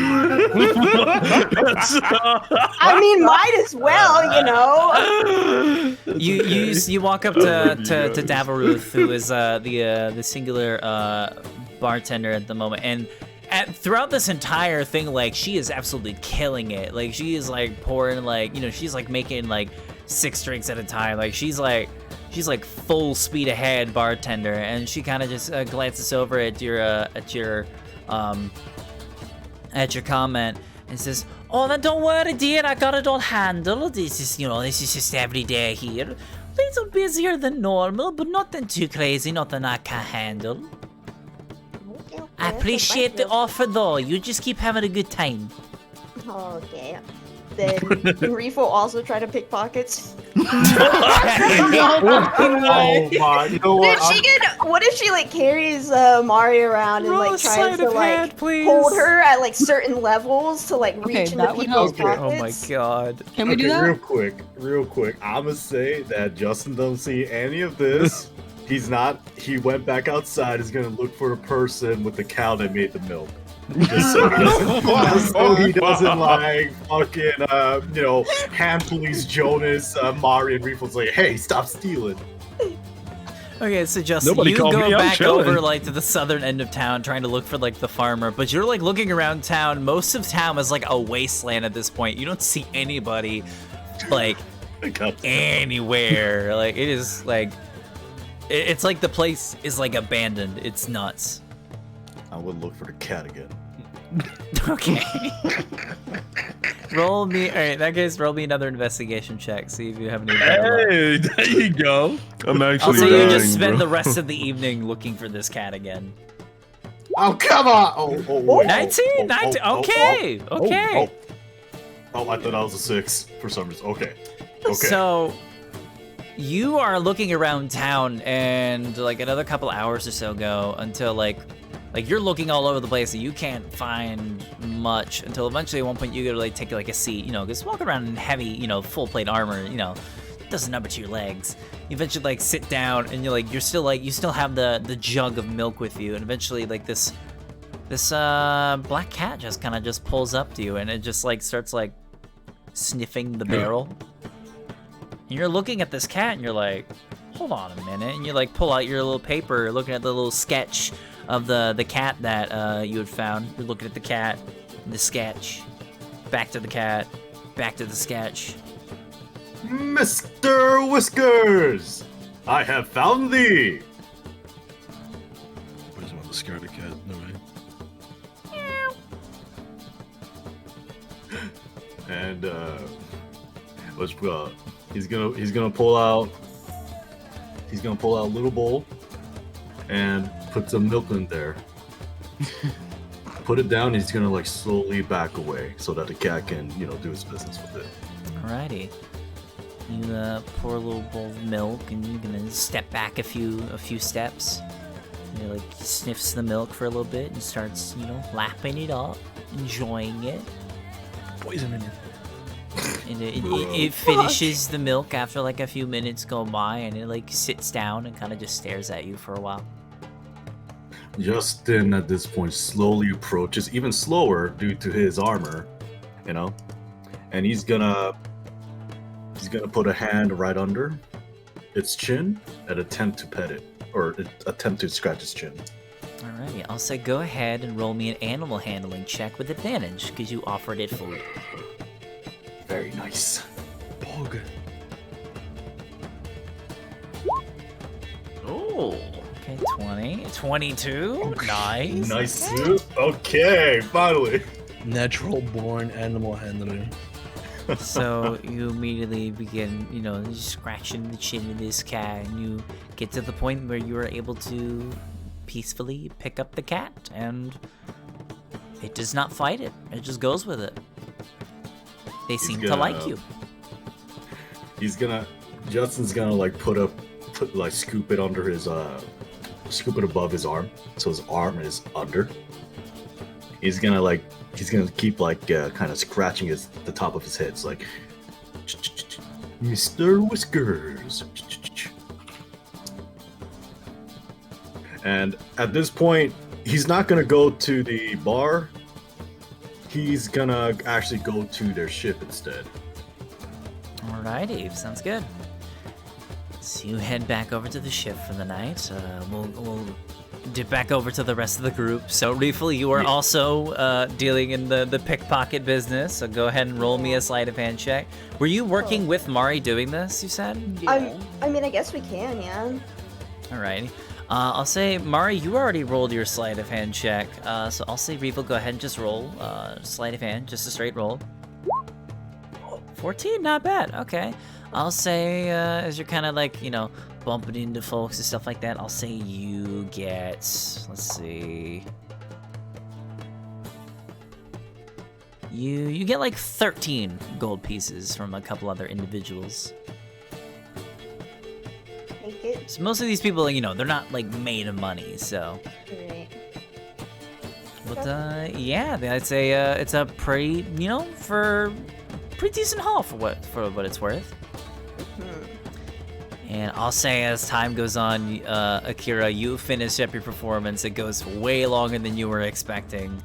I mean, might as well, you know. You walk up to Davaruth, who is the singular bartender at the moment, and throughout this entire thing, like she is absolutely killing it. Like she is like pouring like she's like making like 6 drinks at a time. Like she's like full speed ahead bartender, and she kind of just glances over at your comment and says, "Oh, then don't worry, dear. I got it all handled. This is just every day here. Little busier than normal, but nothing too crazy. Nothing I can't handle. I appreciate the offer, though. You just keep having a good time." Okay. Then Reefo also try to pick pockets. Oh my! You know what? What if she like carries Mari around and Roll like a tries sleight to of like hand, please. hold her at like certain levels to like Okay, reach into that would people's help. pockets? Oh my god. Can we do that? Real quick. I'ma say that Justin don't see any of this. He went back outside. He's gonna look for the person with the cow that made the milk. Just so he doesn't like fucking hand police Jonas, Mari, and Reefle's like, hey, stop stealing. Okay, so Justin, Nobody you called go me, I'm back chilling. over like to the southern end of town trying to look for like the farmer, but you're like looking around town. Most of town is like a wasteland at this point. You don't see anybody like anywhere. Like it is like it's like the place is like abandoned. It's nuts. I would look for the cat again. Okay. Roll me. All right, in that case, roll me another investigation check. See if you have any. Hey, there you go. I'm I'll actually say you dying, just spend bro. the rest of the evening looking for this cat again. Oh, come on! Oh, wait. 19, 19. Okay, okay. Oh, I thought I was a 6 for some reason. Okay. Okay. So you are looking around town, and like another couple hours or so go until like you're looking all over the place and you can't find much until eventually at one point you go to like take like a seat, because walking around in heavy, full plate armor, does a number to your legs. You eventually like sit down and you still have the jug of milk with you, and eventually like this black cat just kind of just pulls up to you and it just like starts like sniffing the barrel. And you're looking at this cat and you're like, hold on a minute, and you like pull out your little paper looking at the little sketch of the cat that you had found. You're looking at the cat, the sketch, back to the cat, back to the sketch. Mr. Whiskers, I have found thee. Where's one the scaredy cat? No way. And he's gonna pull out a little bowl and put some milk in there. Put it down. And he's gonna like slowly back away so that the cat can do his business with it. Alrighty. You pour a little bowl of milk and you're gonna step back a few steps. He like sniffs the milk for a little bit and starts lapping it up, enjoying it. Poison in it. And it finishes the milk after like a few minutes go by, and it like sits down and kind of just stares at you for a while. Justin at this point slowly approaches, even slower due to his armor, and he's gonna put a hand right under its chin and attempt to pet it, or attempt to scratch its chin. Alrighty, I'll say go ahead and roll me an animal handling check with advantage because you offered it food. Very nice. Bog. Oh. Okay, 20. 22. Nice. Nice. Okay, finally. Natural born animal handler. So you immediately begin, scratching the chin of this cat, and you get to the point where you are able to peacefully pick up the cat, and it does not fight it. It just goes with it. They seem to like you. Justin's gonna like scoop it under his scoop it above his arm, so his arm is under. He's gonna keep kind of scratching the top of his head. It's like, Mr. Whiskers. And at this point, he's not gonna go to the bar. He's gonna actually go to their ship instead. Alrighty, sounds good. So you head back over to the ship for the night. We'll dip back over to the rest of the group. So, Reeful, you are also dealing in the pickpocket business, so go ahead and roll me a sleight of hand check. Were you working with Mari doing this, you said? Yeah. I mean, I guess we can, yeah. Alrighty. I'll say, Mari, you already rolled your sleight of hand check, so I'll say, Reeful, go ahead and just roll sleight of hand, just a straight roll. 14, not bad, okay. I'll say, as you're kind of like, bumping into folks and stuff like that, I'll say you get, let's see. You get like 13 gold pieces from a couple other individuals. Take it. So most of these people, they're not like made of money, so. Right. But yeah, I'd say it's a pretty, for pretty decent haul for what it's worth. And I'll say as time goes on, Akira, you finish up your performance. It goes way longer than you were expecting.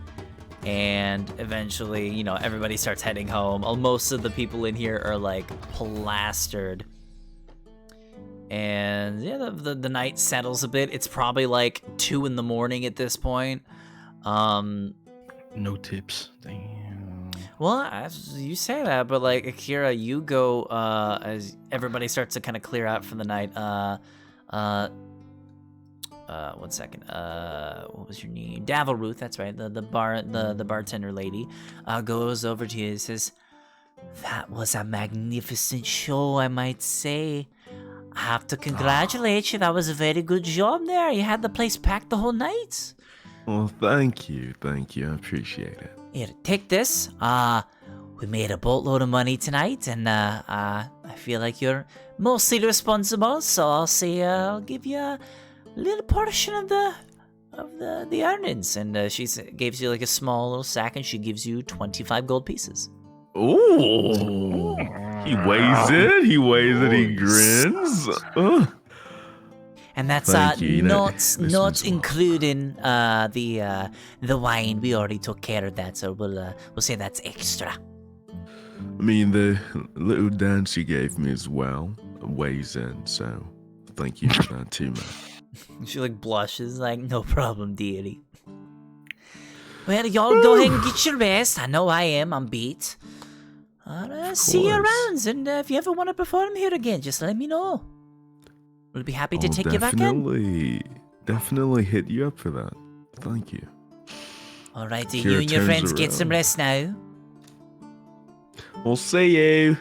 And eventually, everybody starts heading home. Most of the people in here are like plastered. And yeah, the night settles a bit. It's probably like 2 a.m. at this point. No tips. Damn. Well, as you say that, but like Akira, you go as everybody starts to kind of clear out for the night. 1 second. What was your name? Davelruth, that's right. The bartender lady goes over to you and says, "That was a magnificent show, I might say. I have to congratulate you. That was a very good job there. You had the place packed the whole night." Well, thank you. I appreciate it. Here, take this. We made a boatload of money tonight, and I feel like you're mostly responsible, so I'll say I'll give you a little portion of the earnings. And she gives you like a small little sack, and she gives you 25 gold pieces. Ooh. He weighs it. He grins. And that's Thank you, not this including the wine. We already took care of that, so we'll say that's extra. I mean, the little dance you gave me as well weighs in, so thank you for that too, man. She like blushes, like no problem, dearie. Well, y'all go ahead and get your rest. I know I am. I'm beat. I'll see you around, and if you ever want to perform here again, just let me know. We'll be happy to take you back in. Definitely hit you up for that. Thank you. Alrighty, Kira you and your turns friends get some around. rest now. We'll see you.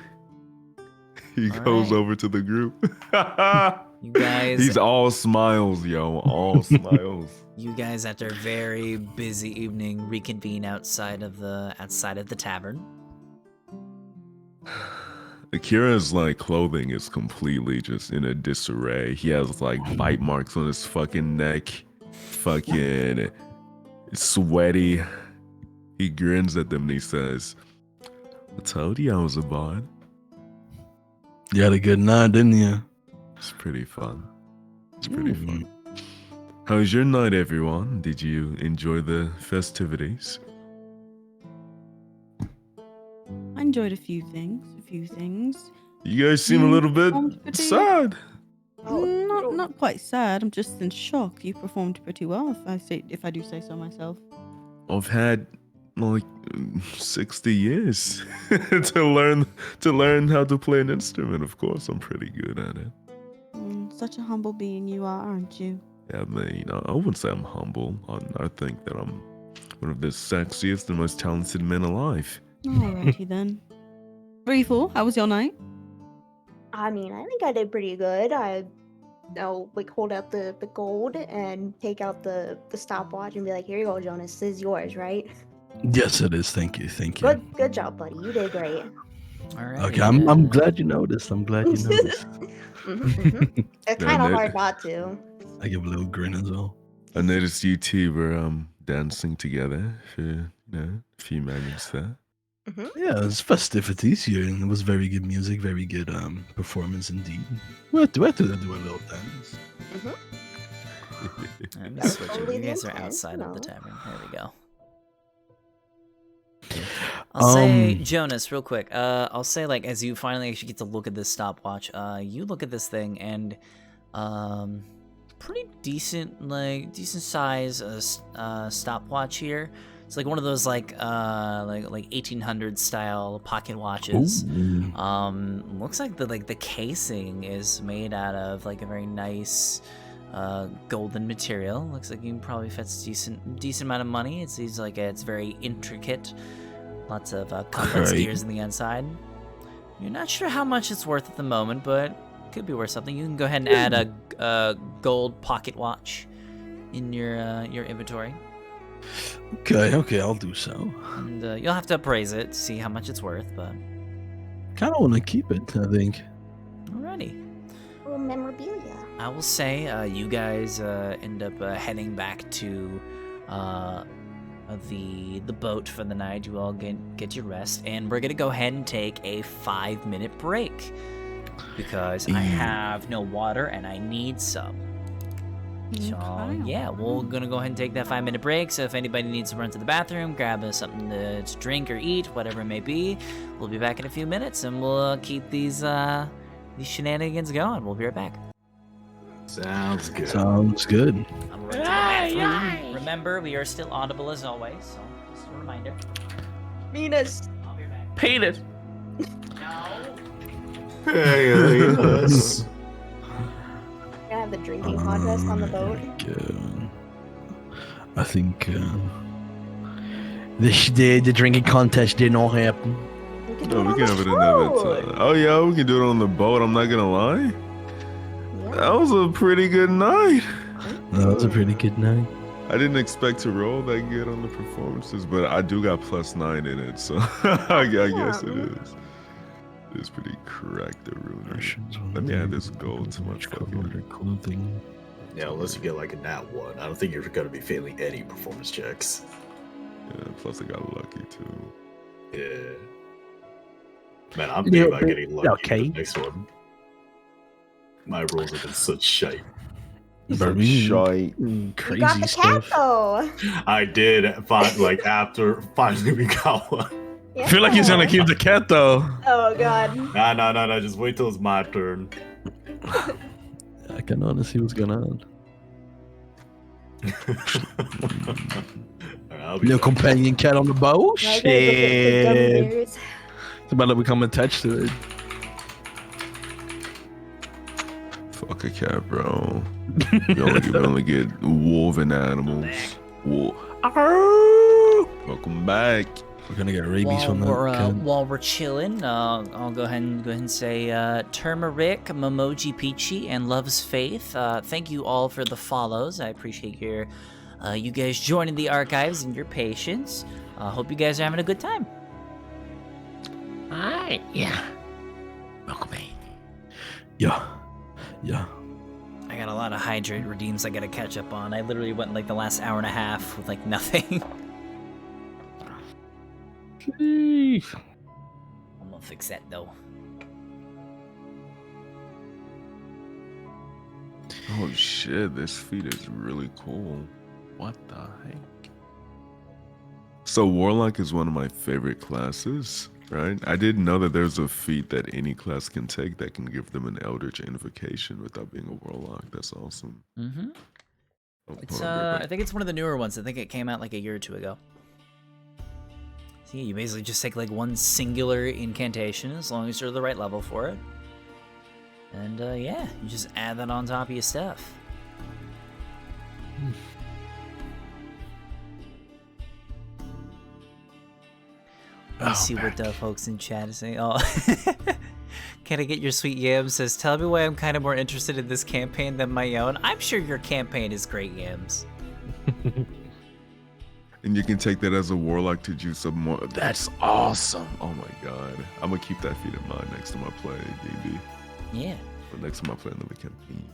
He All goes right. over to the group. You guys, He's all smiles, yo. All smiles. you guys, after a very busy evening, reconvene outside of the tavern. Akira's like clothing is completely just in a disarray. He has like bite marks on his fucking neck. Fucking sweaty. He grins at them and he says, I told you I was a bard. You had a good night, didn't you? It's pretty fun. How was your night, everyone? Did you enjoy the festivities? I enjoyed a few things. You guys seem a little bit performed pretty- sad. Not quite sad. I'm just in shock. You performed pretty well, if I do say so myself. I've had like 60 years to learn how to play an instrument. Of course, I'm pretty good at it. Such a humble being you are, aren't you? Yeah, I mean, I wouldn't say I'm humble. I think that I'm one of the sexiest and most talented men alive. Alrighty then. Brieful, how was your night? I mean, I think I did pretty good. I'll like hold out the gold and take out the stopwatch and be like, here you go, Jonas, this is yours, right? Yes, it is. Thank you. Good job, buddy. You did great. All right. Okay, I'm glad you noticed. It's It's kind of hard not to. I give a little grin as well. I noticed you two were dancing together for a few moments there. Yeah, it's festivities here, and it was very good music, very good performance indeed. We had to do a little dance. I'm That's switching. totally You the guys are intent, outside of the no. tavern. There we go. I'll say, Um, Jonas, real quick. I'll say, like, as you finally actually get to look at this stopwatch, you look at this thing and, pretty decent size stopwatch here. It's like one of those like 1800 style pocket watches. Ooh. Looks like the casing is made out of like a very nice golden material. Looks like you can probably fetch decent amount of money. It seems like it's very intricate. Lots of complex Right. gears on the inside. You're not sure how much it's worth at the moment, but could be worth something. You can go ahead and add a gold pocket watch in your inventory. Okay, I'll do so. And you'll have to appraise it to see how much it's worth, but Kind of want to keep it, I think. alrighty. Little memorabilia. I will say you guys end up heading back to the boat for the night. You all get your rest, and we're gonna go ahead and take a 5-minute break because I have no water and I need some. So yeah, we're gonna go ahead and take that 5-minute break. So if anybody needs to run to the bathroom, grab something to drink or eat, whatever it may be, we'll be back in a few minutes, and we'll keep these shenanigans going. We'll be right back. Sounds good. Sounds good. I'm going to the bathroom. Remember, we are still audible as always, so just a reminder. Venus. I'll be back. Penis. Yes. Gonna have the drinking contest on the boat. I think the drinking contest did not happen. We can No, do we it can on have the it another boat. time. Oh yeah, we can do it on the boat. I'm not gonna lie. Yeah. That was a pretty good night. That was a pretty good night. I didn't expect to roll that good on the performances, but I do got +9 in it, so I guess it is. It's pretty correct, the ruler. Let me add this gold to my fucking clothing. Yeah, unless you get like a nat 1. I don't think you're gonna be failing any performance checks. Yeah, plus I got lucky too. Yeah. Man, I'm thinking about getting lucky okay. with the next one. My rolls have been such shite. Shite. Crazy You got the cat stuff. though. I did find like after finally we got one. Yeah. I feel like he's gonna keep the cat though. Oh god. No, just wait till it's my turn. I can honestly see what's going on. I'll be No back. companion cat on the boat? Now I gotta go get the gummy Shit. bears. It's about to become attached to it. Fuck a cat, bro. You only get woven animals. Welcome back. We're gonna get rabies from that. While we're chilling, I'll go ahead and say Turmeric, Momoji Peachy, and Love's Faith. Thank you all for the follows. I appreciate you guys joining the archives and your patience. Hope you guys are having a good time. Alright, yeah. Welcome in. Yeah. I got a lot of hydrate redeems I gotta catch up on. I literally went like the last hour and a half with like nothing. I'm gonna fix that though. Oh shit, this feat is really cool. What the heck? So Warlock is one of my favorite classes, right? I didn't know that there's a feat that any class can take that can give them an Eldritch Invocation without being a Warlock. That's awesome. Mm-hmm. Oh, It's hold on, I think it's one of the newer ones. I think it came out like a year or two ago. See, you basically just take like one singular incantation as long as you're the right level for it. And yeah, you just add that on top of your stuff. Let's see what the folks in chat are saying. Oh, can I get your sweet yams? Says, tell me why I'm kind of more interested in this campaign than my own. I'm sure your campaign is great, yams. And you can take that as a Warlock to juice up more. That's awesome. Oh my god. I'm gonna keep that feat in mind next time I play D&D. Yeah. Or next time I play another campaign.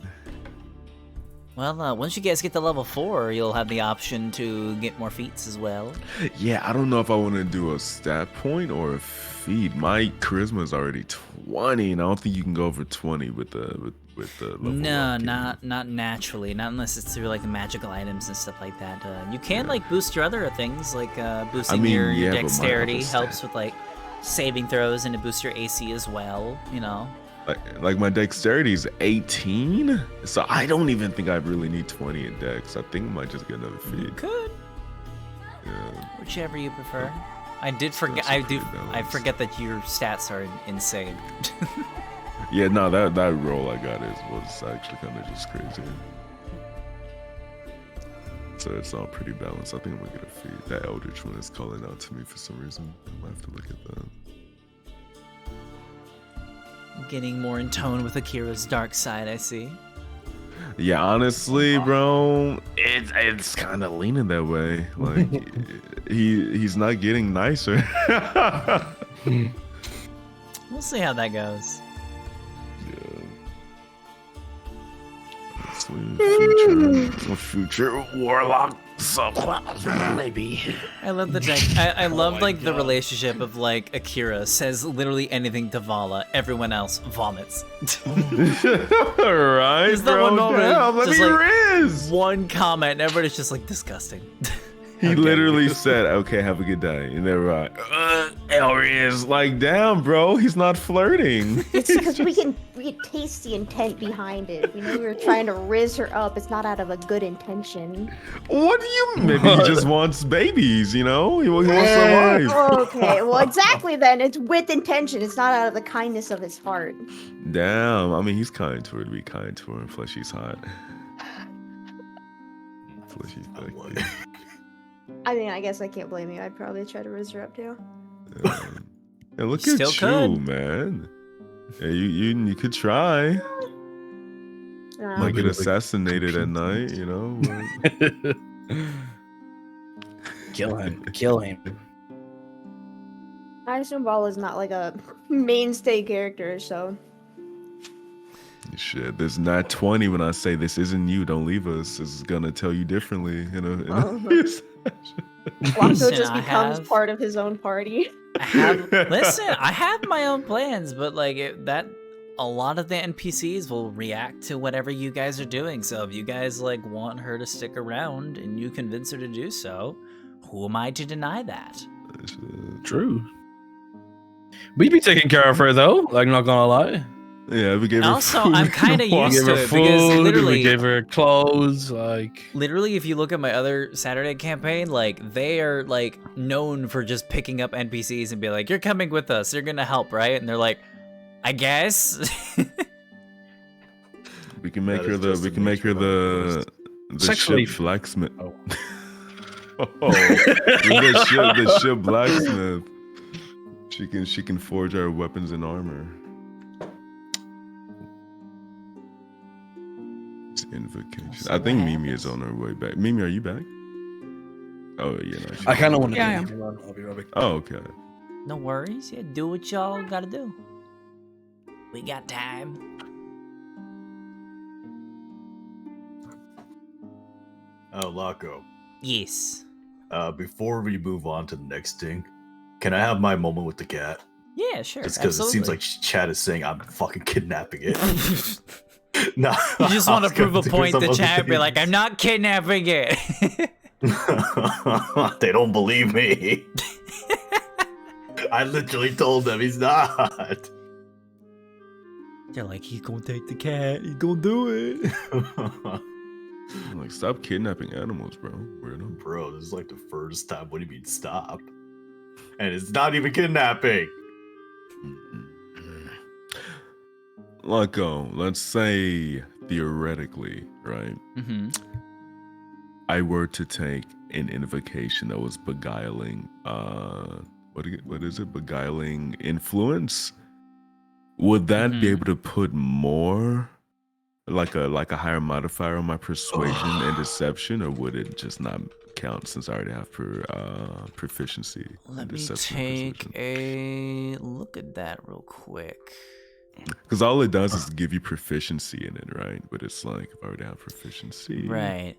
Well, once you guys get to level 4, you'll have the option to get more feats as well. Yeah, I don't know if I want to do a stat point or a feat. My charisma is already 20, and I don't think you can go over 20 with the level. No, not naturally. Not unless it's through like magical items and stuff like that. You can like boost your other things, like boosting your but my dexterity other helps stat- with like saving throws and to boost your AC as well. You know. Like my dexterity is 18, so I don't even think I really need 20 in dex. I think I might just get another You feat. could. Yeah. Whichever you prefer. I did forget. That's I pretty balanced. forget that your stats are insane. Yeah, no, that roll I got was actually kind of just crazy. So it's all pretty balanced. I think I'm gonna get a feat. That Eldritch one is calling out to me for some reason. I might have to look at that. Getting more in tone with Akira's dark side, I see. Yeah, honestly, bro, it's kind of leaning that way. Like he's not getting nicer. We'll see how that goes. Yeah. Future Warlock. Maybe. I love the deck. I love like the relationship of like Akira says literally anything to Vala, everyone else vomits. Right, Is that bro? one moment? Damn, let Just me like riz. one comment, and everybody's just like disgusting. He literally said, "Okay, have a good day," and they were like, "Elriz, like, damn, bro, he's not flirting." It's because we can taste the intent behind it. We know we were trying to riz her up. It's not out of a good intention. What do you? Maybe he just wants babies, you know? He wants a wife. Okay, well, exactly then. It's with intention. It's not out of the kindness of his heart. Damn, I mean, he's kind to her to be kind to her, and plus she's hot. Plus she's thick. I mean, I guess I can't blame you. I'd probably try to riz her up too. And look Still at you, could. man. Yeah, you could try. Might get assassinated at night, you know. But Kill him. Kill him. I assume Ball is not like a mainstay character, so Shit, there's not 20 when I say this isn't you. Don't leave us. This is gonna tell you differently. Waco Listen, just I becomes have- part of his own party. Listen, I have my own plans, but like a lot of the NPCs will react to whatever you guys are doing. So if you guys like want her to stick around and you convince her to do so, who am I to deny that? True. We'd be taking care of her though. Like, not gonna lie. Yeah, we gave her Also, food. I'm kind of We used gave to her it because food. literally, We gave her clothes. Like, literally, if you look at my other Saturday campaign, like they are like known for just picking up NPCs and be like, "You're coming with us. You're gonna help, right?" And they're like, "I guess." We can make That her is the. just We the can make her nature the Sexually- ship blacksmith. Oh. the ship blacksmith. She can forge our weapons and armor. It's invocation. So I think what Mimi is on her way back. Mimi, are you back? Oh yeah, no. she's I kind of on want her Yeah, way I back. to. I'll be right back. Oh okay. No worries. Yeah, do what y'all gotta do. We got time. Oh, Laco. Yes. Before we move on to the next thing, can I have my moment with the cat? Yeah, sure. Just because it seems like chat is saying I'm fucking kidnapping it. No, you just want to prove a point to to chat, be like, I'm not kidnapping it. They don't believe me. I literally told them he's not. They're like, he's gonna take the cat. He's gonna do it. I'm like, stop kidnapping animals, bro. Weirdo. Bro, this is like the first time. What do you mean stop? And it's not even kidnapping. Laco, let's say theoretically, right? Mm-hmm. I were to take an invocation that was beguiling, what is it? Beguiling influence. Would that be able to put more, like a higher modifier on my persuasion and deception, or would it just not count since I already have proficiency? in Let me deception and take persuasion? a look at that real quick. Because all it does is give you proficiency in it, right? But it's like if I already have proficiency, Right.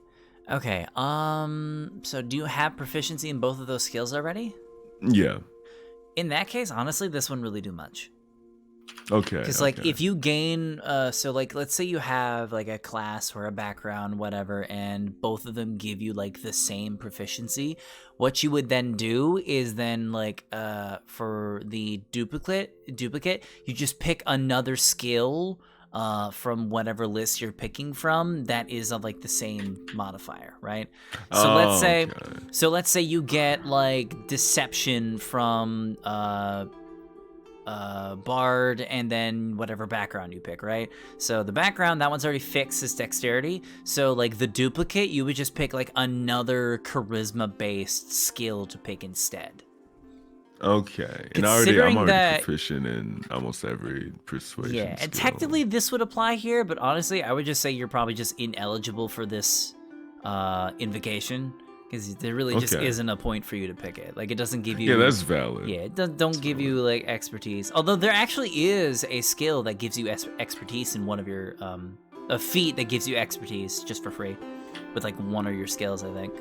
Okay. So do you have proficiency in both of those skills already? Yeah. In that case, honestly, this wouldn't really do much. Okay. Because like if you gain, so like let's say you have like a class or a background, whatever, and both of them give you like the same proficiency, what you would then do is then like for the duplicate, you just pick another skill from whatever list you're picking from that is of like the same modifier, right? So let's say you get like deception from bard and then whatever background you pick, right? So the background, that one's already fixed as dexterity. So like the duplicate, you would just pick like another charisma based skill to pick instead. Okay. And I'm Considering already that- proficient in almost every persuasion. Yeah, and skill. technically this would apply here, but honestly I would just say you're probably just ineligible for this invocation, because there really just Okay. isn't a point for you to pick it. Like it doesn't give you. Yeah, that's valid. Yeah, it don't give you like expertise. Although there actually is a skill that gives you expertise in one of your a feat that gives you expertise just for free, with like one of your skills. I think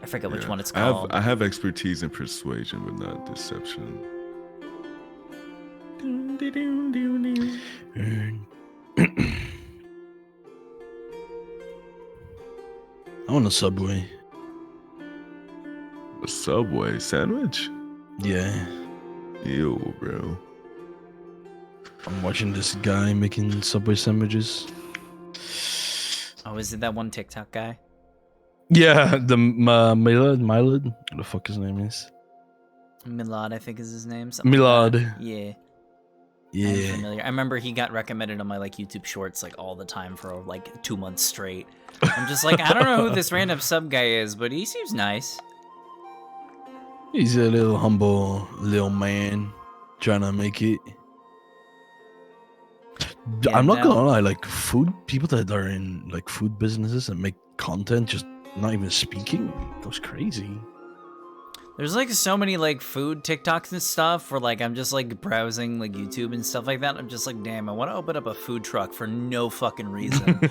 I forget which Yeah. one it's called. I have expertise in persuasion, but not deception. I want a Subway. A Subway sandwich? Yeah. Ew, bro. I'm watching this guy making Subway sandwiches. Oh, is it that one TikTok guy? Yeah, the MacLeod. What the fuck his name is? MacLeod, I think is his name. something like MacLeod. that. Yeah. I'm Yeah. familiar. I remember he got recommended on my like YouTube Shorts like all the time for like 2 months straight. I'm just like, I don't know who this random sub guy is, but he seems nice. He's a little humble little man trying to make it. Yeah, I'm not now- gonna lie, like food people that are in like food businesses and make content just not even speaking. It goes crazy. There's like so many like food TikToks and stuff where like I'm just like browsing like YouTube and stuff like that. I'm just like, damn, I want to open up a food truck for no fucking reason.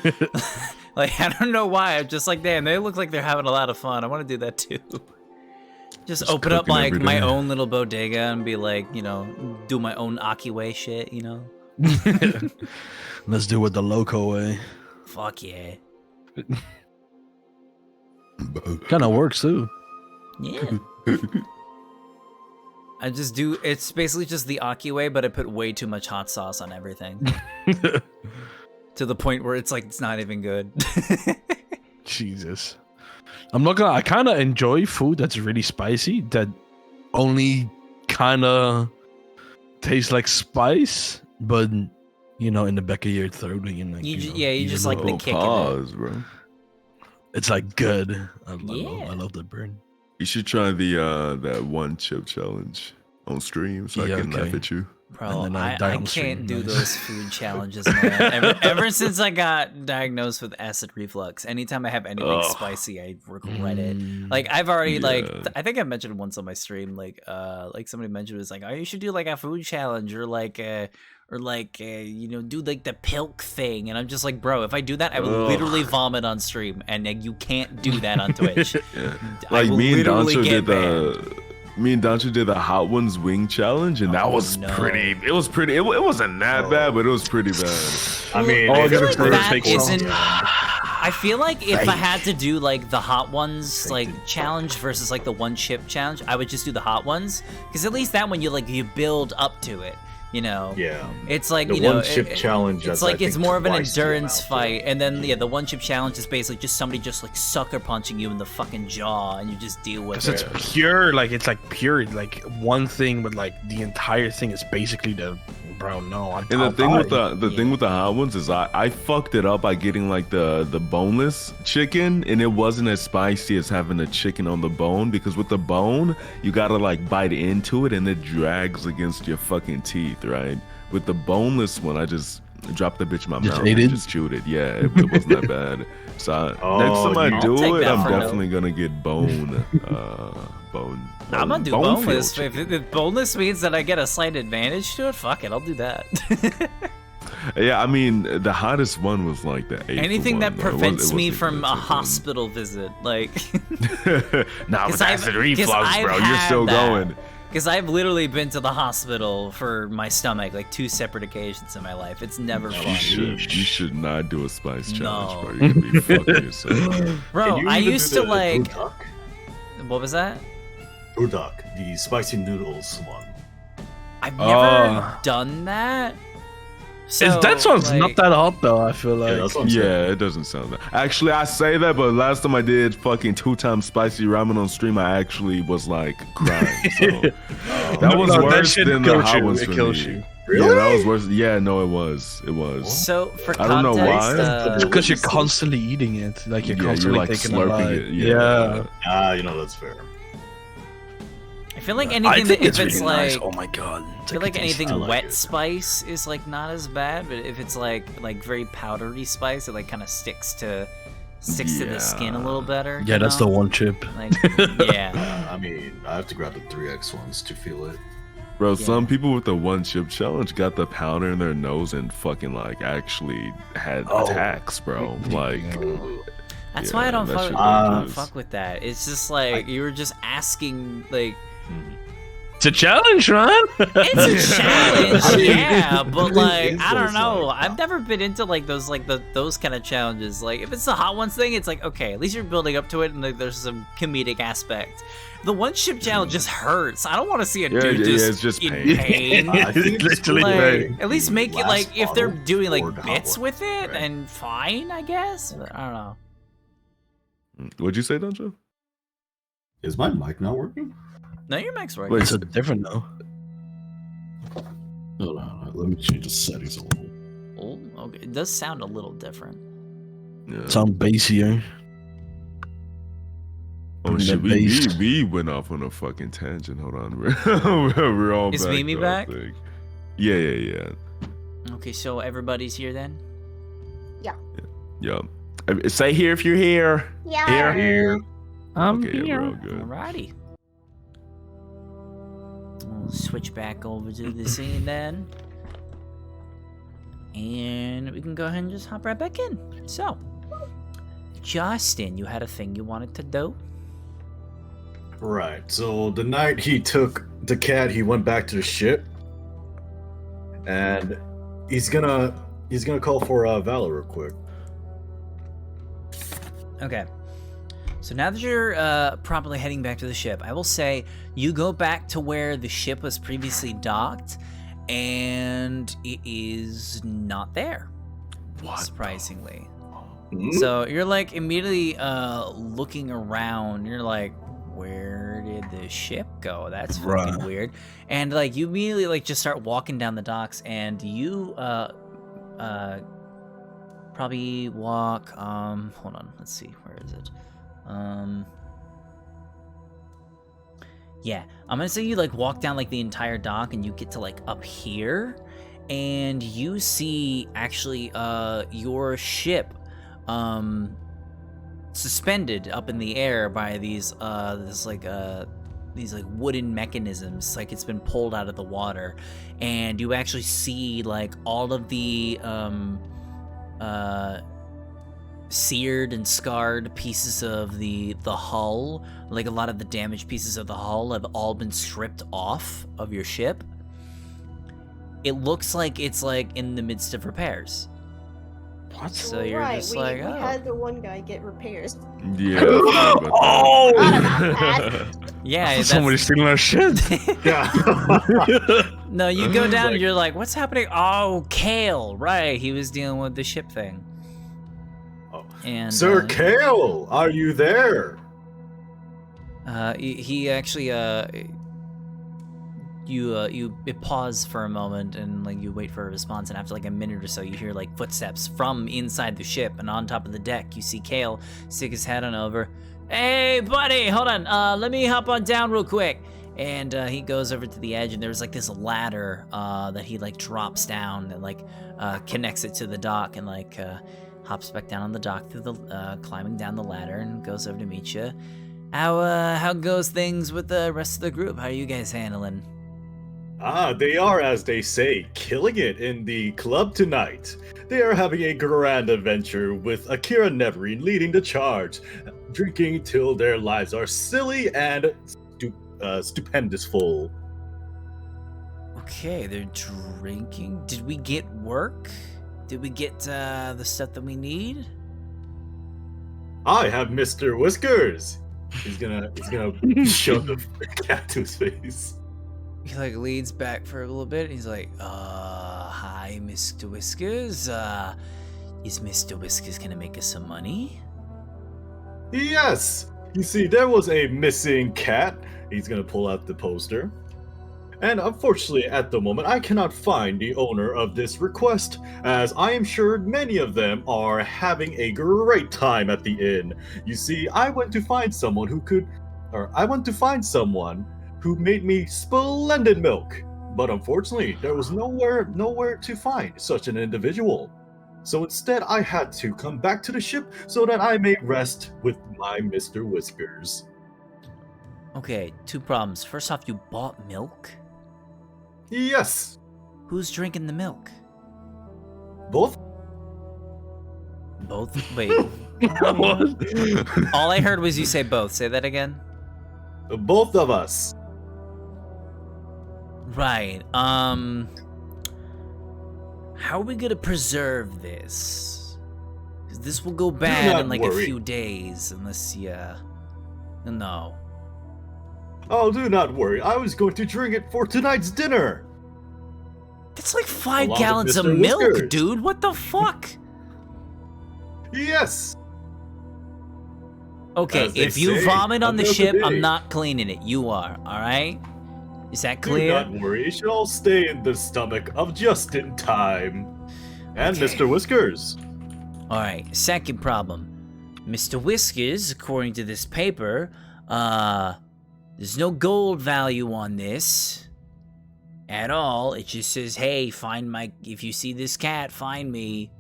Like, I don't know why. I'm just like, damn, they look like they're having a lot of fun. I want to do that too. Just open up cooking like every my day. own little bodega and be like, you know, do my own Akiway shit, you know? Let's do it the loco way. Fuck yeah. Kind of works too. Yeah. I just do, it's basically just the Aki way, but I put way too much hot sauce on everything. To the point where it's like, it's not even good. Jesus. I'm not gonna, I kind of enjoy food that's really spicy, that only kind of tastes like spice, but, you know, in the back of your throat. And like, you just like the kick in it. Pause, bro. It's like good. I Yeah. love that burn. You should try the that one chip challenge on stream so I Yeah, can laugh okay. at you. Bro, And then I die I on stream, can't do nice. those food challenges, man. Ever since I got diagnosed with acid reflux, anytime I have anything Ugh. spicy, I regret it. Mm. Like I've already like Yeah. I think I mentioned once on my stream, like somebody mentioned it was like, oh, you should do like a food challenge or you know, do like the pilk thing, and I'm just like, bro, if I do that, I will Ugh. literally vomit on stream, and you can't do that on Twitch. Yeah. I Like will me and literally Dancho get did the Hot Ones wing challenge, and that Oh, was no. pretty. It was pretty. It wasn't that bad, but it was pretty bad. I mean, Oh, if I it's feel like first that take some- isn't- I feel like if I had to do like the hot ones like challenge versus like the one chip challenge, I would just do the hot ones, because at least that one you build up to it, you know. Yeah. It's like, The you know, one chip challenge. it's is, like I it's think, more of an twice the endurance amount, fight, and then the one chip challenge is basically just somebody just like sucker punching you in the fucking jaw, and you just deal with Because it. it's pure, like it's like pure, like one thing, but like the entire thing is basically the bro. No, I'm And the thing with die. the thing with the hot ones is I fucked it up by getting like the boneless chicken, and it wasn't as spicy as having the chicken on the bone, because with the bone you gotta like bite into it and it drags against your fucking teeth, right? With the boneless one, I just dropped the bitch in my Just mouth ate and it? just chewed it. Yeah, it wasn't that bad. So next time I I'll do take it, that I'm for no. definitely gonna get bone. I'm gonna do bone boneless. filled If boneless means that I get a slight advantage to it, fuck it, I'll do that. Yeah, I mean, the hottest one was like the 8 Anything that prevents me from a hospital. hospital visit, like. Nah, 'Cause with I've- acid 'cause reflux, I've bro. You're had still that. going. Because I've literally been to the hospital for my stomach like 2 separate occasions in my life. It's never fun. You should not do a spice challenge, No. bro. You're gonna be fucking yourself. Bro, Can you I even used do to the like. Burdak? What was that? Burdak, the spicy noodles one. I've never Oh. done that. So, That sounds like, not that hot though. I feel like. Yeah, that's what I'm saying. Yeah, it doesn't sound that. Actually, I say that, but last time I did fucking 2 times spicy ramen on stream, I actually was like crying. So that No, was no, that worse shit than the kills hot you. ones It for kills me. you. Yeah, that was worse. Yeah, no, it was. It was. So for I don't know context, why. It's because you're constantly eating it. Like you're Yeah, constantly you're like taking a slurping bite. it. Yeah. You know, that's fair. I feel like I anything think that it's if it's really nice. like. Oh my god. I feel like anything I like wet it. spice is like not as bad, but if it's like very powdery spice, it like kind of sticks to the skin a little better. Yeah, you that's know? the one chip. Like, yeah. I mean, I have to grab the 3X ones to feel it. Bro, Yeah. some people with the one chip challenge got the powder in their nose and fucking like actually had attacks, bro. Like, That's yeah, why I don't that fuck. shit I don't was- fuck with that. It's just like you were just asking like. It's a challenge, man. It's a challenge, I mean, yeah, but it like is I don't those, know. like, I've never been into like those those kind of challenges. Like if it's the hot ones thing, it's like okay, at least you're building up to it, and like, there's some comedic aspect. The one chip challenge just hurts. I don't want to see a Yeah, dude yeah, just, it's just in pain. pain. I think Literally Like, pain. at least make it like if they're bottle doing like poured hot bits water, with it, right? then fine, I guess. But I don't know. What'd you say, Donjo? Is my mic not working? No, your mic's right. Wait, It's a different though. Hold on, let me change the settings a little. Oh, okay. It does sound a little different. Yeah. Sound bassier. Oh the shit, bass. we went off on a fucking tangent. Hold on, we're all Is back. Mimi though, I back? think. Yeah. Okay, so everybody's here then. Yup. Say here if you're here. Yeah. Here. I'm Okay, here. we're all good. Alrighty. We'll switch back over to the scene then. And we can go ahead and just hop right back in. So, Justin, you had a thing you wanted to do? Right. So the night he took the cat, he went back to the ship, and he's gonna call for Valor real quick. Okay. So now that you're properly heading back to the ship, I will say you go back to where the ship was previously docked, and it is not there. What? Surprisingly. Hmm? So you're like immediately looking around. You're like, where did the ship go? That's fucking weird. And like you immediately like just start walking down the docks, and you probably walk. Hold on. Let's see. Where is it? Yeah, I'm gonna say you like walk down like the entire dock, and you get to like up here, and you see actually your ship suspended up in the air by these wooden mechanisms, like it's been pulled out of the water, and you actually see like all of the seared and scarred pieces of the hull, like a lot of the damaged pieces of the hull have all been stripped off of your ship. It looks like it's like in the midst of repairs. What? So you're right, just we, like, we oh. had the one guy get repairs. Yeah. Forgot about that. Yeah, Somebody's stealing our shit. Yeah. No, you go down Like- and you're like, what's happening? Oh, Kale, right? He was dealing with the ship thing. Oh. And Sir Kale, are you there? he actually you pause for a moment and like you wait for a response, and after like a minute or so you hear like footsteps from inside the ship, and on top of the deck you see Kale stick his head on over. Hey buddy, hold on, let me hop on down real quick. And he goes over to the edge, and there's like this ladder that he like drops down and like connects it to the dock, and like hops back down on the dock through the climbing down the ladder, and goes over to meet you. How goes things with the rest of the group? How are you guys handling? They are, as they say, killing it in the club tonight. They are having a grand adventure with Akira Neverine leading the charge, drinking till their lives are silly and stupendous full. Okay, they're drinking. Did we get work? Did we get the stuff that we need? I have Mr. Whiskers. He's gonna show the cat to his face. He like leans back for a little bit, and he's like, hi, Mr. Whiskers. Is Mr. Whiskers gonna make us some money? Yes! You see, there was a missing cat. He's gonna pull out the poster. And unfortunately, at the moment, I cannot find the owner of this request, as I am sure many of them are having a great time at the inn. You see, I went to find someone who made me splendid milk. But unfortunately, there was nowhere to find such an individual. So instead, I had to come back to the ship so that I may rest with my Mr. Whiskers. Okay, two problems. First off, you bought milk? Yes, Who's drinking the milk? both. Both? Wait. All I heard was you say both. Say that again. Both of us. Right. How are we gonna preserve this? 'Cause this will go bad not in like a worry. few days unless you... No. Oh, do not worry. I was going to drink it for tonight's dinner. That's like 5 Along with gallons of Mr. milk, Whiskers. dude. What the fuck? Yes. Okay, As they if you say, vomit on the another ship, I'm day. not cleaning it. You are, alright? Is that Do clear? not worry. It should all stay in the stomach of just in time. And Okay. Mr. Whiskers. Alright, second problem. Mr. Whiskers, according to this paper, there's no gold value on this at all. It just says, hey, if you see this cat, find me.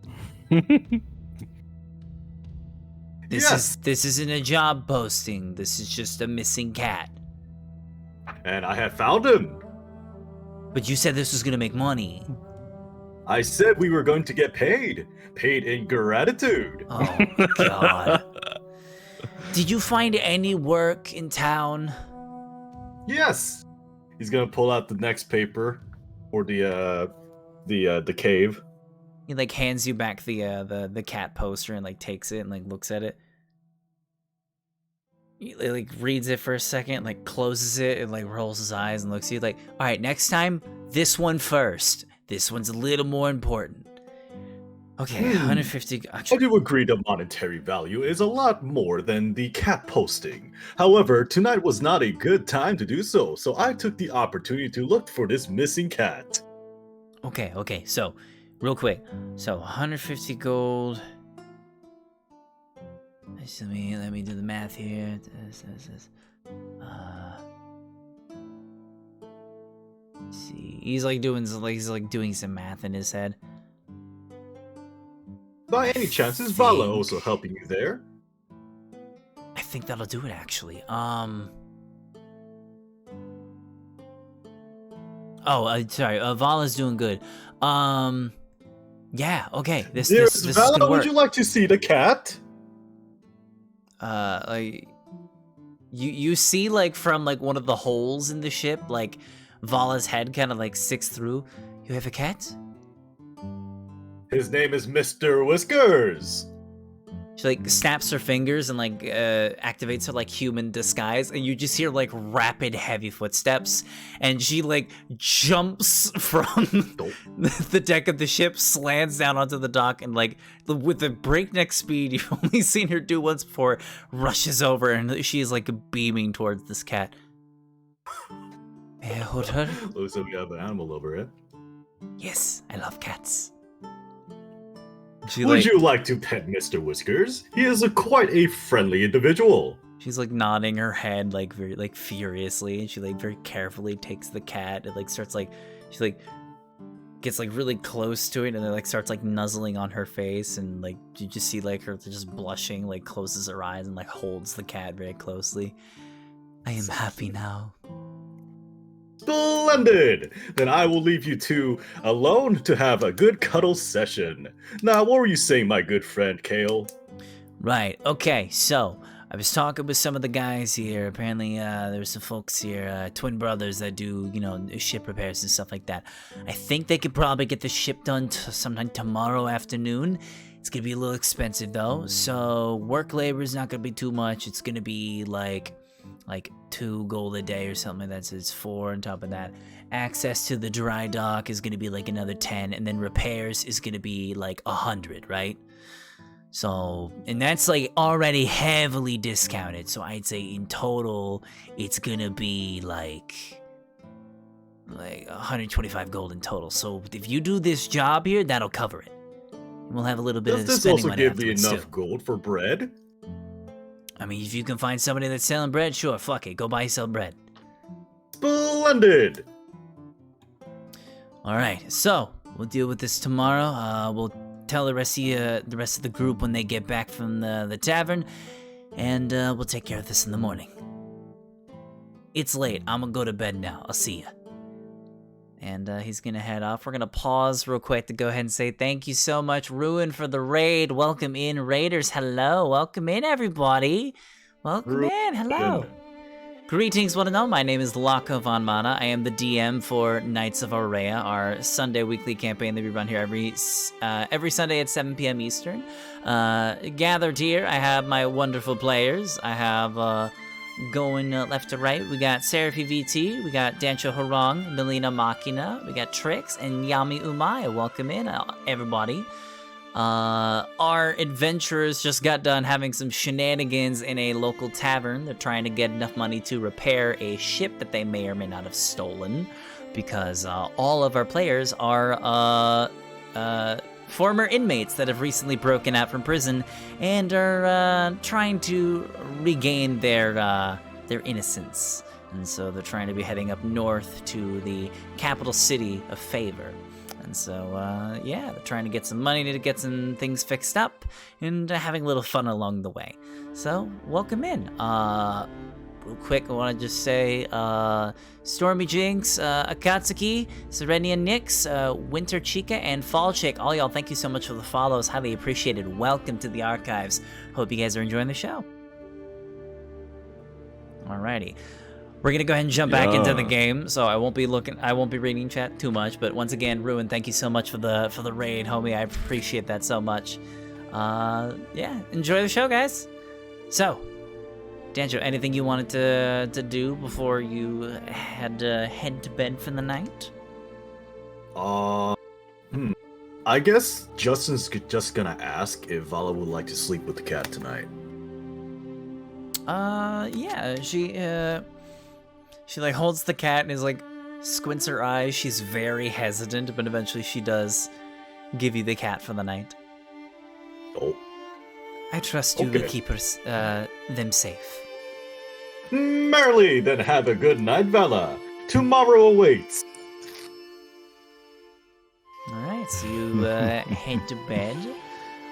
This isn't a job posting. This is just a missing cat. And I have found him. But you said this was gonna make money. I said we were going to get paid. Paid in gratitude. Oh God. Did you find any work in town? Yes. He's gonna pull out the next paper, or the cave. He like hands you back the cat poster and like takes it and like looks at it. He like reads it for a second, like closes it and like rolls his eyes and looks at you like, all right, next time, this one first. This one's a little more important. Okay, 150. I do agree the monetary value is a lot more than the cat posting. However, tonight was not a good time to do so, so I took the opportunity to look for this missing cat. Okay, so, real quick. So, 150 gold. Let me do the math here. See, he's like doing some math in his head. By any chance, is Vala also helping you there? I think that'll do it actually. Sorry. Vala's doing good. Yeah. Okay. This is Vala, gonna work. would you like to see the cat? Like you see like from like one of the holes in the ship, like Vala's head kind of like sticks through. You have a cat? His name is Mr. Whiskers. She like snaps her fingers and like activates her like human disguise, and you just hear like rapid heavy footsteps, and she like jumps from the deck of the ship, slants down onto the dock, and like with the breakneck speed you've only seen her do once before, rushes over, and she is like beaming towards this cat. May I hold her? Looks like we have an animal over it. Yes, I love cats. Would you like to pet Mr. Whiskers? He is quite a friendly individual. She's like nodding her head like very like furiously, and she like very carefully takes the cat and like starts like she like gets like really close to it and then like starts like nuzzling on her face, and like you just see like her just blushing, like closes her eyes and like holds the cat very closely. I am happy now. Splendid! Then I will leave you two alone to have a good cuddle session. Now, what were you saying, my good friend Kale? Right, okay, so I was talking with some of the guys here. Apparently, there's some folks here, twin brothers that do, you know, ship repairs and stuff like that. I think they could probably get the ship done sometime tomorrow afternoon. It's gonna be a little expensive though, so work labor is not gonna be too much. It's gonna be like 2 gold a day or something like that, so it's 4 on top of that. Access to the dry dock is gonna be like another 10, and then repairs is gonna be like 100, right? So, and that's like already heavily discounted, so I'd say in total it's gonna be like 125 gold in total. So if you do this job here, that'll cover it. And we'll have a little bit Does of this spending also money give me afterwards, enough too. gold for bread? I mean, if you can find somebody that's selling bread, sure, fuck it, go buy yourself bread. Splendid! Alright, so we'll deal with this tomorrow. We'll tell the rest of the group when they get back from the tavern, and we'll take care of this in the morning. It's late. I'm gonna go to bed now. I'll see ya. And he's gonna head off. We're gonna pause real quick to go ahead and say thank you so much, Ruin, for the raid. Welcome in, Raiders. Hello. Welcome in, everybody. Welcome in. Hello. Greetings, one and all. My name is Laka Von Mana. I am the DM for Knights of Aurea, our Sunday weekly campaign that we run here every Sunday at 7 p.m. Eastern. Gathered here, I have my wonderful players. I have going left to right, we got Seraphi VT, we got Dancho Harong, Melina Machina, we got Trix, and Yami Umaya. Welcome in, everybody. Our adventurers just got done having some shenanigans in a local tavern. They're trying to get enough money to repair a ship that they may or may not have stolen, because all of our players are former inmates that have recently broken out from prison and are trying to regain their innocence. And so they're trying to be heading up north to the capital city of Favor. And so, yeah, they're trying to get some money to get some things fixed up and having a little fun along the way. So, welcome in. Real quick, I want to just say, Stormy Jinx, Akatsuki, Serenia Nix, Winter Chica, and Fall Chick. All y'all, thank you so much for the follows. Highly appreciated. Welcome to the archives. Hope you guys are enjoying the show. Alrighty. We're gonna go ahead and jump back into the game, so I won't be reading chat too much. But once again, Ruin, thank you so much for the raid, homie. I appreciate that so much. Yeah, enjoy the show, guys. So, Danjo, anything you wanted to do before you had to head to bed for the night? I guess Justin's just gonna ask if Vala would like to sleep with the cat tonight. Yeah, she like holds the cat and is like squints her eyes. She's very hesitant, but eventually she does give you the cat for the night. Oh. I trust you will keep them safe. Merrily, then have a good night, Vala. Tomorrow awaits. Alright, so you head to bed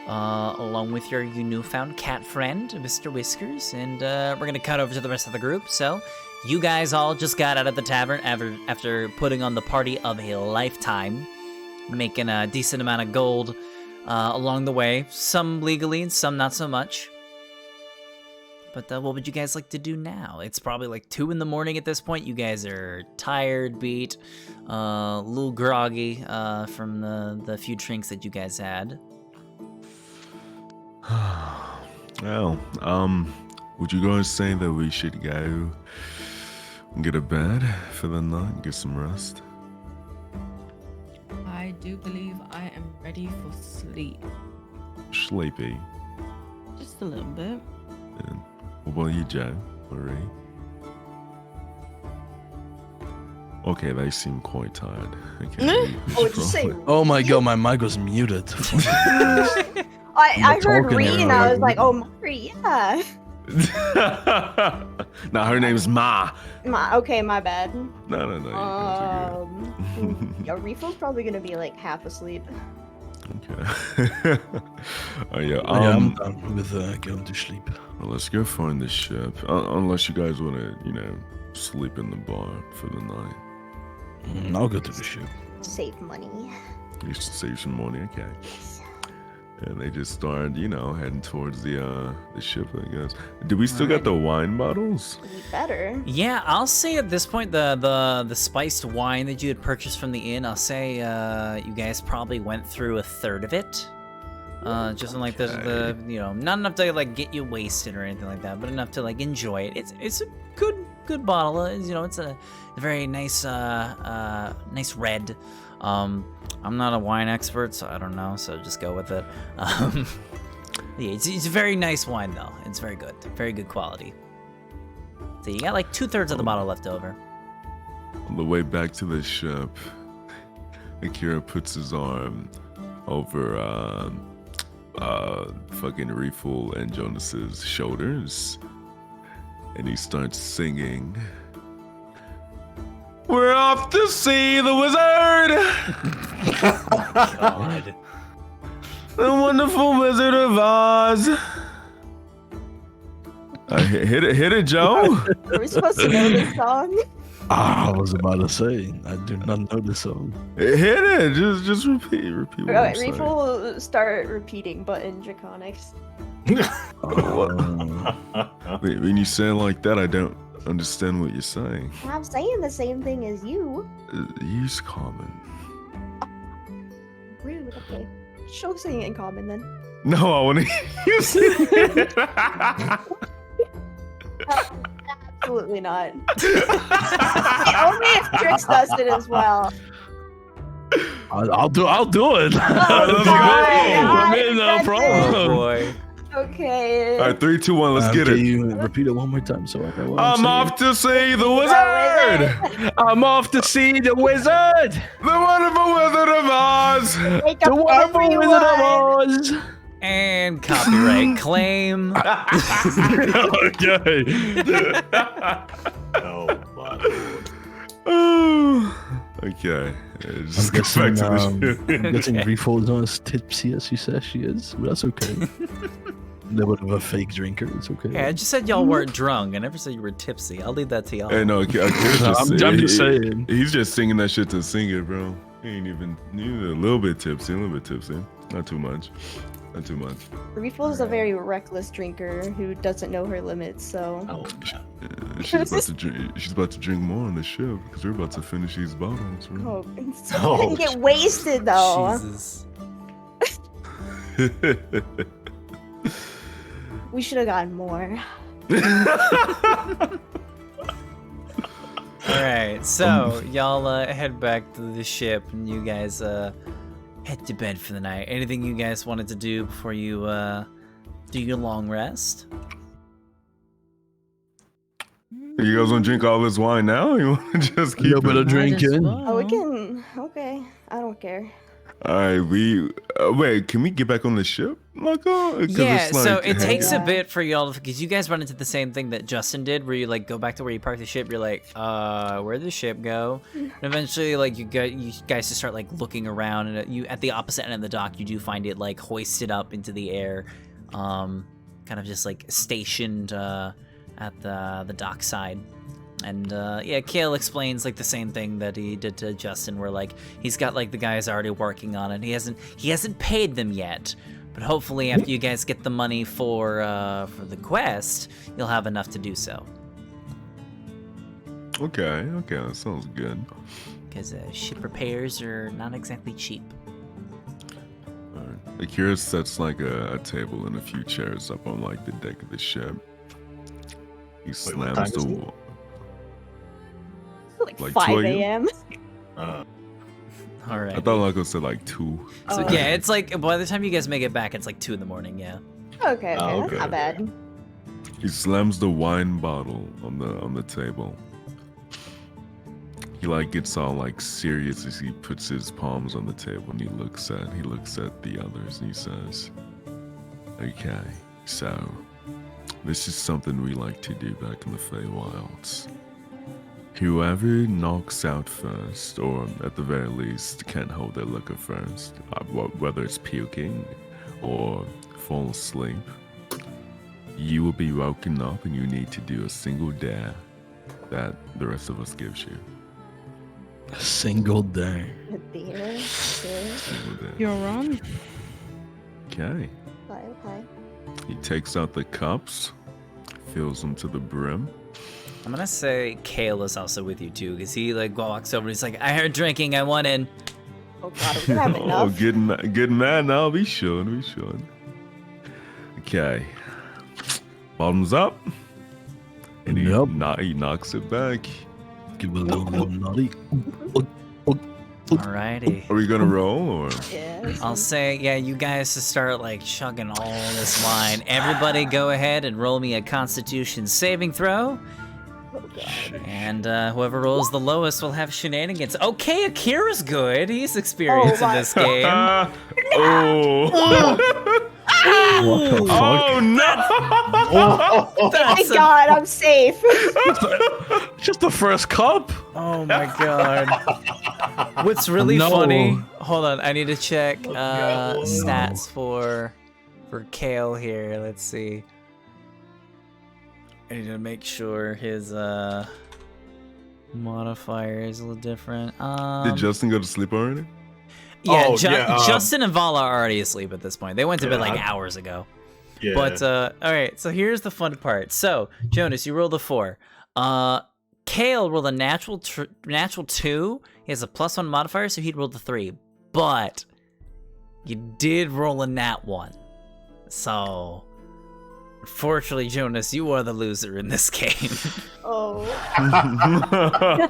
along with your newfound cat friend, Mr. Whiskers, and we're gonna cut over to the rest of the group. So, you guys all just got out of the tavern after putting on the party of a lifetime, making a decent amount of gold along the way, some legally and some not so much. But what would you guys like to do now? It's probably like 2 in the morning at this point. You guys are tired, beat, a little groggy from the few drinks that you guys had. Well, would you guys say that we should go and get a bed for the night and get some rest? I do believe I am ready for sleep. Sleepy. Just a little bit. And what about you, Joe? Marie? Okay, they seem quite tired. Okay, Oh, did you say? Oh my god, my mic was muted. I heard talking Ree and I was like, oh, Mari, yeah. Now her name's Ma. Okay, my bad. No. You guys are Yeah, Refo's probably gonna be like half asleep. good. Okay. Oh yeah. I'm done with going to sleep. Well, let's go find the ship. Unless you guys want to, sleep in the bar for the night. I'll go to the ship. Save money. You should save some money, okay? And they just started, heading towards the ship, I guess. Do we still got the wine bottles? We better. Yeah, I'll say at this point the spiced wine that you had purchased from the inn, I'll say you guys probably went through a third of it. Just in like the not enough to like get you wasted or anything like that, but enough to like enjoy it. It's a good bottle. It's a very nice nice red. I'm not a wine expert, so I don't know, so just go with it. Yeah, it's a very nice wine though. It's very good quality. So you got like 2/3 of the bottle left over. On the way back to the ship, Akira puts his arm over fucking Reeful and Jonas's shoulders, and he starts singing. We're off to see the wizard! God. The wonderful Wizard of Oz! Hit it, Joe! Are we supposed to know this song? I was about to say, I do not know this song. Hit it! Just repeat what I'm Alright, saying. Reef will start repeating, but in Draconics. When you say it like that, I don't understand what you're saying. I'm saying the same thing as you. Use common. Rude, okay. Show sing in common then. No, I want to use it. Absolutely not. Only if Trix does it as well. I'll do it. Oh, No problem. Oh boy. Okay. All right, 3, 2, 1, let's get Can it. you repeat it one more time so I know what I'm off to see the wizard! I'm off to see the wizard! The wonderful Wizard of Oz! Wake The up wonderful everyone. Wizard of Oz! And copyright claim. Okay. Oh my lord. Oh. Okay. I'm Just go back to the ship. I'm guessing Refold is not as tipsy as she says she is, but that's okay. A little bit of a fake drinker, it's okay. Yeah, I just said y'all weren't drunk. I never said you were tipsy. I'll leave that to y'all. Hey, no, I'm just saying. He's just singing that shit to sing it, bro. He ain't even. He's a little bit tipsy, Not too much. Refold is a very reckless drinker who doesn't know her limits, so. Oh, She's about to drink more on the ship because we're about to finish these bottles. Right? Oh, so we didn't get wasted though. Jesus. We should have gotten more. All right, so y'all head back to the ship, and you guys head to bed for the night. Anything you guys wanted to do before you do your long rest? You guys want to drink all this wine now? You want to just keep a bit of drinking? Oh, we can. Okay, I don't care. All right, wait. Can we get back on the ship, Marco? Yeah. So it takes a bit for y'all because you guys run into the same thing that Justin did, where you like go back to where you parked the ship. You're like, where'd the ship go? And eventually, like you guys just start like looking around, and you at the opposite end of the dock, you do find it like hoisted up into the air, kind of just like stationed at the dock side. And yeah, Kale explains like the same thing that he did to Justin, where like he's got like the guys already working on it. He hasn't paid them yet, but hopefully after you guys get the money for the quest, you'll have enough to do so. Okay, that sounds good. Because ship repairs are not exactly cheap. Alright. Akira sets like a table and a few chairs up on like the deck of the ship. He slams the wall. Like 5 a.m. All right. I thought Marco said like 2. So yeah, it's like by the time you guys make it back, it's like 2 in the morning. Yeah. Okay, that's not bad. He slams the wine bottle on the table. He like gets all like serious as he puts his palms on the table and he looks at the others and he says, "Okay, so this is something we like to do back in the Feywilds. Whoever knocks out first, or at the very least can't hold their liquor first, whether it's puking or fall asleep, you will be woken up and you need to do a single dare that the rest of us gives you." A single dare. Single dare. You're wrong. Okay. Okay. He takes out the cups, fills them to the brim. I'm gonna say Kale is also with you too, because he like walks over and he's like, "I heard drinking, I want in." Oh god, we have enough. Oh, good man. Now be sure. Okay. Bottoms up. And he knocks it back. Give it a little naughty. Alrighty. Are we gonna roll or? Yeah. I'll say, yeah, you guys just start like chugging all this wine. Everybody go ahead and roll me a Constitution saving throw. Oh god. And whoever rolls the lowest will have shenanigans. Okay, Akira's good. He's experienced in this game. What the fuck? Oh no! Thank god, I'm safe. Just the first cup? Oh my god. What's really funny? Hold on, I need to check stats for Kale here. Let's see. I need to make sure his modifier is a little different. Did Justin go to sleep already? Yeah, Justin and Vala are already asleep at this point. They went to bed like hours ago. Yeah. But all right, so here's the fun part. So Jonas, you rolled a 4. Kale rolled a natural 2. He has a +1 modifier, so he'd rolled a 3. But you did roll a nat 1. So unfortunately, Jonas, you are the loser in this game. Oh.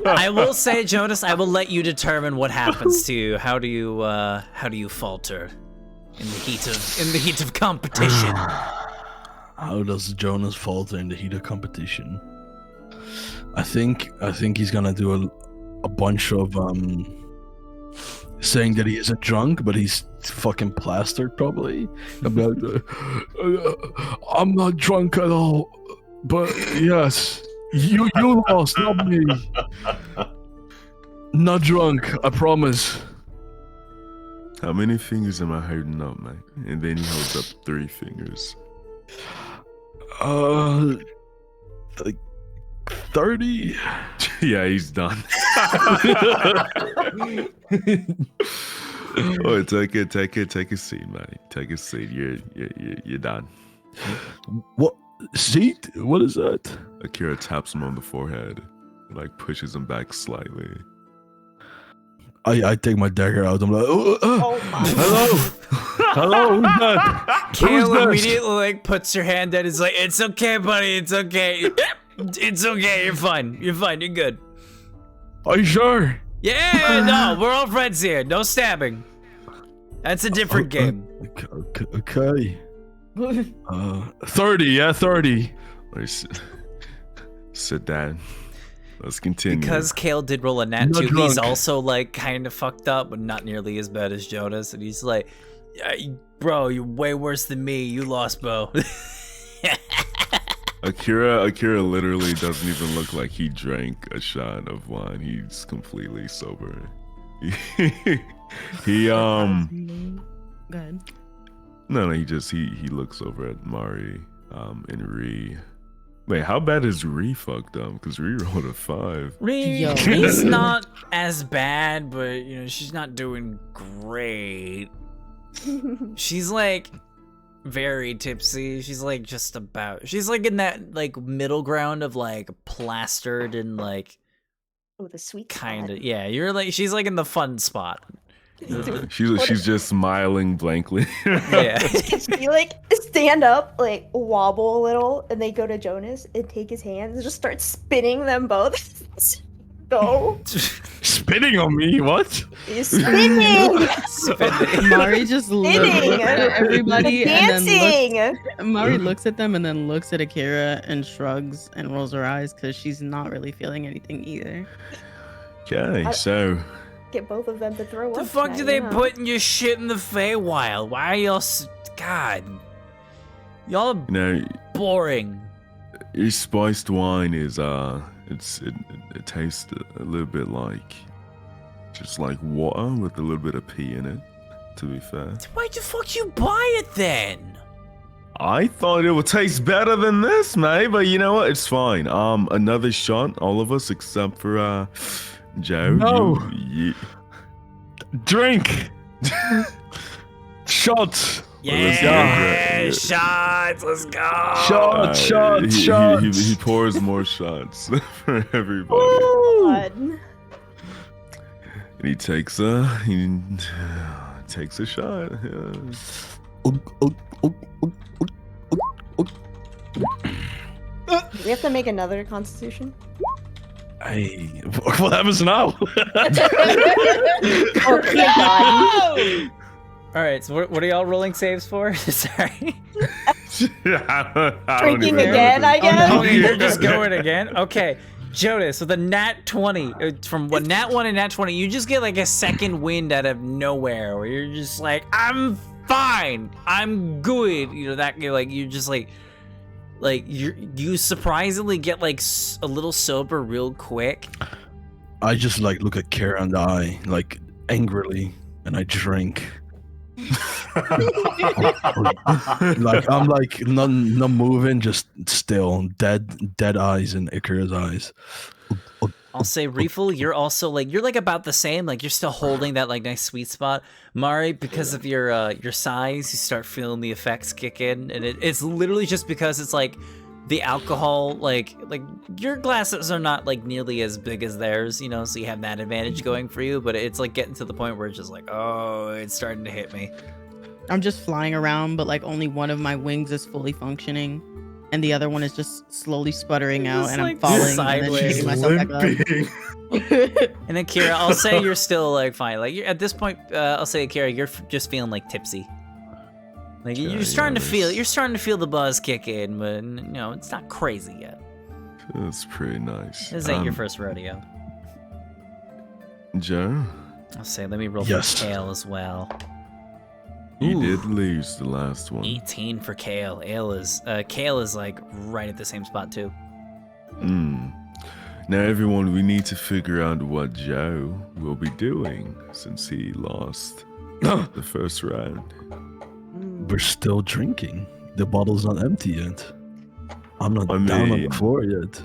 I will say, Jonas, I will let you determine what happens to you. How do you falter in the heat of competition? How does Jonas falter in the heat of competition? I think he's gonna do a bunch of saying that he isn't drunk, but he's fucking plastered probably. I'm not drunk at all, but yes, you lost, not me. Not drunk, I promise. How many fingers am I holding up, mate? And then he holds up 3 fingers. Like 30. Yeah, he's done. Oh, take a seat, mate. Take a seat. You're done. What seat? What is that? Akira taps him on the forehead, like pushes him back slightly. I take my dagger out. I'm like, Oh my. hello, hello. Who's that? Kale Who's that? immediately like puts her hand down. He's like, "It's okay, buddy. It's okay. It's okay. You're fine. You're fine. You're good." Are you sure? Yeah, no, we're all friends here. No stabbing. That's a different game. Okay. 30. Yeah, 30. Sit down. Let's continue. Because Kale did roll a nat Not 2, he's drunk. also like kind of fucked up, but not nearly as bad as Jonas. And he's like, "Yeah, bro, you're way worse than me. You lost, bro." Akira literally doesn't even look like he drank a shot of wine. He's completely sober. He Go ahead. no, he looks over at Mari and Ree. Wait, how bad is Ree fucked up? Because Ree rolled a 5. Yo. Ree's not as bad, but you know, she's not doing great. She's like very tipsy. She's like just about. She's like in that like middle ground of like plastered and like Oh, the sweet kind of. spot. Yeah, you're like she's like in the fun spot. She's just smiling blankly. Yeah. You like stand up, like wobble a little, and they go to Jonas and take his hands and just start spinning them both. Go. Spitting on me? What? He's spinning. Mari just looks Spinning. at everybody and then Dancing. Mari looks at them and then looks at Akira and shrugs and rolls her eyes because she's not really feeling anything either. Okay, so Get both of them to throw The up. fuck tonight, do they you know? put in your shit in the Feywild? Why are y'all God. Y'all are you know, boring. your spiced wine is it tastes a little bit like just like water with a little bit of pee in it. To be fair, Why'd the fuck you buy it then? I thought it would taste better than this, mate. But you know what? It's fine. Another shot, all of us except for Joe. No. You, Drink. Shots. Yeah, shots. Let's go. Shots. He pours more shots for everybody. God. And he takes a shot. Yeah. We have to make another constitution. Hey, what happens now? Oh, dear God. All right, so what are y'all rolling saves for? Sorry. I don't Drinking even know again, what I guess? Oh, you're just going again? Okay. Jonas, with a nat 20, from what nat 1 and nat 20, you just get like a second wind out of nowhere where you're just like, I'm fine. I'm good. You know, that like, you're just like you surprisingly get like a little sober real quick. I just like look at Kara in the eye, like angrily, and I drink. Like I'm like not moving, just still, dead eyes in Akira's eyes. I'll say refill, you're also like you're like about the same, like you're still holding that like nice sweet spot. Mari, because of your size, you start feeling the effects kick in, and it's literally just because it's like the alcohol, like your glasses are not like nearly as big as theirs, you know, so you have that advantage going for you, but it's like getting to the point where it's just like, oh, it's starting to hit me. I'm just flying around, but like only one of my wings is fully functioning, and the other one is just slowly sputtering out, Just, and I'm like, falling and then sideways. picking myself back up. And then Kira, I'll say you're still like fine. Like you're, at this point, I'll say Kira, you're just feeling like tipsy. Like you're starting to feel the buzz kick in, but you know it's not crazy yet. That's pretty nice. This ain't your first rodeo. Joe, I'll say let me roll Yes. for Kale as well. you Ooh. did lose the last one. 18 for Kale. Kale is like right at the same spot too. Now, everyone, we need to figure out what Joe will be doing since he lost the first round. We're still drinking. The bottle's not empty yet. I'm not I down on mean- the floor yet.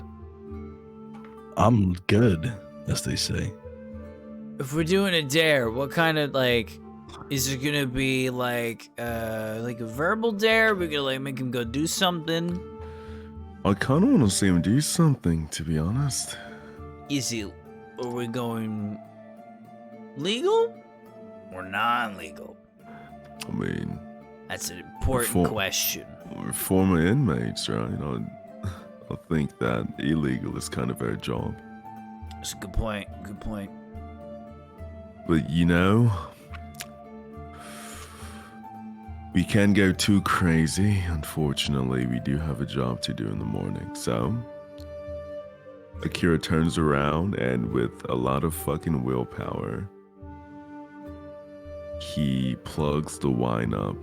I'm good, as they say. If we're doing a dare, what kind of like is it gonna be like a verbal dare? We're gonna like make him go do something. I kind of want to see him do something, to be honest. Are we going legal or non-legal? I mean, That's an important For- question. we're former inmates, right? I think that illegal is kind of our job. That's a good point. Good point. But you know, we can't go too crazy. Unfortunately, we do have a job to do in the morning. So, Akira turns around and with a lot of fucking willpower, he plugs the wine up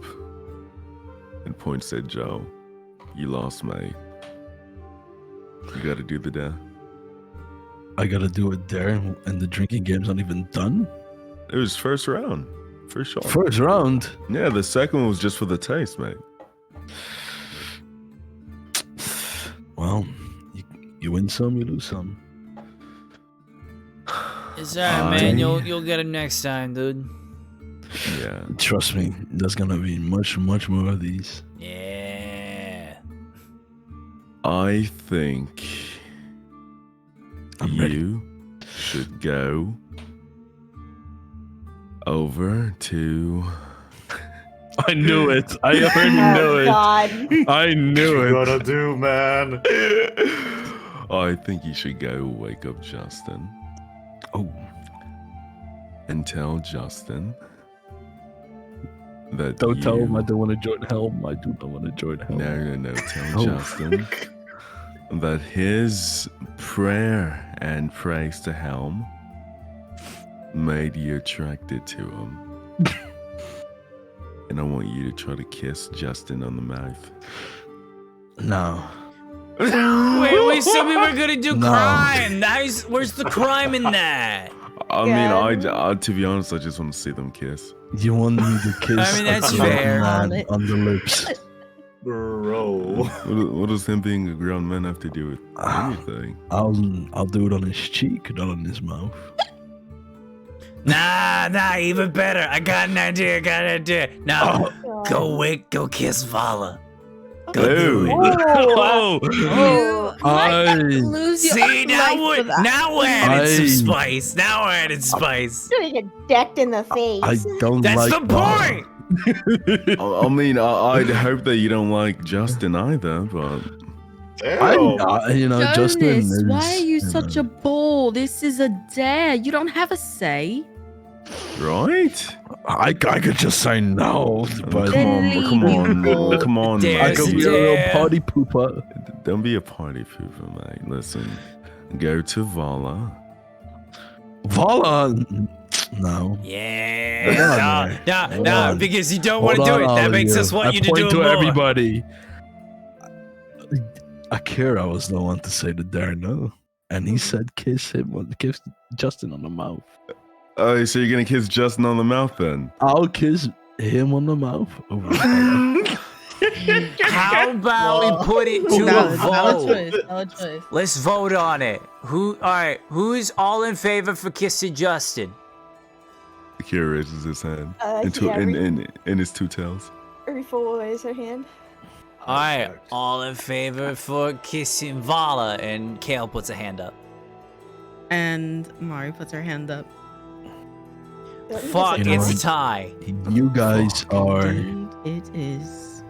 and points at Joe. You lost, mate. You gotta do the dare. I gotta do it there, and the drinking game's not even done. It was first round, for sure. First round. Yeah, the second one was just for the taste, mate. Well, you win some, you lose some. It's alright, man. You'll get him next time, dude. Yeah. Trust me, there's gonna be much more of these. Yeah. I think I'm ready. you should go over to. I knew it. I already knew it. God. I knew it. What to do, man? I think you should go wake up Justin Oh, and tell Justin that don't tell him I you- don't want to join Helm. I do not want to join Helm. No. Tell Oh. Justin that his prayer and praise to Helm made you attracted to him. And I want you to try to kiss Justin on the mouth. No. Wait, so we were gonna do No. crime. Where's the crime in that? I Yeah. mean, I to be honest, I just want to see them kiss. You want me to kiss I mean, that's a grown fair. man on the lips? Bro. What does him being a grown man have to do with anything? I'll do it on his cheek, not on his mouth. Nah, even better. I got an idea. Now, go kiss Vala. Go do it. Oh, You I lose your See, now life for that. we're adding some I- spice. Now we're adding spice. Gonna get decked in the face. I don't That's like the point. I mean, I'd hope that you don't like Justin either, but You know, Justin Jonas, is, why are you such a bull? This is a dare. You don't have a say. right? I could just say no, but Come on, Dare I Yes, could it be a real dare. party pooper. Don't be a party pooper, mate. Listen, go to Vala. Vala, no. Yeah. Hold No, on. because you don't want to Hold do it. on, That all makes of us want I you to point do it to more. everybody. Akira was the one to say the dare no, and he said kiss Justin on the mouth. Oh, so you're gonna kiss Justin on the mouth then? I'll kiss him on the mouth. How about we put it to a vote? Valid choice. Let's vote on it. Who is all in favor for kissing Justin? Akira raises his hand Yeah, in his two tails. Rifa will raise her hand. All right, all in favor for kissing Vala, and Kale puts a hand up. And Mari puts her hand up. Fuck, You know it's a what? tie. You guys are, And it is.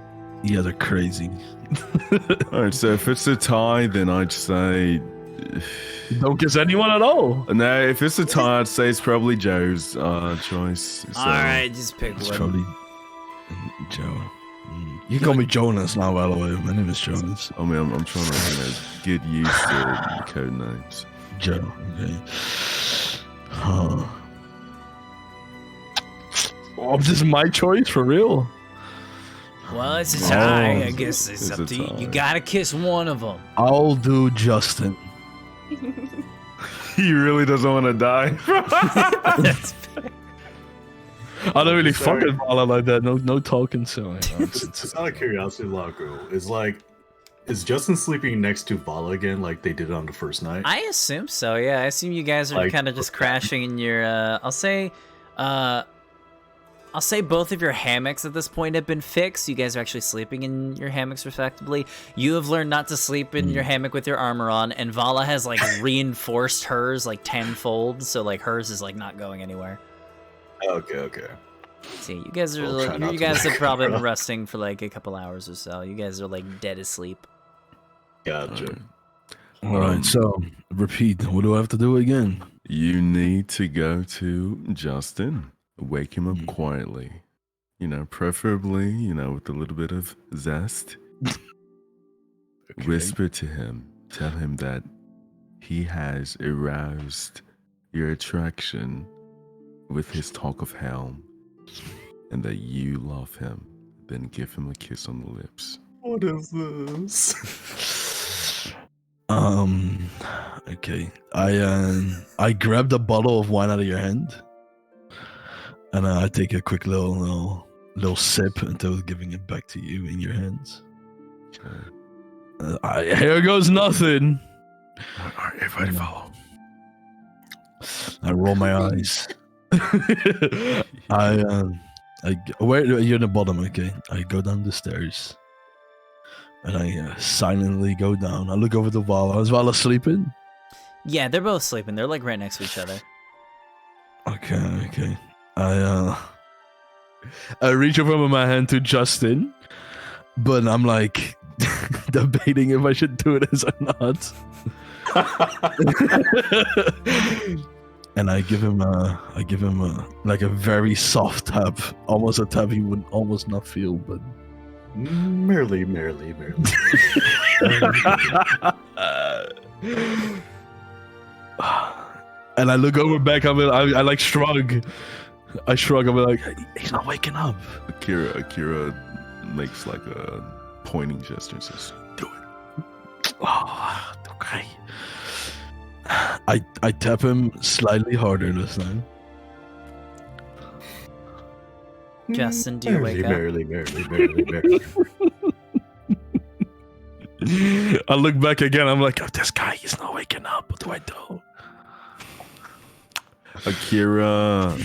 you guys are crazy. All right, so if it's a tie, then I'd say Don't kiss anyone at all. no. If it's a tie, I'd say it's probably Joe's choice. So. All right, just pick It's one. probably Joe. You can call me Jonas now, by the way. My name is Jonas. I mean, I'm trying to get used to the code names. Joe. Okay. Huh. Oh, this is my choice for real. Well, it's a tie. Oh, I guess it's it's up a to you. You tie. gotta kiss one of them. I'll do Justin. He really doesn't want to die. That's I don't really Sorry. fucking Vala like that. No talking silly nonsense. Just out of curiosity, Lago, is Justin sleeping next to Vala again, like they did on the first night? I assume so. Yeah, I assume you guys are Like- kind of just crashing in your. I'll say both of your hammocks at this point have been fixed. You guys are actually sleeping in your hammocks respectively. You have learned not to sleep in your hammock with your armor on, and Vala has like reinforced hers like tenfold, so like hers is like not going anywhere. Okay. See, you guys are I'll try not you to guys have wake probably her been up. resting for like a couple hours or so. You guys are like dead asleep. Gotcha. All right, so repeat. What do I have to do again? You need to go to Justin, wake him up quietly. You know, preferably, you know, with a little bit of zest. Okay. Whisper to him, tell him that he has aroused your attraction with his talk of helm, and that you love him. Then give him a kiss on the lips. What is this? Okay. I grabbed a bottle of wine out of your hand, and I take a quick little sip until giving it back to you in your hands. Here goes nothing. Alright, everybody follow. I roll my eyes. Where you're in the bottom, okay? I go down the stairs, and I silently go down. I look over to Vala. Is Vala sleeping? Yeah, they're both sleeping. They're like right next to each other. Okay. I reach over with my hand to Justin, but I'm like debating if I should do this or not. And I give him a like a very soft tap, almost a tap he would almost not feel, but Merrily. and I look over back. I like shrug. I shrug. I'm like, he's not waking up. Akira makes like a pointing gesture and says, do it. Oh, okay. I tap him slightly harder this time. Justin, do you wake up? Merrily. I look back again. I'm like, oh, this guy, he's not waking up. What do I do? Akira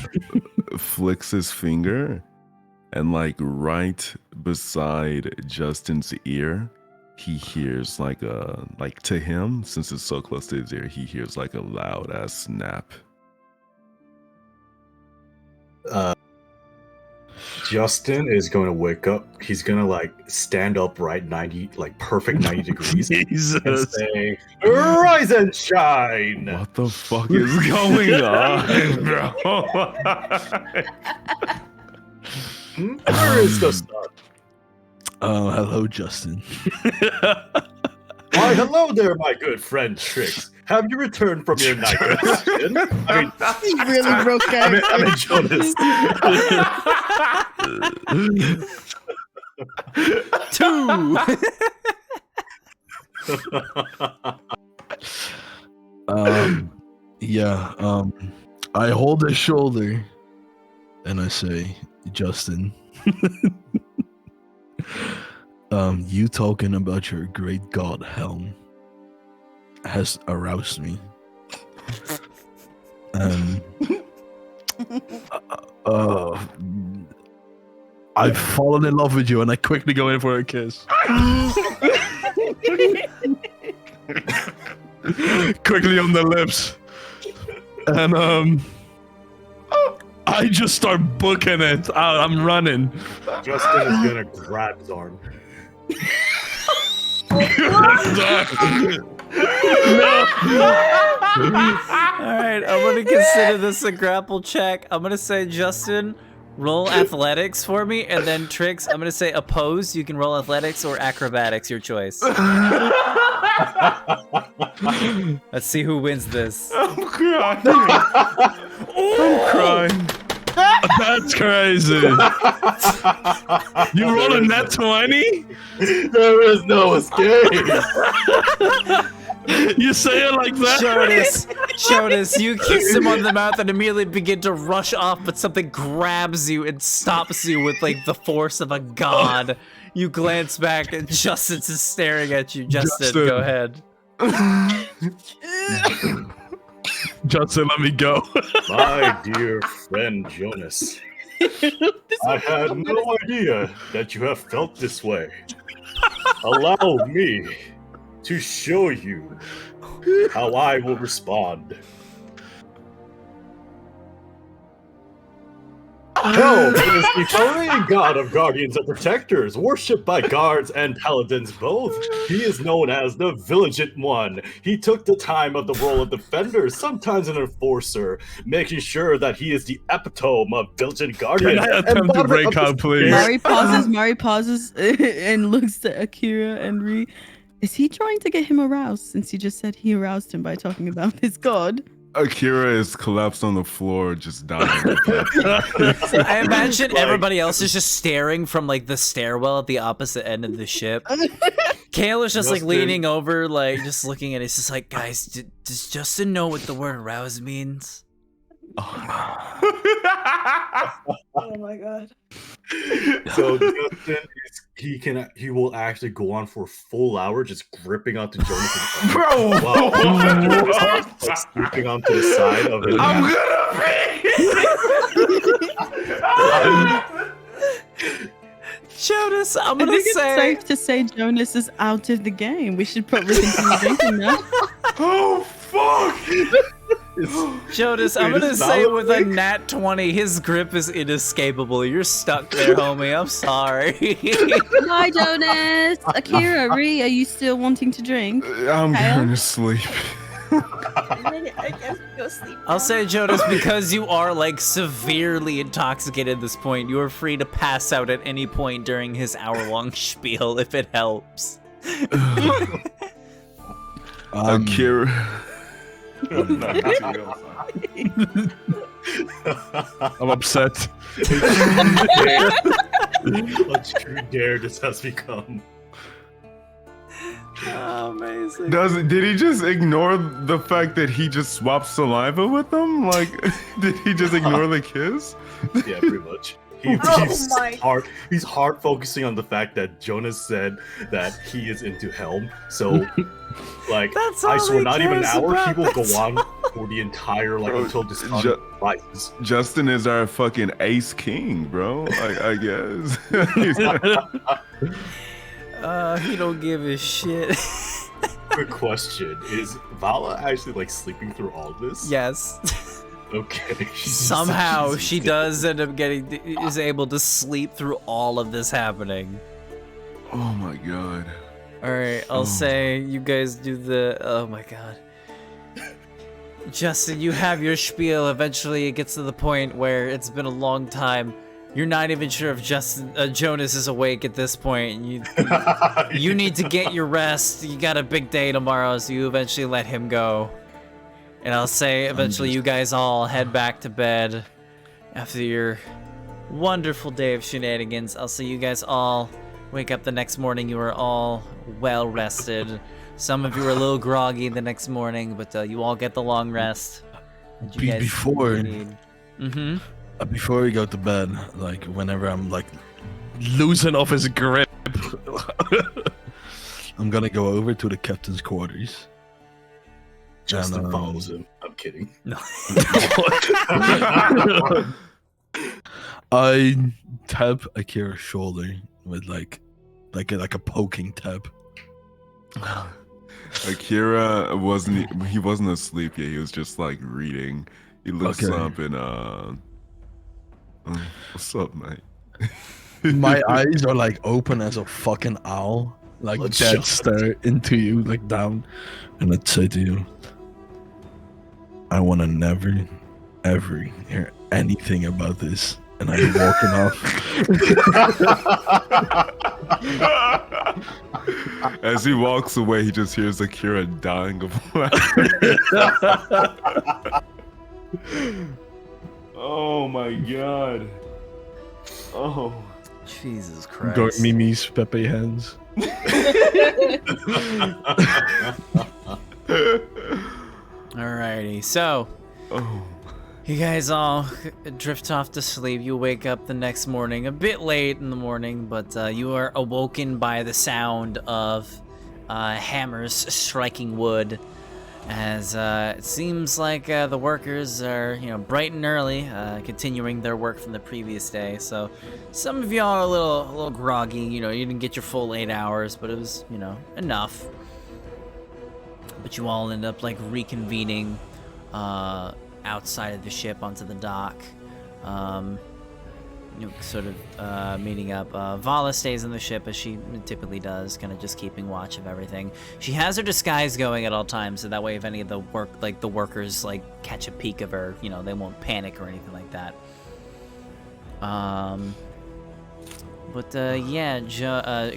flicks his finger, and like right beside Justin's ear, he hears like to him, since it's so close to his ear, he hears like a loud ass snap. Justin is going to wake up. He's going to like stand upright 90, like perfect 90 degrees. And Jesus. say, rise and shine. What the fuck is going on, bro? Where is the sun? Oh, hello, Justin. Why, hello there, my good friend Trix. Have you returned from your night mission? I mean, He really broke character. I mean Jonas. 2. I hold his shoulder and I say, Justin, you talking about your great god Helm has aroused me. I've fallen in love with you, and I quickly go in for a kiss. Quickly on the lips. And I just start booking it. I'm running. Justin is going to grab his arm. Alright, I'm gonna consider this a grapple check. I'm gonna say, Justin, roll athletics for me, and then Trix, I'm gonna say oppose. You can roll athletics or acrobatics, your choice. Let's see who wins this. I'm crying. I'm crying. That's crazy. You rolled a net 20? There is no escape. You say it like that? Jonas, you kiss him on the mouth and immediately begin to rush off, but something grabs you and stops you with like the force of a god. You glance back and Justin's is staring at you. Justin, go ahead. Justin, let me go. My dear friend Jonas, I had no idea that you have felt this way. Allow me to show you how I will respond. Helm is the Korean god of guardians and protectors, worshipped by guards and paladins both. He is known as the Vigilant One. He took the time of the role of defender, sometimes an enforcer, making sure that he is the epitome of Vigilant Guardian. Can I attempt to break out, please? Mari pauses and looks at Akira and Ree. Is he trying to get him aroused since you just said he aroused him by talking about his god? Akira is collapsed on the floor, just dying. I imagine everybody else is just staring from like the stairwell at the opposite end of the ship. Kale is just like leaning over, like just looking at it. It's just like, guys, does Justin know what the word arouse means? Oh my god. So Justin, he will actually go on for a full hour just gripping onto Jonas' Bro! Wow. Sleeping onto the side of it. I'm gonna be! Jonas, I'm I gonna think it's say. safe to say Jonas is out of the game. We should probably continue drinking now. Oh, fuck! Jonas, I'm gonna say with a nat 20, his grip is inescapable. You're stuck there, homie. I'm sorry. Hi, Jonas. Akira, Ree, are you still wanting to drink? I'm going to sleep. I guess go sleep. I'll say, Jonas, because you are like severely intoxicated at this point, you are free to pass out at any point during his hour-long spiel if it helps. Akira. I'm upset. What true dare this has become. Oh, amazing. Did he just ignore the fact that he just swapped saliva with them? Like, did he just ignore the kiss? Yeah, pretty much. He's hard focusing on the fact that Jonas said that he is into Helm. So, like, That's I all swear, he not even an cares hour. about. He will go That's on for the entire, like, Bro, until this rises. Justin is our fucking ace king, bro. I guess. He don't give a shit. Quick question: is Vala actually like sleeping through all this? Yes. Okay. Somehow she does end up is able to sleep through all of this happening. Oh my god. All right, I'll say you guys do the. Oh my god. Justin, you have your spiel. Eventually, it gets to the point where it's been a long time. You're not even sure if Jonas is awake at this point. You need to get your rest. You got a big day tomorrow, so you eventually let him go. And I'll say eventually you guys all head back to bed after your wonderful day of shenanigans. I'll say you guys all wake up the next morning. You are all well rested. Some of you are a little groggy the next morning, but you all get the long rest. that you guys Before need. before we go to bed, like whenever I'm like losing off his grip, I'm gonna go over to the captain's quarters. Justin follows him. I'm kidding. No. I tap Akira's shoulder with like a poking tap. Akira wasn't asleep yet. He was just like reading. He looks up and what's up, mate? My eyes are like open as a fucking owl, like dead stare into you, like down, and I'd say to you, I want to never, ever hear anything about this. And I'm walking off. As he walks away, he just hears Akira dying of laughter. Oh my god. Oh. Jesus Christ. Going Mimi's Pepe hands. Alrighty, so Oh. you guys all drift off to sleep. You wake up the next morning, a bit late in the morning, but you are awoken by the sound of hammers striking wood. As it seems like the workers are, bright and early, continuing their work from the previous day. So some of y'all are a little groggy. You didn't get your full 8 hours, but it was, enough. But you all end up like reconvening outside of the ship onto the dock. Sort of meeting up. Vala stays in the ship as she typically does, kind of just keeping watch of everything. She has her disguise going at all times, so that way if any of the workers catch a peek of her, they won't panic or anything like that.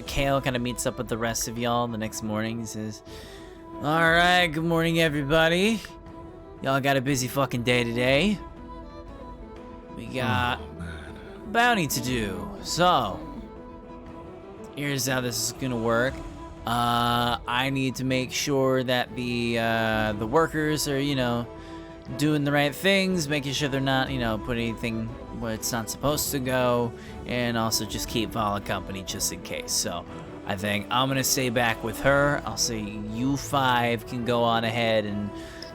Kale kind of meets up with the rest of y'all the next morning. He says, "All right, good morning, everybody. Y'all got a busy fucking day today. We got bounty to do. So, here's how this is gonna work. I need to make sure that the workers are, doing the right things, making sure they're not, putting anything where it's not supposed to go, and also just keep Vala company just in case. So, I think I'm gonna stay back with her. I'll say you 5 can go on ahead and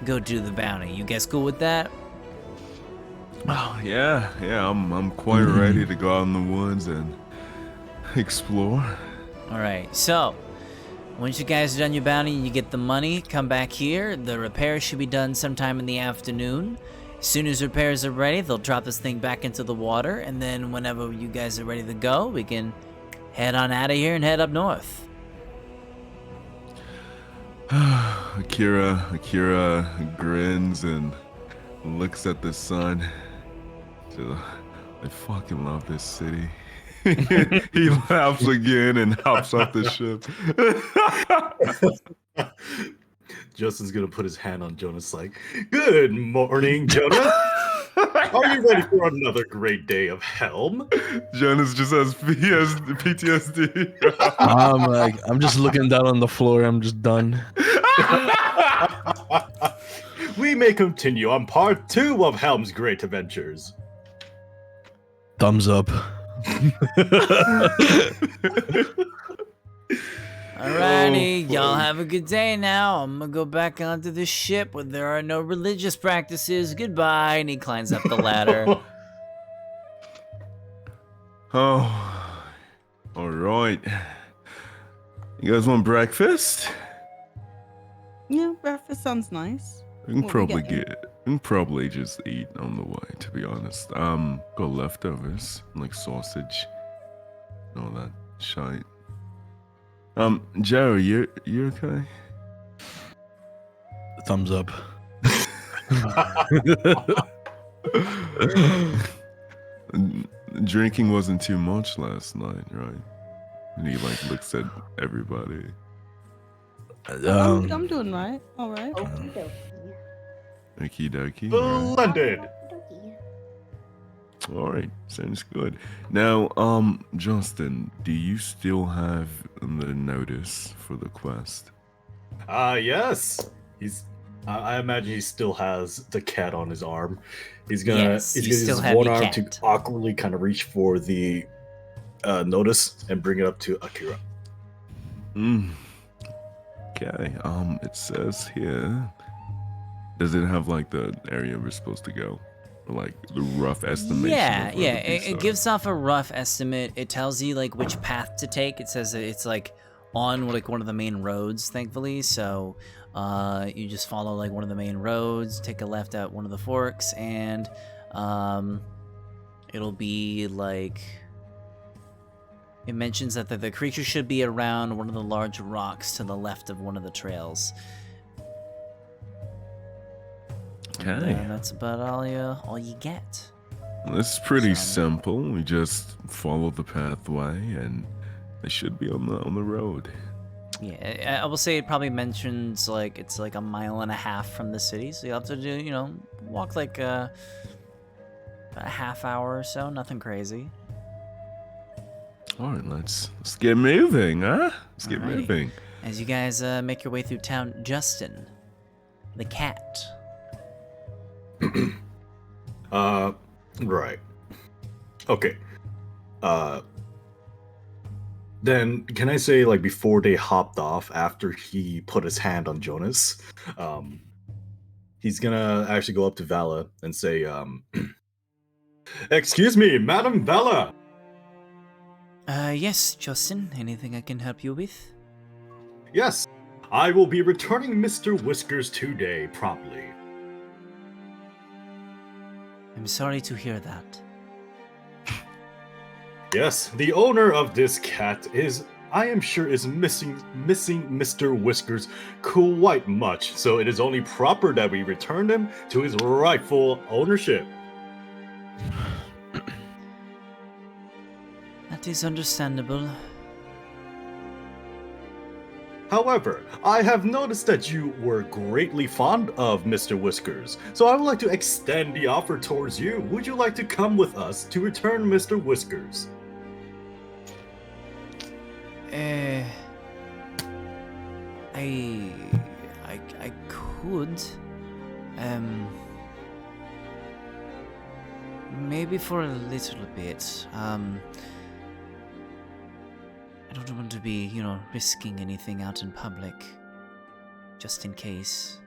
go do the bounty. You guys cool with that?" Oh yeah, I'm quite ready to go out in the woods and explore. All right, so once you guys are done your bounty and you get the money, come back here. The repairs should be done sometime in the afternoon. As soon as repairs are ready, they'll drop this thing back into the water, and then whenever you guys are ready to go, we can head on out of here and head up north. Akira grins and looks at the sun. I fucking love this city. He laughs again and hops off the ship. Justin's gonna put his hand on Jonas like, "Good morning, Jonas. Are you ready for another great day of Helm?" Jonas just has PTSD. I'm just looking down on the floor. I'm just done. We may continue on part 2 of Helm's great adventures. Thumbs up. Alrighty, y'all have a good day now. I'm gonna go back onto the ship where there are no religious practices. Goodbye. And he climbs up the ladder. Oh, all right. You guys want breakfast? Yeah, breakfast sounds nice. We can What we probably getting? we can probably just eat on the way, to be honest. Got leftovers, like sausage and all that shite. Joe, you okay? Thumbs up. Drinking wasn't too much last night, right? And he looks at everybody. I'm doing right. All right. Okie Okie dokie. Splendid. dokie. All right, sounds good. Now, Justin, do you still have the notice for the quest? Yes. I imagine he still has the cat on his arm. He's gonna Yes, he's you gonna use still his have one your arm cat. to awkwardly kind of reach for the notice and bring it up to Akira. Okay. It says here. Does it have the area we're supposed to go? Or, the rough estimation? Yeah, of where the it beasts are? gives off a rough estimate. It tells you which path to take. It says that it's on one of the main roads, thankfully. So you just follow one of the main roads, take a left at one of the forks, and it'll be it mentions that the creature should be around one of the large rocks to the left of one of the trails. Okay. And that's about all you get. This is pretty So- simple. We just follow the pathway, and they should be on the road. Yeah, I will say it probably mentions it's a mile and a half from the city, so you'll have to do walk a half hour or so, nothing crazy. All right, let's get moving, huh? Let's get Alrighty. moving. As you guys make your way through town, Justin, the cat. Right. Okay. Then can I say, like, before they hopped off, after he put his hand on Jonas, he's gonna actually go up to Vala and say, excuse me, Madam Vala! Yes, Justin, anything I can help you with? Yes, I will be returning Mr. Whiskers today, promptly. I'm sorry to hear that. Yes, the owner of this cat is, I am sure, is missing Mr. Whiskers quite much, so it is only proper that we return him to his rightful ownership. That is understandable. However, I have noticed that you were greatly fond of Mr. Whiskers, so I would like to extend the offer towards you. Would you like to come with us to return Mr. Whiskers? I could. Maybe for a little bit. I don't want to be, risking anything out in public. Just in case.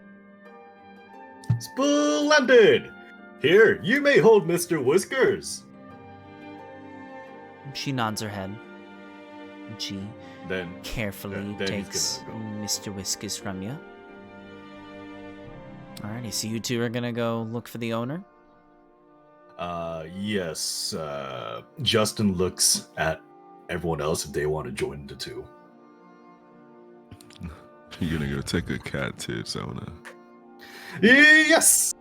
Splendid! Here, you may hold Mr. Whiskers. She nods her head. And she Then carefully then he's takes gonna Mr. Whiskers from you. Alrighty, so you two are gonna go look for the owner? Yes. Justin looks at everyone else if they want to join the two. You're gonna go take a cat too, Sona. Yes!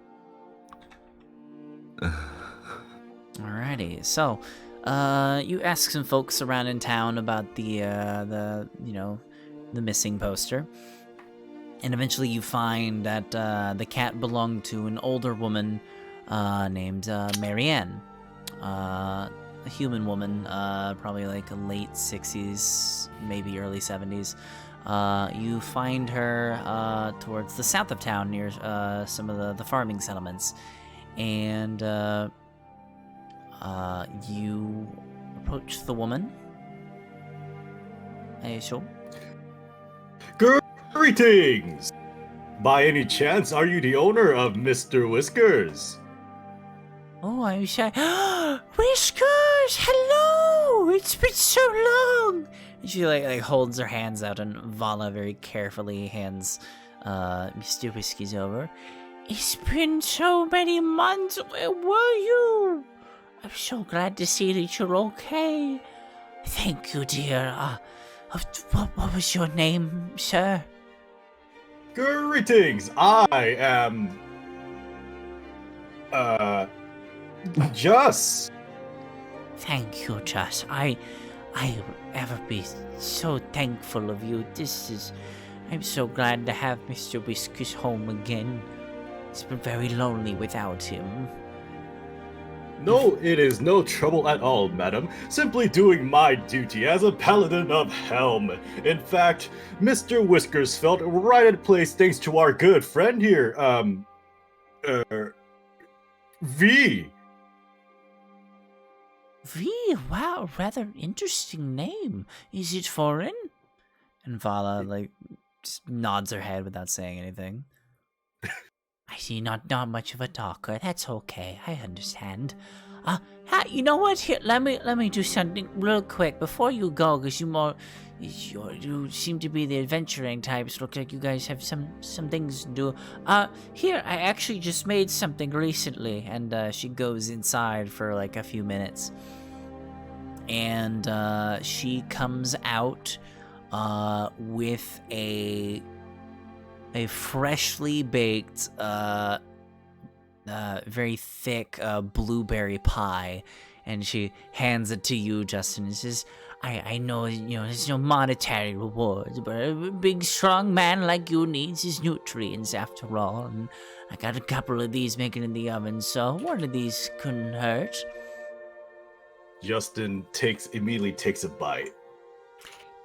Alrighty, so you ask some folks around in town about the missing poster, and eventually you find that the cat belonged to an older woman named Marianne, a human woman, probably like a late 60s, maybe early 70s. You find her towards the south of town near some of the farming settlements, and you approach the woman. Hey, sure. Greetings! By any chance, are you the owner of Mr. Whiskers? Oh, I'm shy. Whiskers, hello! It's been so long. And she like holds her hands out, and Vala very carefully hands Mr. Whiskers over. It's been so many months. Where were you? I'm so glad to see that you're okay. Thank you, dear. What was your name, sir? Greetings! I am... Just. Thank you, Joss. I ever be so thankful of you. I'm so glad to have Mr. Whiskers home again. It's been very lonely without him. No, it is no trouble at all, madam. Simply doing my duty as a paladin of Helm. In fact, Mr. Whiskers felt right at place thanks to our good friend here, V. V, wow, rather interesting name. Is it foreign? And Vala, just nods her head without saying anything. I see, not much of a talker. That's okay, I understand. You know what? Here, let me do something real quick before you go, because you seem to be the adventuring types. Look like you guys have some things to do. Here, I actually just made something recently, and she goes inside for like a few minutes, and she comes out with a freshly baked, very thick blueberry pie, and she hands it to you, Justin, and says, I know, there's no monetary rewards, but a big, strong man like you needs his nutrients after all, and I got a couple of these making in the oven, so one of these couldn't hurt. Justin immediately takes a bite.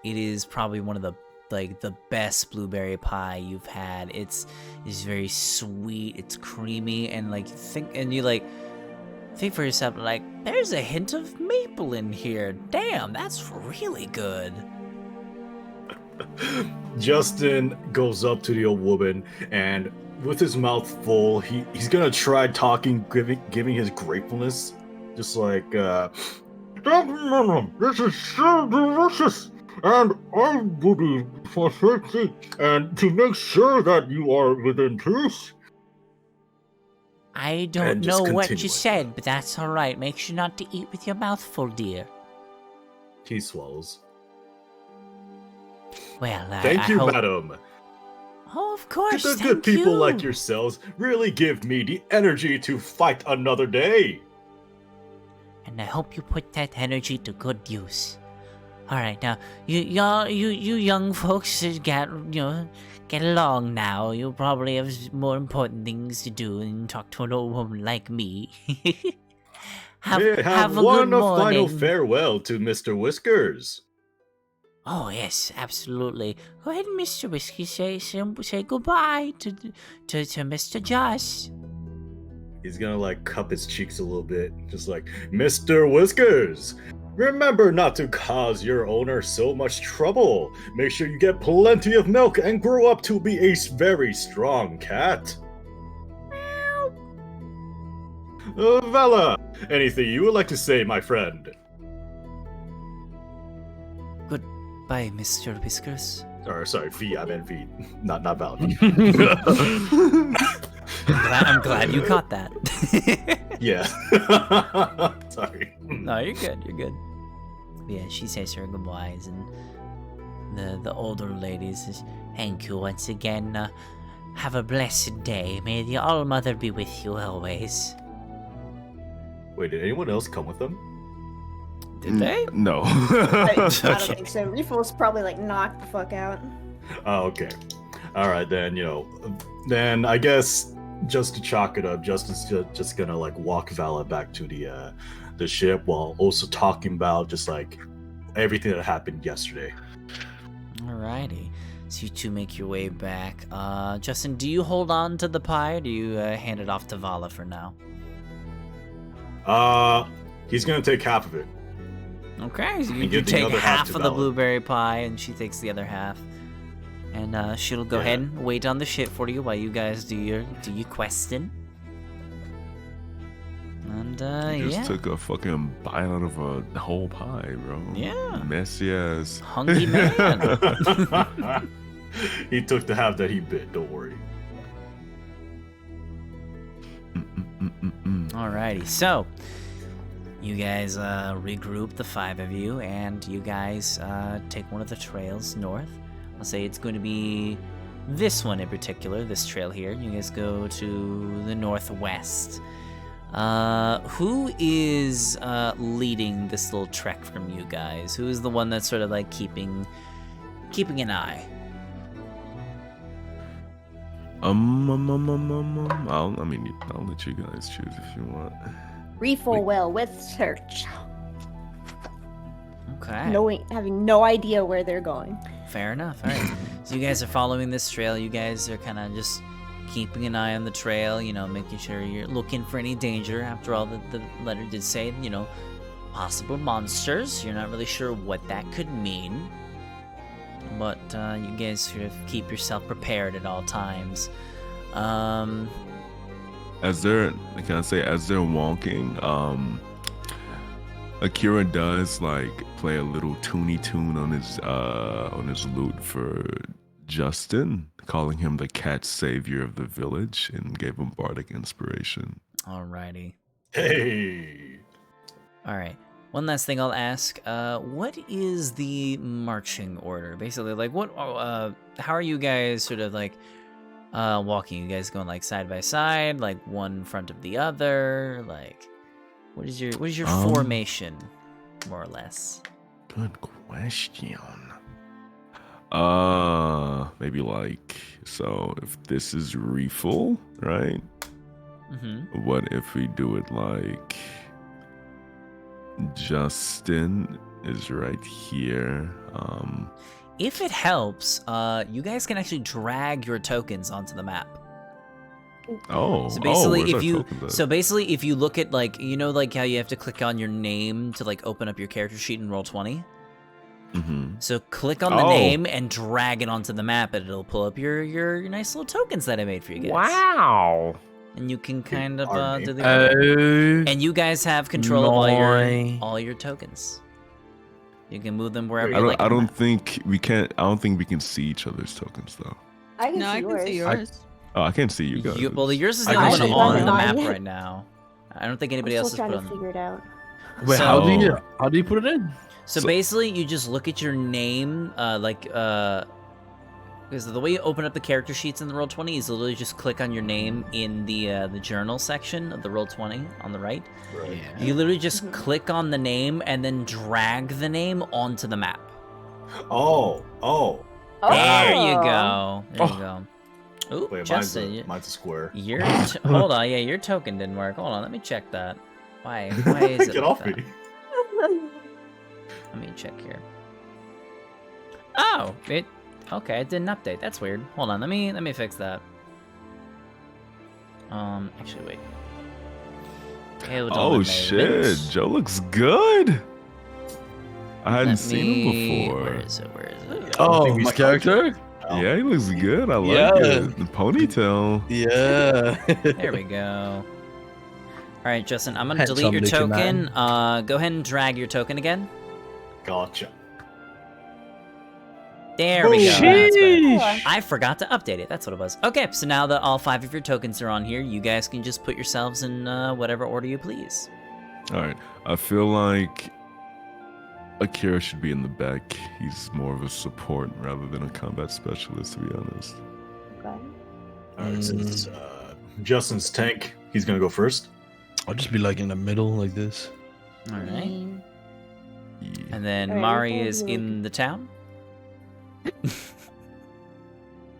It is probably one of the like the best blueberry pie you've had. It's very sweet, it's creamy, and like think for yourself, like, there's a hint of maple in here. Damn, that's really good. Justin goes up to the old woman and with his mouth full, he's gonna try talking, giving his gratefulness, just like, this is so delicious, and I will be for safety and to make sure that you are within peace. I don't know what you said, but that's all right. Make sure not to eat with your mouth full, dear. He swallows. Well, thank you, hope... madam. Oh, of course. The good people like yourselves really give me the energy to fight another day. And I hope you put that energy to good use. All right, now you young folks get along now. You probably have more important things to do than talk to an old woman like me. have a one good morning. Final farewell to Mr. Whiskers. Oh yes, absolutely. Go ahead, Mr. Whiskey. Say goodbye to Mr. Josh. He's gonna like cup his cheeks a little bit, just like, Mr. Whiskers, remember not to cause your owner so much trouble. Make sure you get plenty of milk and grow up to be a very strong cat. Vela, anything you would like to say, my friend? Goodbye, Mr. Whiskers. Sorry, V. I meant V, not Val. I'm glad you caught that. Yeah. Sorry. No, you're good. You're good. Yeah, she says her goodbyes, and the older lady says, "Thank you once again. Have a blessed day. May the All Mother be with you always." Wait, did anyone else come with them? Did they? No. I don't think so. Reefal's probably like knocked the fuck out. Oh, okay. All right, then, then I guess just to chalk it up, Justin's just gonna like walk Vala back to the ship while also talking about just like everything that happened yesterday. Alrighty. So you two make your way back. Justin, do you hold on to the pie, or do you hand it off to Vala for now? He's gonna take half of it. Okay, so you take half of the blueberry pie, and she takes the other half. And she'll go ahead and wait on the ship for you while you guys do your questing. And you just took a fucking bite out of a whole pie, bro. Yeah. Messy ass. Hungry man. He took the half that he bit, don't worry. Alrighty, so you guys regroup, the five of you, and you guys take one of the trails north. I'll say it's going to be this one in particular, this trail here. You guys go to the northwest. Who is leading this little trek from you guys? Who is the one that's sort of like keeping an eye? I'll let you guys choose if you want. Reefal will with search. Okay. Having no idea where they're going. Fair enough. All right. So you guys are following this trail. You guys are kind of just keeping an eye on the trail, making sure you're looking for any danger. After all, the letter did say, possible monsters. You're not really sure what that could mean. But you guys sort of keep yourself prepared at all times. As they're walking, Akira does play a little toony tune on his lute for Justin, calling him the cat savior of the village, and gave him bardic inspiration. Alrighty. Hey. All right. One last thing I'll ask. What is the marching order? Basically, how are you guys sort of walking? You guys going side by side, one in front of the other? What is your formation, more or less? Good question. Maybe so if this is refill, right? Mm-hmm. What if we do it Justin is right here. if it helps, you guys can actually drag your tokens onto the map. Oh, So basically, where's if our you tokens at? so basically if you look at like like how you have to click on your name to like open up your character sheet in Roll20. So click on the name and drag it onto the map, and it'll pull up your nice little tokens that I made for you guys. Wow. And you can kind of Our do name. the and you guys have control of Nice. all your tokens. You can move them wherever I you I like. don't, I on the don't map. think we can. I don't think we can see each other's tokens though. I can No, see I yours. can see yours. Oh, I can't see you guys. Well, yours is I the can only see one on mine. the map Mine. right now. I don't think I'm anybody still else has trying put to on. figure it out. Wait, So- how do you put it in? So So- basically, you just look at your name, because the way you open up the character sheets in the Roll20 is literally just click on your name in the journal section of the Roll20 on the right. Right. You literally just click on the name and then drag the name onto the map. Oh. There you Oh. go. There you go. Ooh, Wait, Justin, mine's a square. hold on. Yeah, your token didn't work. Hold on, let me check that. Why is it Get like off that? me. Let me check here. Oh, okay, it didn't update. That's weird. Hold on, let me fix that. Actually, wait. Hailed Oh on shit, amendments. Joe looks good. I hadn't Let seen me- him before. Where is it? Oh, think we his started. character? Yeah, he looks good. I like Yeah. it. The ponytail. Yeah. There we go. All right, Justin, I'm gonna Handsome delete your looking token. man. Go ahead and drag your token again. Gotcha. There we go. That's better. Sheesh. I forgot to update it. That's what it was. Okay, so now that all 5 of your tokens are on here, you guys can just put yourselves in whatever order you please. All right. I feel like Akira should be in the back. He's more of a support rather than a combat specialist, to be honest. Okay. Alright, since Justin's tank, he's gonna go first. I'll just be like in the middle like this. All right. Yeah. And then All right, Mari what is would you in the town.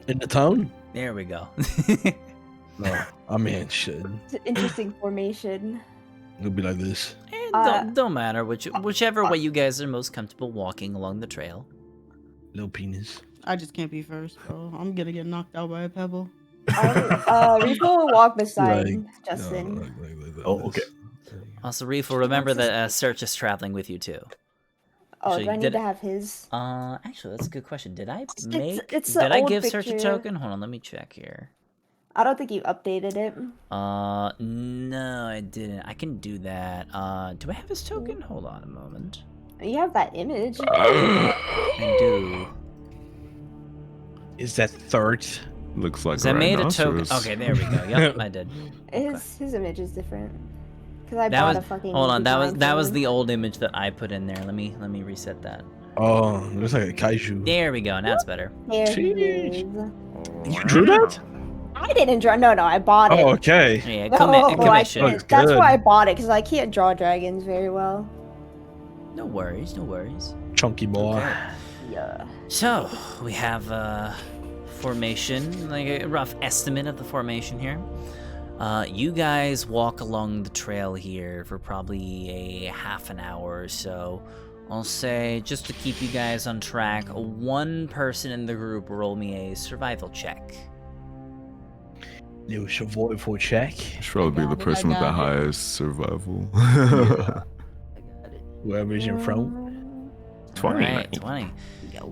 In the town? There we go. No, I mean shit. It's an interesting formation. It'll be like this. Don't matter whichever way you guys are most comfortable walking along the trail. Little penis. I just can't be first, bro. I'm gonna get knocked out by a pebble. Rico will walk beside Like, Justin. Like Oh, this. okay. Also, Reef will remember that Search is traveling with you too. Oh, Actually, do I need did- to have his? Actually, that's a good question. Did I It's- make? it's the did I old give Search a picture. token? Hold on, let me check here. I don't think you updated it. No, I didn't. I can do that. Do I have his token? Hold on a moment. You have that image. I do. Is that third? Looks like Because I made a token. rhinoceros. Okay, there we go. Yep, I did. His image is different. Cause I That bought was. a fucking. Hold on. That design was for the him. old image that I put in there. Let me reset that. Oh, looks like a kaiju. There we go. Now it's better. There he Sheesh. is. You drew that? I didn't draw. No, I bought it. Oh, okay. Yeah, No, commission. I can't. That's why I bought it, because I can't draw dragons very well. No worries. No worries. Chunky boy. Okay. Yeah. So we have formation, like a rough estimate of the formation here. You guys walk along the trail here for probably a half an hour or so. I'll say, just to keep you guys on track, one person in the group roll me a survival check. Little Savoie for check. Should probably be the person with the got it. highest survival. Whoever's in front. 20. Alright, 20.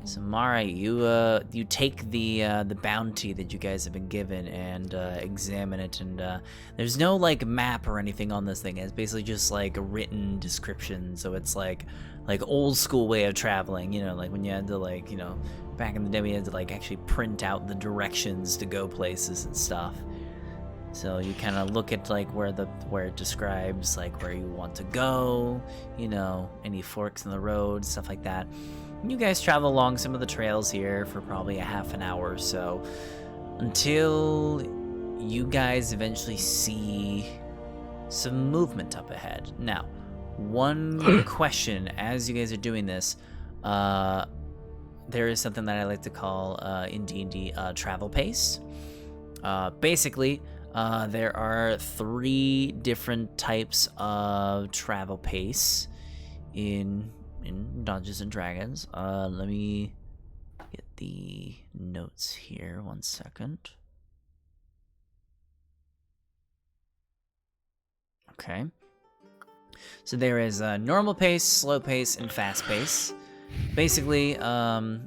So Mara, you take the bounty that you guys have been given and examine it, and there's no like map or anything on this thing. It's basically just like a written description. So it's like old school way of traveling. You know, like when you had to back in the day we had to like actually print out the directions to go places and stuff. So you kind of look at like where it describes like where you want to go, any forks in the road, stuff like that. You guys travel along some of the trails here for probably a half an hour or so until you guys eventually see some movement up ahead. Now, one question as you guys are doing this, there is something that I like to call in D&D travel pace. Basically, there are 3 different types of travel pace in Dungeons and Dragons. Let me the notes here. 1 second. Okay. So there is a normal pace, slow pace, and fast pace. Basically, a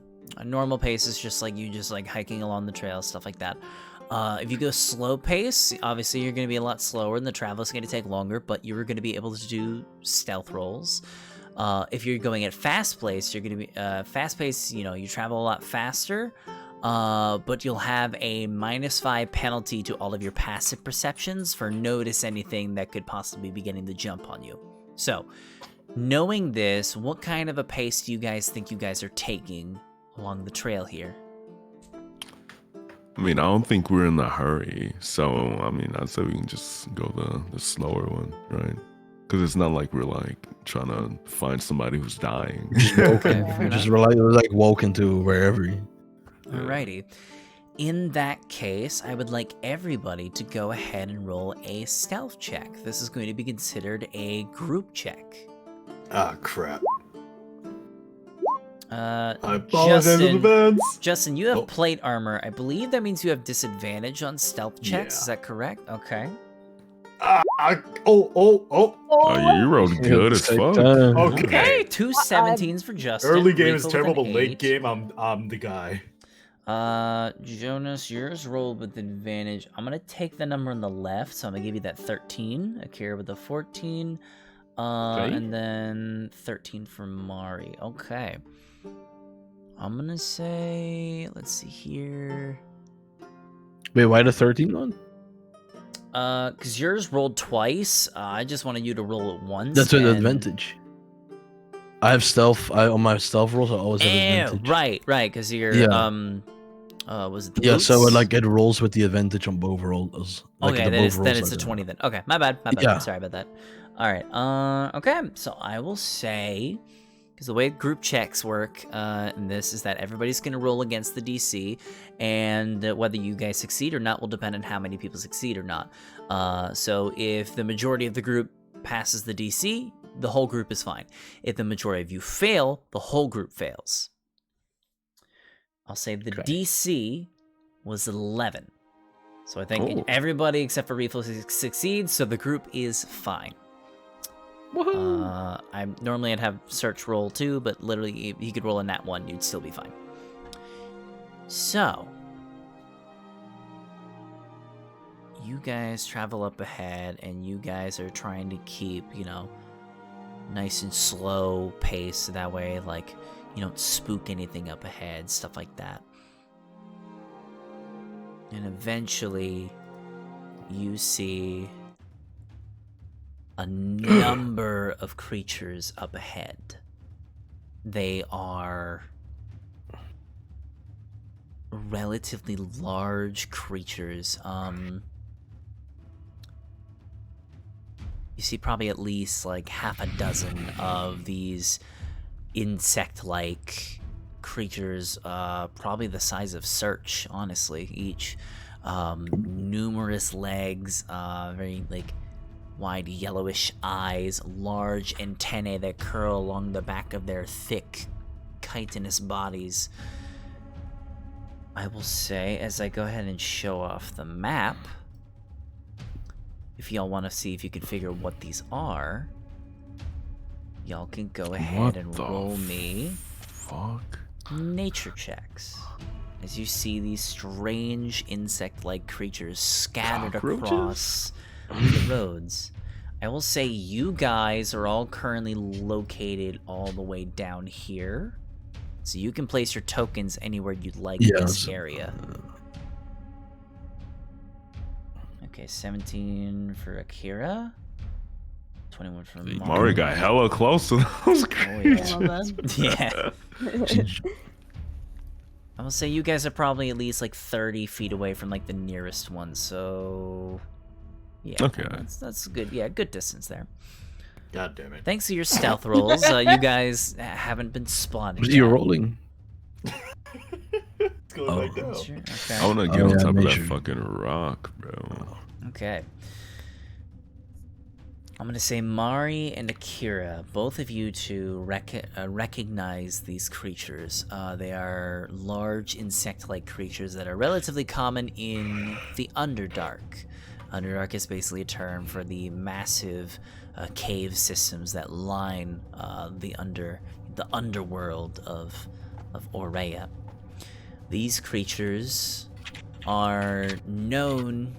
normal pace is just like hiking along the trail, stuff like that. If you go slow pace, obviously you're going to be a lot slower and the travel is going to take longer, but you're going to be able to do stealth rolls. If you're going at fast pace, you're going to be fast pace. You travel a lot faster, but you'll have a -5 penalty to all of your passive perceptions for notice anything that could possibly be getting the jump on you. So, knowing this, what kind of a pace do you guys think you guys are taking along the trail here? I mean, I don't think we're in a hurry, so I mean, I'd say we can just go the slower one, right? Because it's not like we're like trying to find somebody who's dying. Okay, we just like walk into wherever. Alrighty. In that case, I would like everybody to go ahead and roll a stealth check. This is going to be considered a group check. Ah, crap. I apologize in advance. Justin, you have plate armor. I believe that means you have disadvantage on stealth checks. Yeah. Is that correct? Okay. Oh, you rolled good as fuck. Okay, 2 17s for Justin. Early game is Rico with terrible, an but late 8. game, I'm the guy. Jonas, yours rolled with advantage. I'm gonna take the number on the left, so I'm gonna give you that 13. Akira with the 14. And then 13 for Mari. Okay. I'm gonna say, let's see here. Wait, why the 13 one? Because yours rolled twice. I just wanted you to roll it once. That's an advantage. I have stealth. On my stealth rolls, I always have advantage. Right, because you're was it the yeah? boots? So it rolls with the advantage on both rolls. Like okay, then it's a 20 then. Okay, my bad. Yeah. Sorry about that. All right. Okay, so I will say, because the way group checks work in this is that everybody's going to roll against the DC, and whether you guys succeed or not will depend on how many people succeed or not. So if the majority of the group passes the DC, the whole group is fine. If the majority of you fail, the whole group fails. I'll say the DC was 11. So I think everybody except for Reflex succeeds, so the group is fine. I'd have search roll too, but literally if you could roll a nat 1, you'd still be fine. So you guys travel up ahead, and you guys are trying to keep, nice and slow pace, so that way, like, you don't spook anything up ahead, stuff like that. And eventually, you see a number of creatures up ahead. They are relatively large creatures. You see probably at least like half a dozen of these insect-like creatures, probably the size of Search, honestly, each. Numerous legs, very like wide yellowish eyes, large antennae that curl along the back of their thick, chitinous bodies. I will say, as I go ahead and show off the map, if y'all want to see if you can figure what these are, y'all can go ahead and roll me nature checks. As you see these strange insect-like creatures scattered across the roads. I will say you guys are all currently located all the way down here. So you can place your tokens anywhere you'd like in this area. Okay, 17 for Akira. 21 for Mari. Mari got hella close to those creatures. Yeah. I will say you guys are probably at least like 30 feet away from like the nearest one, so yeah. Okay. That's good. Yeah, good distance there. God damn it. Thanks to your stealth rolls, you guys haven't been spotted. You're rolling. It's going like that. Sure. Okay. I wanna get on top of that fucking rock, bro. Okay. I'm gonna say Mari and Akira, both of you two recognize these creatures. They are large insect-like creatures that are relatively common in the Underdark. Underdark is basically a term for the massive cave systems that line the underworld of Aurea. These creatures are known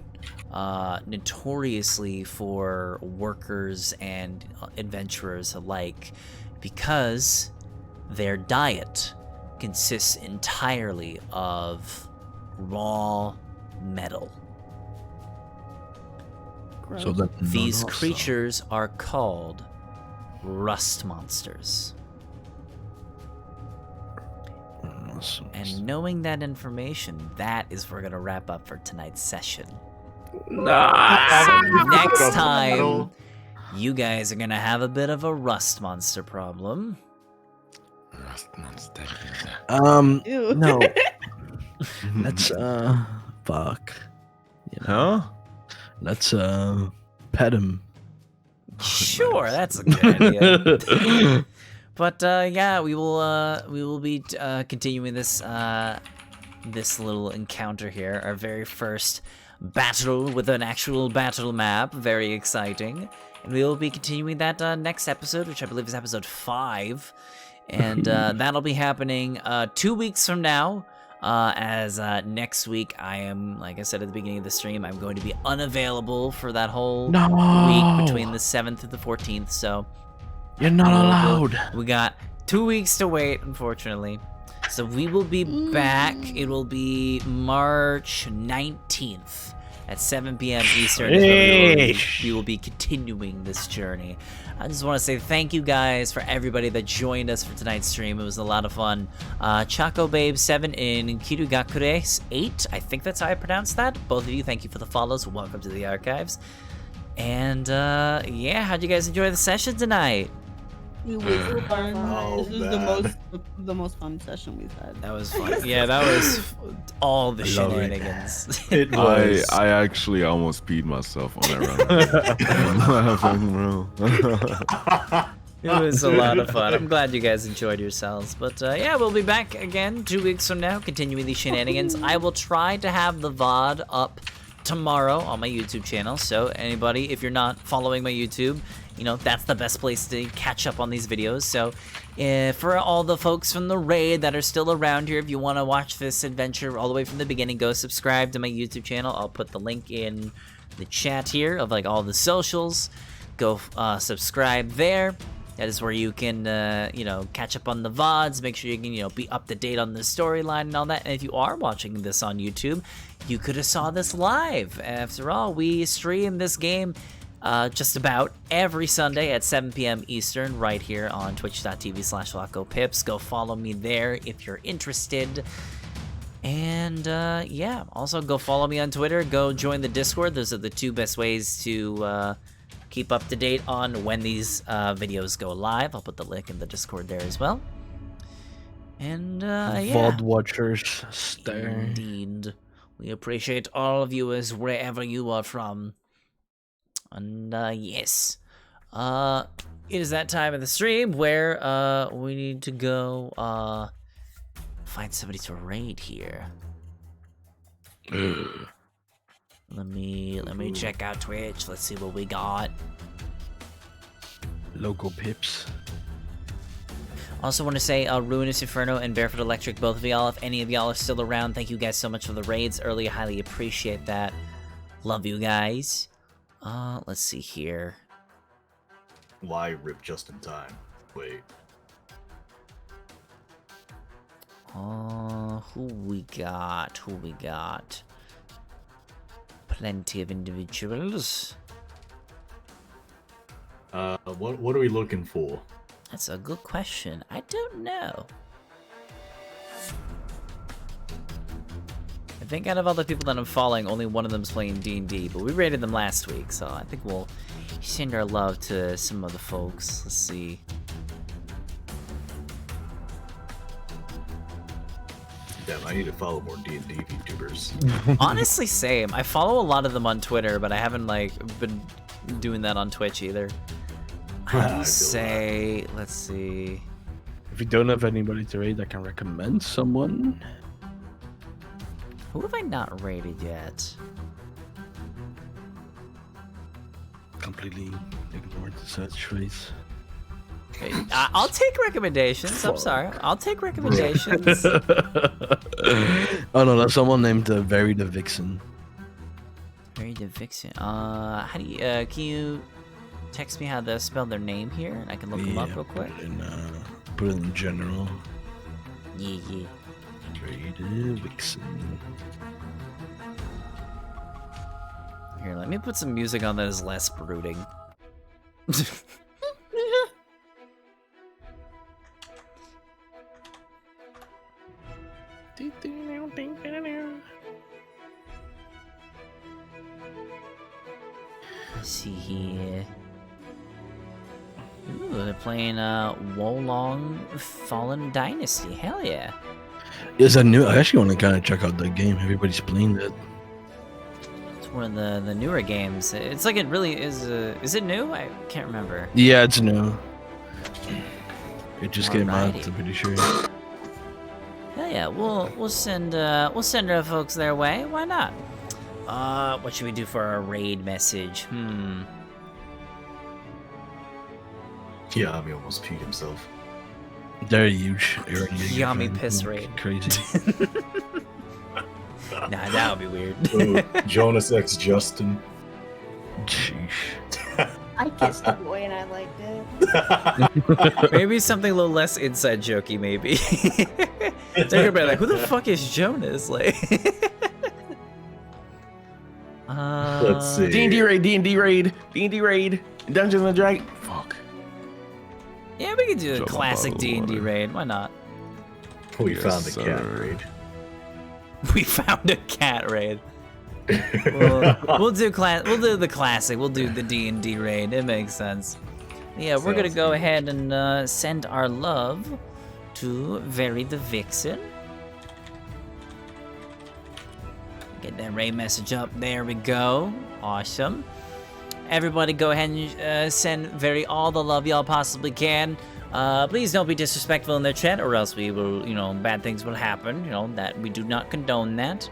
notoriously for workers and adventurers alike because their diet consists entirely of raw metal. So that These creatures are called rust monsters. And knowing that information, that is where we're going to wrap up for tonight's session. So next time, you guys are going to have a bit of a rust monster problem. Rust monster. Ew. No. Let's fuck. You know? Huh? Let's pet him. Sure, that's a good idea. But yeah, we will be continuing this this little encounter here, our very first battle with an actual battle map. Very exciting, and we will be continuing that next episode, which I believe is episode 5, and that'll be happening 2 weeks from now. As next week, I am, like I said at the beginning of the stream, I'm going to be unavailable for that whole week between the 7th and the 14th. So. You're not allowed. We got 2 weeks to wait, unfortunately. So we will be back. It will be March 19th at 7 p.m. Eastern. Is when we will be continuing this journey. I just want to say thank you guys for everybody that joined us for tonight's stream. It was a lot of fun. Chaco Babe 7 and Kirugakure 8. I think that's how I pronounce that. Both of you, thank you for the follows. Welcome to the archives. And yeah, how'd you guys enjoy the session tonight? It was fun. Oh, This is the most fun session we've had. That was fun. Yeah, that was all the shenanigans. It was. I actually almost peed myself on that round. It was a lot of fun. I'm glad you guys enjoyed yourselves. But yeah, we'll be back again 2 weeks from now, continuing these shenanigans. I will try to have the VOD up tomorrow on my YouTube channel. So anybody, if you're not following my YouTube, you know, that's the best place to catch up on these videos. So for all the folks from the raid that are still around here, if you want to watch this adventure all the way from the beginning, go subscribe to my YouTube channel. I'll put the link in the chat here of like all the socials. Go subscribe there. That is where you can, you know, catch up on the VODs. Make sure you can, you know, be up to date on the storyline and all that. And if you are watching this on YouTube, you could have saw this live. After all, we stream this game just about every Sunday at 7 p.m. Eastern right here on twitch.tv/LockoPips. Go follow me there if you're interested. And yeah, also go follow me on Twitter. Go join the Discord. Those are the two best ways to keep up to date on when these videos go live. I'll put the link in the Discord there as well. And yeah. VOD watchers stare. Indeed. We appreciate all of you as wherever you are from. And yes. It is that time of the stream where we need to go find somebody to raid here. Let me check out Twitch. Let's see what we got. Local pips. Also want to say Ruinous Inferno and Barefoot Electric, both of y'all, if any of y'all are still around, thank you guys so much for the raids earlier. Highly appreciate that. Love you guys. Let's see here. Why rip just in time? Wait. Who we got? Plenty of individuals. What are we looking for? That's a good question. I don't know. I think out of all the people that I'm following, only one of them's playing D&D, but we rated them last week, so I think we'll send our love to some other folks. Let's see. Damn, I need to follow more D&D VTubers. Honestly, same. I follow a lot of them on Twitter, but I haven't like been doing that on Twitch either. I I feel will say, let's see. If you don't have anybody to raid, I can recommend someone. Who have I not rated yet? Completely ignored the search phrase. I'll take recommendations. I'm sorry. I'll take recommendations. Oh no, that's someone named Very the Vixen. Very the Vixen. How do you? Can you text me how to spell their name here, and I can look them up real quick? Put it in general. Yeah. Very the Vixen. Here, let me put some music on that is less brooding. Let's see here. Ooh, they're playing Wolong Fallen Dynasty. Hell yeah. Is that new? I actually want to kind of check out that game. Everybody's playing that. It's one of the newer games. It's like it really is. Is it new? I can't remember. Yeah, it's new. It just came out. Alrighty. I'm pretty sure. Hell yeah, we'll send our folks their way. Why not? What should we do for our raid message? Yami almost peed himself. They're huge. Yummy piss raid. Crazy. Nah, that would be weird. Ooh, Jonas X Justin. Sheesh. I kissed a boy and I liked it. Maybe something a little less inside jokey, maybe. They're gonna be like, who the fuck is Jonas? Like, Let's see. D&D raid. Dungeons and Dragons. Fuck. Yeah, we could do a Drop a classic bottle of D&D water. raid. Why not? We Yes, found the cat sir. raid. We found a cat raid. We'll do the classic. We'll do the D&D raid. It makes sense. Yeah, we're gonna Sounds go good. ahead and send our love to Very the Vixen. Get that raid message up. There we go. Awesome. Everybody go ahead and send Very all the love y'all possibly can. Please don't be disrespectful in the chat or else we will, bad things will happen. That we do not condone that.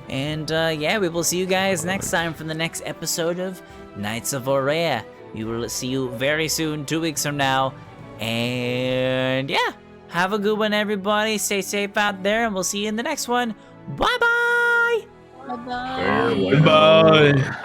And yeah, we will see you guys next time for the next episode of Knights of Aurea. We will see you very soon, 2 weeks from now. And yeah, have a good one, everybody. Stay safe out there, and we'll see you in the next one. Bye-bye! Farewell. Bye.